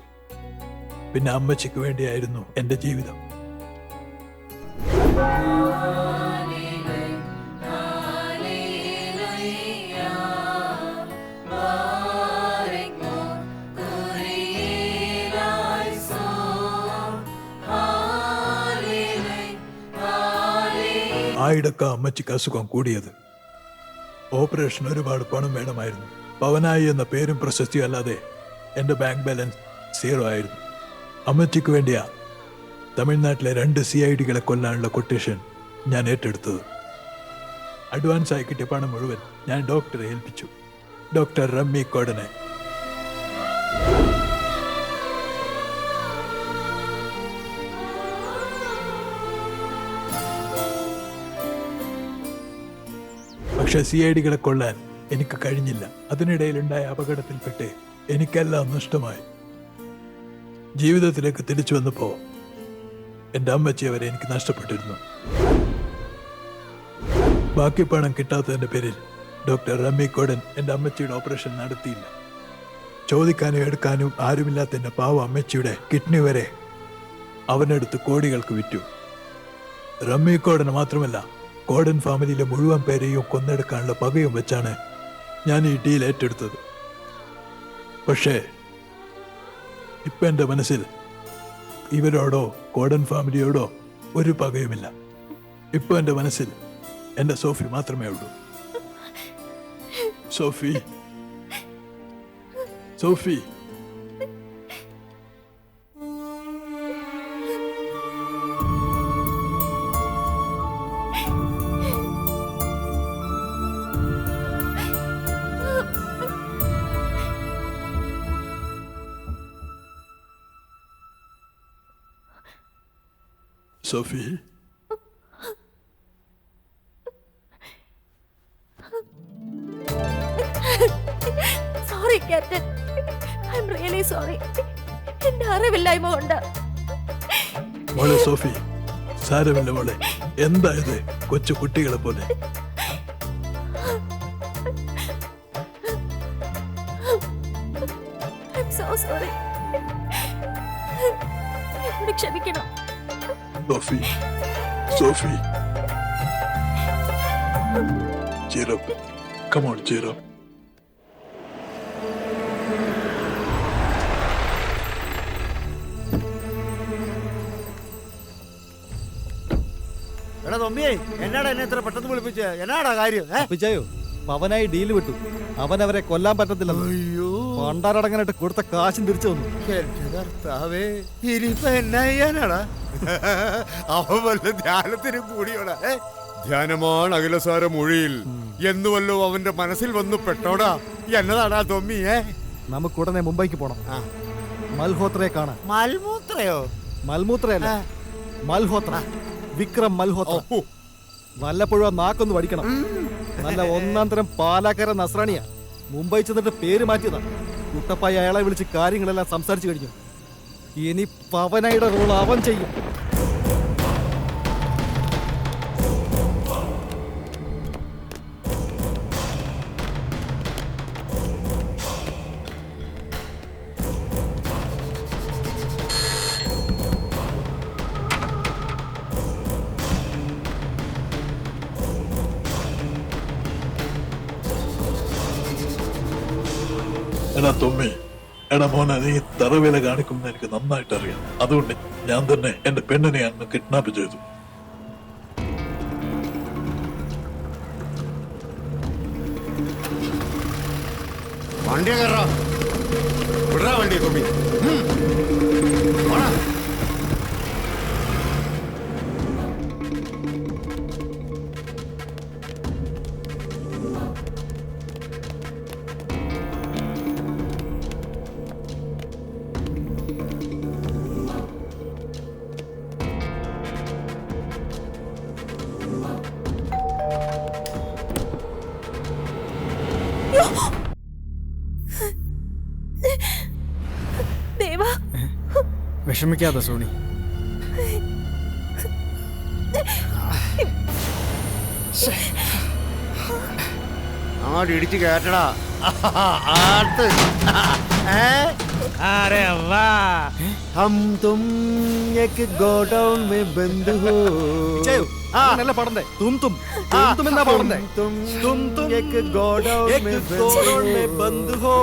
പിന്നെ അമ്മച്ചിക്ക് വേണ്ടിയായിരുന്നു എന്റെ ജീവിതം. ആയിടക്ക അമ്മച്ചിക്ക് അസുഖം കൂടിയത്. ഓപ്പറേഷൻ ഒരുപാട് പണം വേണമായിരുന്നു. പവനായി എന്ന പേരും പ്രശസ്തിയും അല്ലാതെ എൻ്റെ ബാങ്ക് ബാലൻസ് 0 ആയിരുന്നു. അമ്മച്ചിക്ക് വേണ്ടിയാ തമിഴ്നാട്ടിലെ 2 CIDകളെ കൊല്ലാനുള്ള കൊട്ടേഷൻ ഞാൻ ഏറ്റെടുത്തത്. അഡ്വാൻസായി കിട്ടിയ പണം മുഴുവൻ ഞാൻ ഡോക്ടറെ ഏൽപ്പിച്ചു. ഡോക്ടർ റമ്മി കോടനെ. പക്ഷെ CIDകളെ കൊല്ലാൻ എനിക്ക് കഴിഞ്ഞില്ല. അതിനിടയിലുണ്ടായ അപകടത്തിൽപ്പെട്ട് എനിക്കെല്ലാം നഷ്ടമായി. ജീവിതത്തിലേക്ക് തിരിച്ചു വന്നപ്പോ എൻ്റെ അമ്മച്ചി അവരെ എനിക്ക് നഷ്ടപ്പെട്ടിരുന്നു. ബാക്കി പണം കിട്ടാത്തതിന്റെ പേരിൽ ഡോക്ടർ റമ്മി കോടൻ എൻ്റെ അമ്മച്ചിയുടെ ഓപ്പറേഷൻ നടത്തിയില്ല. ചോദിക്കാനും എടുക്കാനും ആരുമില്ലാത്ത എൻ്റെ പാവ അമ്മച്ചിയുടെ കിഡ്നി വരെ അവനെടുത്ത് കോടികൾക്ക് വിറ്റു. റമ്മി കോടന് മാത്രമല്ല, കോടൻ ഫാമിലിയിലെ മുഴുവൻ പേരെയും കൊന്നെടുക്കാനുള്ള പകയും വെച്ചാണ് ഞാൻ ഈ ഡീൽ ഏറ്റെടുത്തത്. പക്ഷേ ഇപ്പൊ എൻ്റെ മനസ്സിൽ ഇവരോടോ കോടൻ ഫാമിലിയോടോ ഒരു പകയുമില്ല. ഇപ്പൊ എൻ്റെ മനസ്സിൽ എൻ്റെ സോഫി മാത്രമേ ഉള്ളൂ. Sophy, Sophy. Sophie? Sorry, Captain. I'm really sorry. എന്റെ അറിവില്ലായ്മ കൊണ്ട്. മോളെ സോഫി, സാരമില്ല മോളെ. എന്തായത് കൊച്ചു കുട്ടികളെ പോലെ? I'm so sorry. എന്നോട് ക്ഷമിക്കണം. Sophie, Sophie. Cheer up. Come on, cheer up. എടാ തൊമ്മിയേ, എന്നാടാ എന്നെ ഇത്ര പെട്ടെന്ന് വിളിപ്പിച്ച? എന്നാടാ കാര്യം? പിച്ചായോ, അവനായി ഡീല് വിട്ടു. അവൻ അവരെ കൊല്ലാൻ പറ്റത്തില്ല. പണ്ടാരടങ്ങനായിട്ട് കൊടുത്ത കാശും തിരിച്ചു വന്നു. എന്റെ കർത്താവേ, ഇനിയിപ്പോ എന്നാ ചെയ്യാനാടാ? അവൻ വല്ല ധ്യാനത്തിനും കൂടിയോടാ? ധ്യാനമാണ് അഖിലസാര മൊഴിയിൽ എന്നുവല്ലോ അവന്റെ മനസ്സിൽ വന്നു പെട്ടോടാ. എന്നതാടാ തൊമ്മി? നമുക്ക് ഉടനെ മുംബൈക്ക് പോണം. മൽഹോത്രയെ കാണാൻ. മൽമൂത്രയോ? മൽമൂത്രയല്ല, മൽഹോത്ര. വിക്രം മൽഹോത്ര. വല്ലപ്പോഴും നാക്കൊന്ന് വടിക്കണം. നല്ല 1-ാം തരം പാലാക്കര നസ്രാണിയാ. മുംബൈ ചെന്നിട്ട് പേര് മാറ്റിയതാ. കുട്ടപ്പായി അയാളെ വിളിച്ച് കാര്യങ്ങളെല്ലാം സംസാരിച്ചു കഴിഞ്ഞു. ഇനി പവനായുടെ റോൾ അവൻ ചെയ്യും. എടാ തൊമ്മി, എടാ മോനെ, നീ തറവേല കാണിക്കുമെന്ന് എനിക്ക് നന്നായിട്ട് അറിയാം. അതുകൊണ്ട് ഞാൻ തന്നെ എന്റെ പെണ്ണിനെ അന്ന് കിഡ്നാപ്പ് ചെയ്തു. വണ്ടി കയറാ, വിടറാ വണ്ടി തൊമ്മി. ദേവാ വിഷമിക്കാതെ സോണി. അങ്ങോട്ട് ഇടിച്ചു കേട്ടടാ. अरे वाह, हम तुम एक गोडाउन में बंद हो. നല്ല പാടണ്ടേ? തും തും തും എന്നാ പാടണ്ടേ? तुम एक गोडाउन में बंद हो.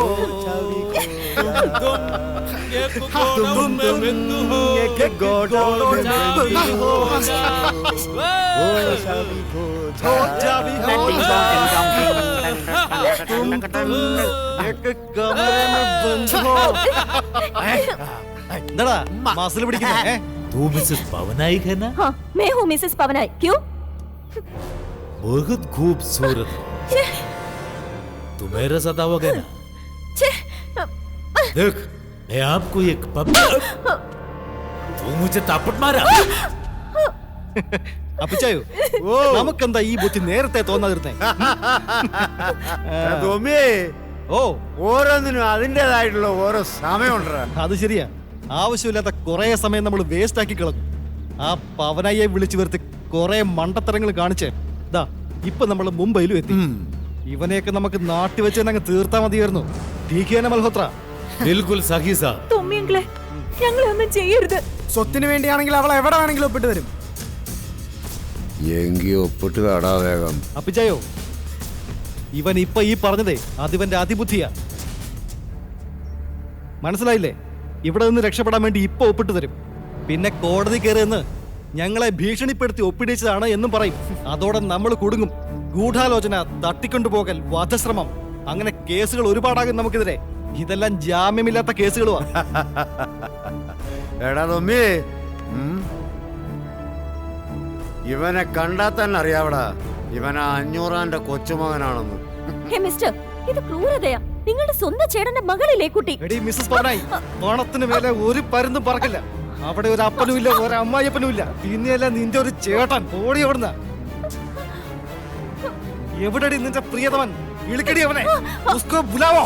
तुम एक गोडाउन में बंद हो. ओ चाबी खो जा, चाबी खो जा. तुम एक कमरे में बंद हो. എന്താടാ മാസിൽ പിടിക്കുന്നേ? तू मिसेस पवनाई है ना? हाँ, मैं हूँ मिसेस पवनाई. क्यों? बहुत खूबसूरत है. तू मेरे साथ आओगे ना? देख, मैं आपको एक तू मुझे तापट मारा. അപ്പിച്ചായോ, നമുക്കെന്താ ഈ ബുദ്ധി നേരത്തെ തോന്നാതിരുന്നേ? ഓ, ഓരോന്നിനും അതിൻ്റെതായിട്ടുള്ള ഓരോ സമയമുണ്ടാ. അത് ശരിയാ, ആവശ്യമില്ലാത്ത കുറെ സമയം നമ്മൾ വേസ്റ്റ് ആക്കി കളഞ്ഞു. ആ പവനായിയെ വിളിച്ചു വരുത്തി കുറെ മണ്ടത്തരങ്ങൾ കാണിച്ചേ ഇതാ ഇപ്പൊ നമ്മൾ മുംബൈയിലും എത്തി. ഇവനെയൊക്കെ നമുക്ക് നാട്ടി വെച്ച് തന്നെ അങ്ങ് തീർത്താ മതിയായിരുന്നു. മൽഹോത്ര बिल्कुल सही साहब. തൊമ്മിയെങ്കിലേ, ഞങ്ങളെ ഒന്നും ചെയ്യരുത്. സ്വത്തിന് വേണ്ടിയാണെങ്കിൽ അവൾ എവിടെ വേണമെങ്കിലും ഒപ്പിട്ട് തരും. എങ്കി ഒപ്പിട്ട് തടാ വേഗം. അപ്പിച്ചായോ, ഇവൻ ഇപ്പൊ ഈ പറഞ്ഞതേ അതിവന്റെ അതിബുദ്ധിയാ. മനസ്സിലായില്ലേ? ഇവിടെ നിന്ന് രക്ഷപ്പെടാൻ വേണ്ടി ഇപ്പൊ ഒപ്പിട്ട് തരും. പിന്നെ കോടതി കയറിയെന്ന് ഞങ്ങളെ ഭീഷണിപ്പെടുത്തി ഒപ്പിടിച്ചതാണ് എന്നും പറയും. അതോടെ നമ്മൾ കുടുങ്ങും. ഗൂഢാലോചന, തട്ടിക്കൊണ്ടുപോകൽ, വധശ്രമം, അങ്ങനെ കേസുകൾ ഒരുപാടാകും നമുക്കെതിരെ. ഇതെല്ലാം ജാമ്യമില്ലാത്ത കേസുകളുമാ. എടാ തൊമ്മി, ഇവനെ കണ്ടാൽ തന്നെ അറിയാവടാ, ഇവൻ 500 കൊച്ചുമകനാണെന്ന്. ഹേ മിസ്റ്റർ, ഇത് ക്രൂരതയാ. നിങ്ങളുടെ സ്വന്തം ചേട്ടന്റെ മകളിലെ കുട്ടി. എടീ മിസ്സസ് പവനായി, പണത്തിന് മേലെ ഒരു പരുന്തും പറക്കില്ല. അവിടെ ഒരു അപ്പനും ഇല്ല, ഒരു അമ്മായിയപ്പനും ഇല്ല. പിന്നെയല്ല നിന്റെ ഒരു ചേട്ടൻ. ഓടി ഓടുന്ന എവിടെടി നിന്റെ പ്രിയതമൻ? വിളിക്കടി അവനെ. ഉസ്കോ ബുലാവോ,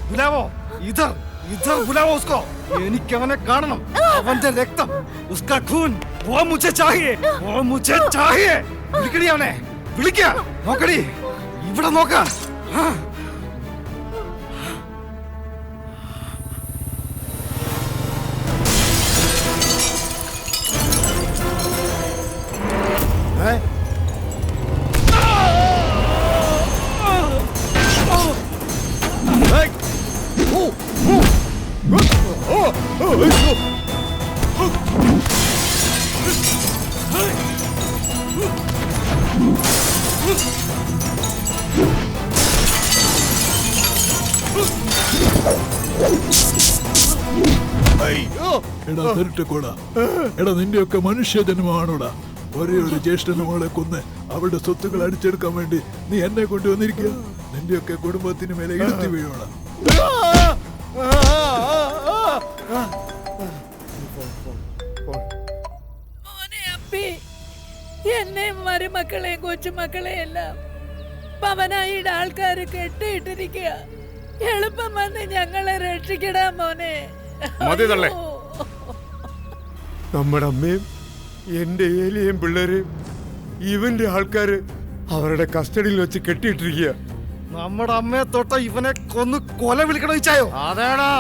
ബുലാവോ, ഇധർ ഇധർ ബുലാവോ ഉസ്കോ. എനിക്ക് അവനെ കാണണം. അവന്റെ രക്തം, ഉസ്കാ ഖൂൻ, വോ മുझे चाहिए, വോ മുझे चाहिए. വിളിക്കടി അവനെ, വിളിക്ക. നോക്കടി, ഇവിടെ നോക്ക. എടാ തെരട്ടക്കോടാ, എടാ നിന്റെയൊക്കെ മനുഷ്യ ജന്മമാണോടാ? ഒരേ ഒരു ജ്യേഷ്ഠന് മോളെ കൊന്ന് അവരുടെ സ്വത്തുക്കൾ അടിച്ചെടുക്കാൻ വേണ്ടി നീ എന്നെ കൊണ്ടുവന്നിരിക്കുക. നിന്റെയൊക്കെ കുടുംബത്തിന് മേലെ ഇടുത്തി വീഴോടാ. എന്നെയും മരുമക്കളെയും കൊച്ചുമക്കളെയും എല്ലാം പവനായിയുടെ ആൾക്കാര് കെട്ടിയിട്ടിരിക്കുക. എളുപ്പം വന്ന് ഞങ്ങളെ രക്ഷിക്കടാ മോനെ. മതി തള്ളേ. നമ്മുടെ അമ്മയും എന്റെ ഏലിയും പിള്ളേരും ഇവന്റെ ആൾക്കാര് അവരുടെ കസ്റ്റഡിയിൽ വെച്ച് കെട്ടിയിട്ടിരിക്കുക. നമ്മുടെ അമ്മയെ തൊട്ട ഇവനെ കൊന്ന് കൊല വിളിക്കണോ ഇച്ചായോ? അതേടാ,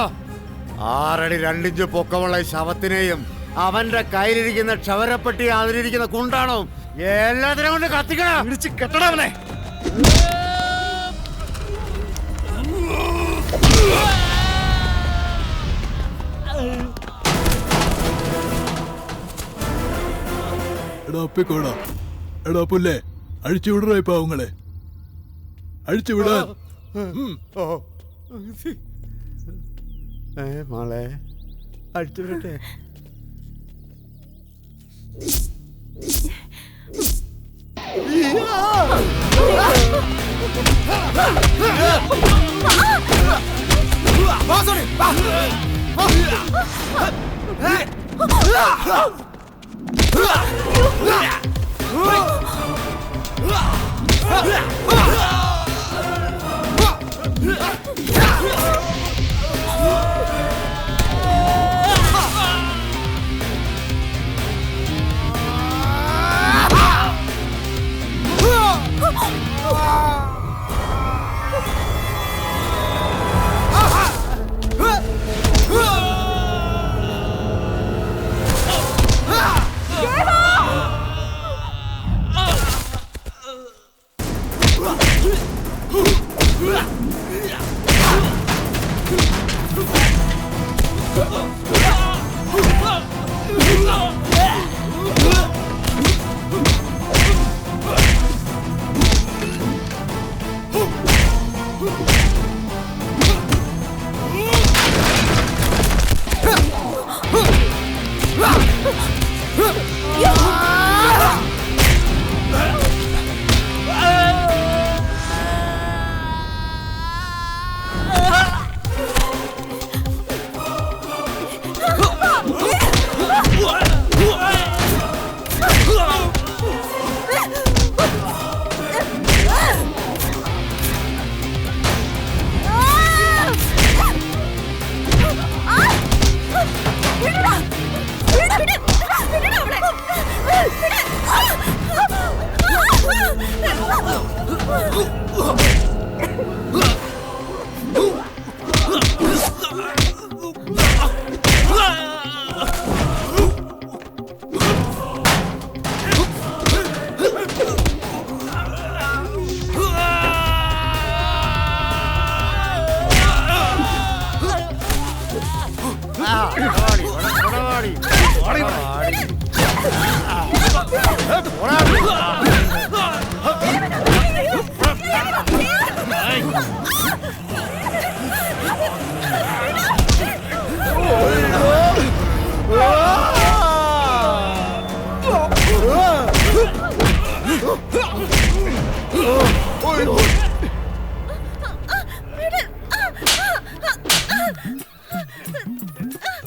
6 അടി 2 ഇഞ്ച് പൊക്കമുള്ള ശവത്തിനെയും അവന്റെ കയ്യിലിരിക്കുന്ന ക്ഷവരപ്പെട്ടി അതിലിരിക്കുന്ന കുണ്ടാണോ എല്ലാത്തിനും കൊണ്ട് കത്തിക്കണം. വിളിച്ച് കെട്ടണം അവനെ. എടാ അപ്പിക്കോടാ, എടാ പുല്ലേ, അഴിച്ചു വിടറ പാവങ്ങളെ, അഴിച്ചു വിടാൻ. മോളെ അടിച്ചു വിടട്ടെ.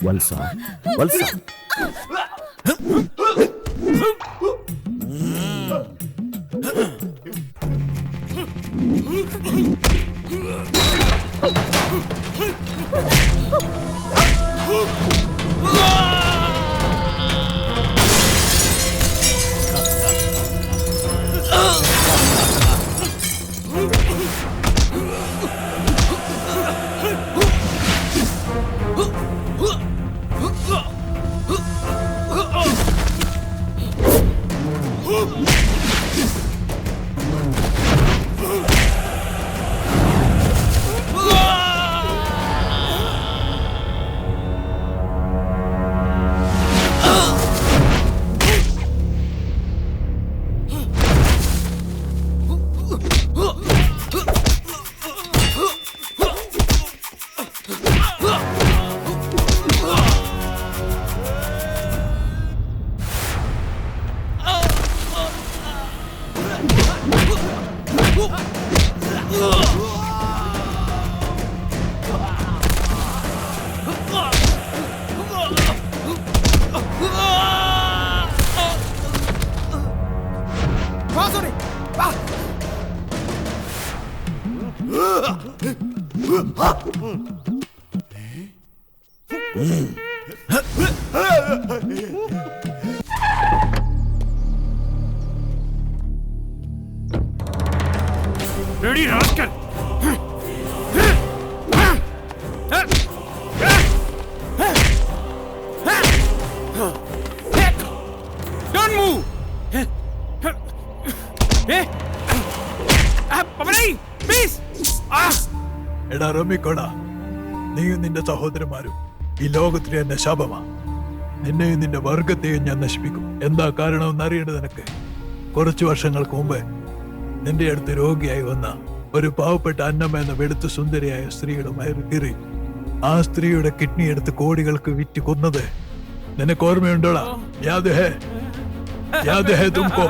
വത്സ വത്സ Ready, rascal! Don't move! Pavanai, please! എടാ റമിക്കോടാ, നീയും നിന്റെ സഹോദരന്മാരും ഈ ലോകത്തിലെ എന്നെ ശാപമാ. നിന്നെയും നിന്റെ വർഗത്തെയും ഞാൻ നശിപ്പിക്കും. എന്താ കാരണമെന്ന് അറിയേണ്ടത് നിനക്ക്. കുറച്ചു വർഷങ്ങൾക്ക് മുമ്പ് നിന്റെ അടുത്ത് രോഗിയായി വന്ന ഒരു പാവപ്പെട്ട അന്നമ്മ എന്ന വെളുത്ത സുന്ദരിയായ സ്ത്രീയുടെ വയറ് കീറി ആ സ്ത്രീയുടെ കിഡ്നി എടുത്ത് കോടികൾക്ക് വിറ്റ് കൊന്നത് നിനക്ക് ഓർമ്മയുണ്ടോടാ? യാദ് ഹേ? യാദ് ഹേ തുംകോ?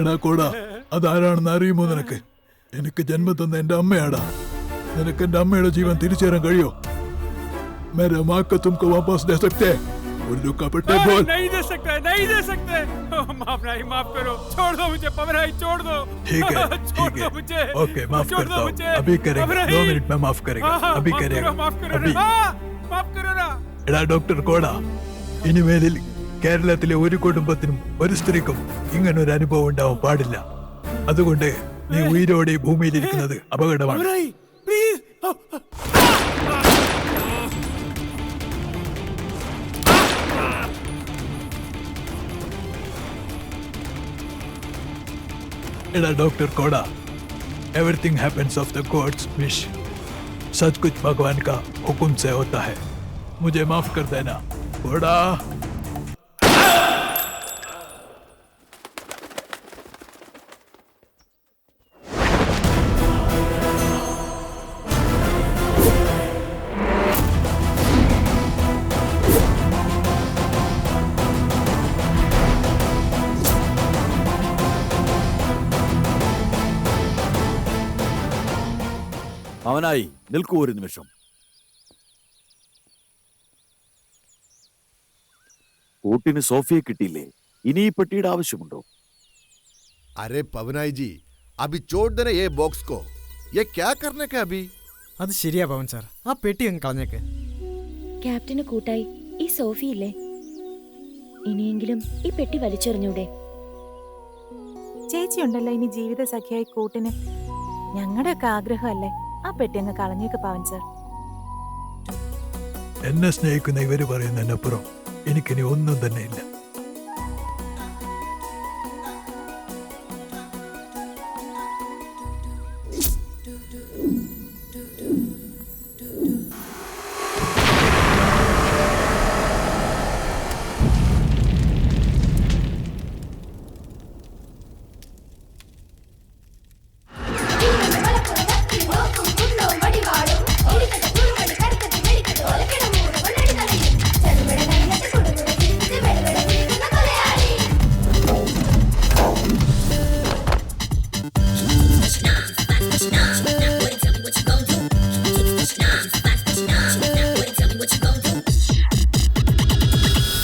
എടാ കോടാ, അതാരാണെന്ന് അറിയുമോ നിനക്ക്? എനിക്ക് ജന്മം തന്ന എന്റെ അമ്മയാടാ. നിനക്ക് എന്റെ അമ്മയുടെ ജീവൻ തിരിച്ചു തരാൻ കഴിയോ? मेरे माँ को तुमको वापस दे सकते हैं? उर्दू का पट्टे बोल। नहीं दे सकते, नहीं दे सकते। माफ नहीं, माफ करो, छोड़ दो मुझे पवनाई, छोड़ दो। ठीक है, ठीक है, ओके, माफ करता हूँ, अभी करेंगे, 2 मिनट में माफ करेंगे, अभी करेंगे, अभी। माफ करो ना। എടാ ഡോക്ടർ കോടാ, ഇനിമേലിൽ കേരളത്തിലെ ഒരു കുടുംബത്തിനും ഒരു സ്ത്രീക്കും ഇങ്ങനൊരു അനുഭവം ഉണ്ടാവാൻ പാടില്ല. അതുകൊണ്ട് നീ ഉയരോടെ ഭൂമിയിലിരിക്കുന്നത് അപകടമാണ്. एड़ा doctor Koda, everything happens of the gods wish. सब कुछ भगवान का हुक्म से होता है, मुझे माफ कर देना कोड़ा। അവനായി നിൽക്കൂ ഒരു നിമിഷം. കൂട്ടിന് സോഫിയെ കിട്ടിയില്ലേ? ഇനി ഈ പെട്ടിയുടെ ആവശ്യമുണ്ടോ? अरे पवनाई जी, अभी छोड़ देना ये बॉक्स को. ये क्या करने का अभी? അത് ശരിയാ പവൻ സാർ, ആ പെട്ടി അങ്ങ് കളഞ്ഞേക്ക്. ക്യാപ്റ്റന് കൂട്ടായി ഈ സോഫി ഇല്ലേ, ഇനിയെങ്കിലും ഈ പെട്ടി വലിച്ചെറിഞ്ഞൂടെ? ചേച്ചി ഉണ്ടല്ലോ ഇനി ജീവിത സഖിയായി കൂട്ടിന്. ഞങ്ങളുടെയൊക്കെ ആഗ്രഹമല്ലേ, ആ പെട്ടി അങ്ങ് കളഞ്ഞേക്ക് പവൻ സാർ. എന്നെ സ്നേഹിക്കുന്ന ഇവര് പറയുന്നതിനപ്പുറം എനിക്കിനി ഒന്നും തന്നെ ഇല്ല.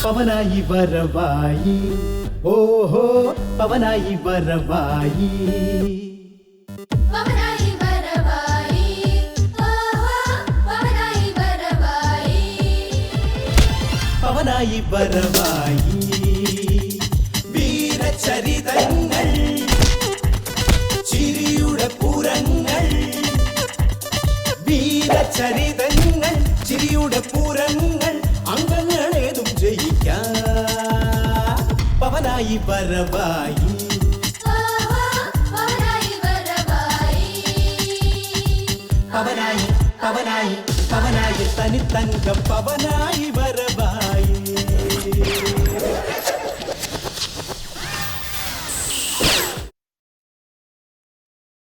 പവനായി വരവായി, ഓഹോ പവനായി വരവായി. പവനായി വരവായി, ഓഹോ പവനായി വരവായി. പവനായി വരവായി, വീരചരിതങ്ങൾ, ചിരിയുടെ പൂരങ്ങൾ. വീരചരിതങ്ങൾ, ചിരിയുടെ പൂരങ്ങൾ, അംഗങ്ങളേതും ജയിക്കാൻ പവനായി വരവായി. ഓഹോ പവനായി വരവായി. പവനായി പവനായി പവനായി തനിത്തങ്ക പവനായി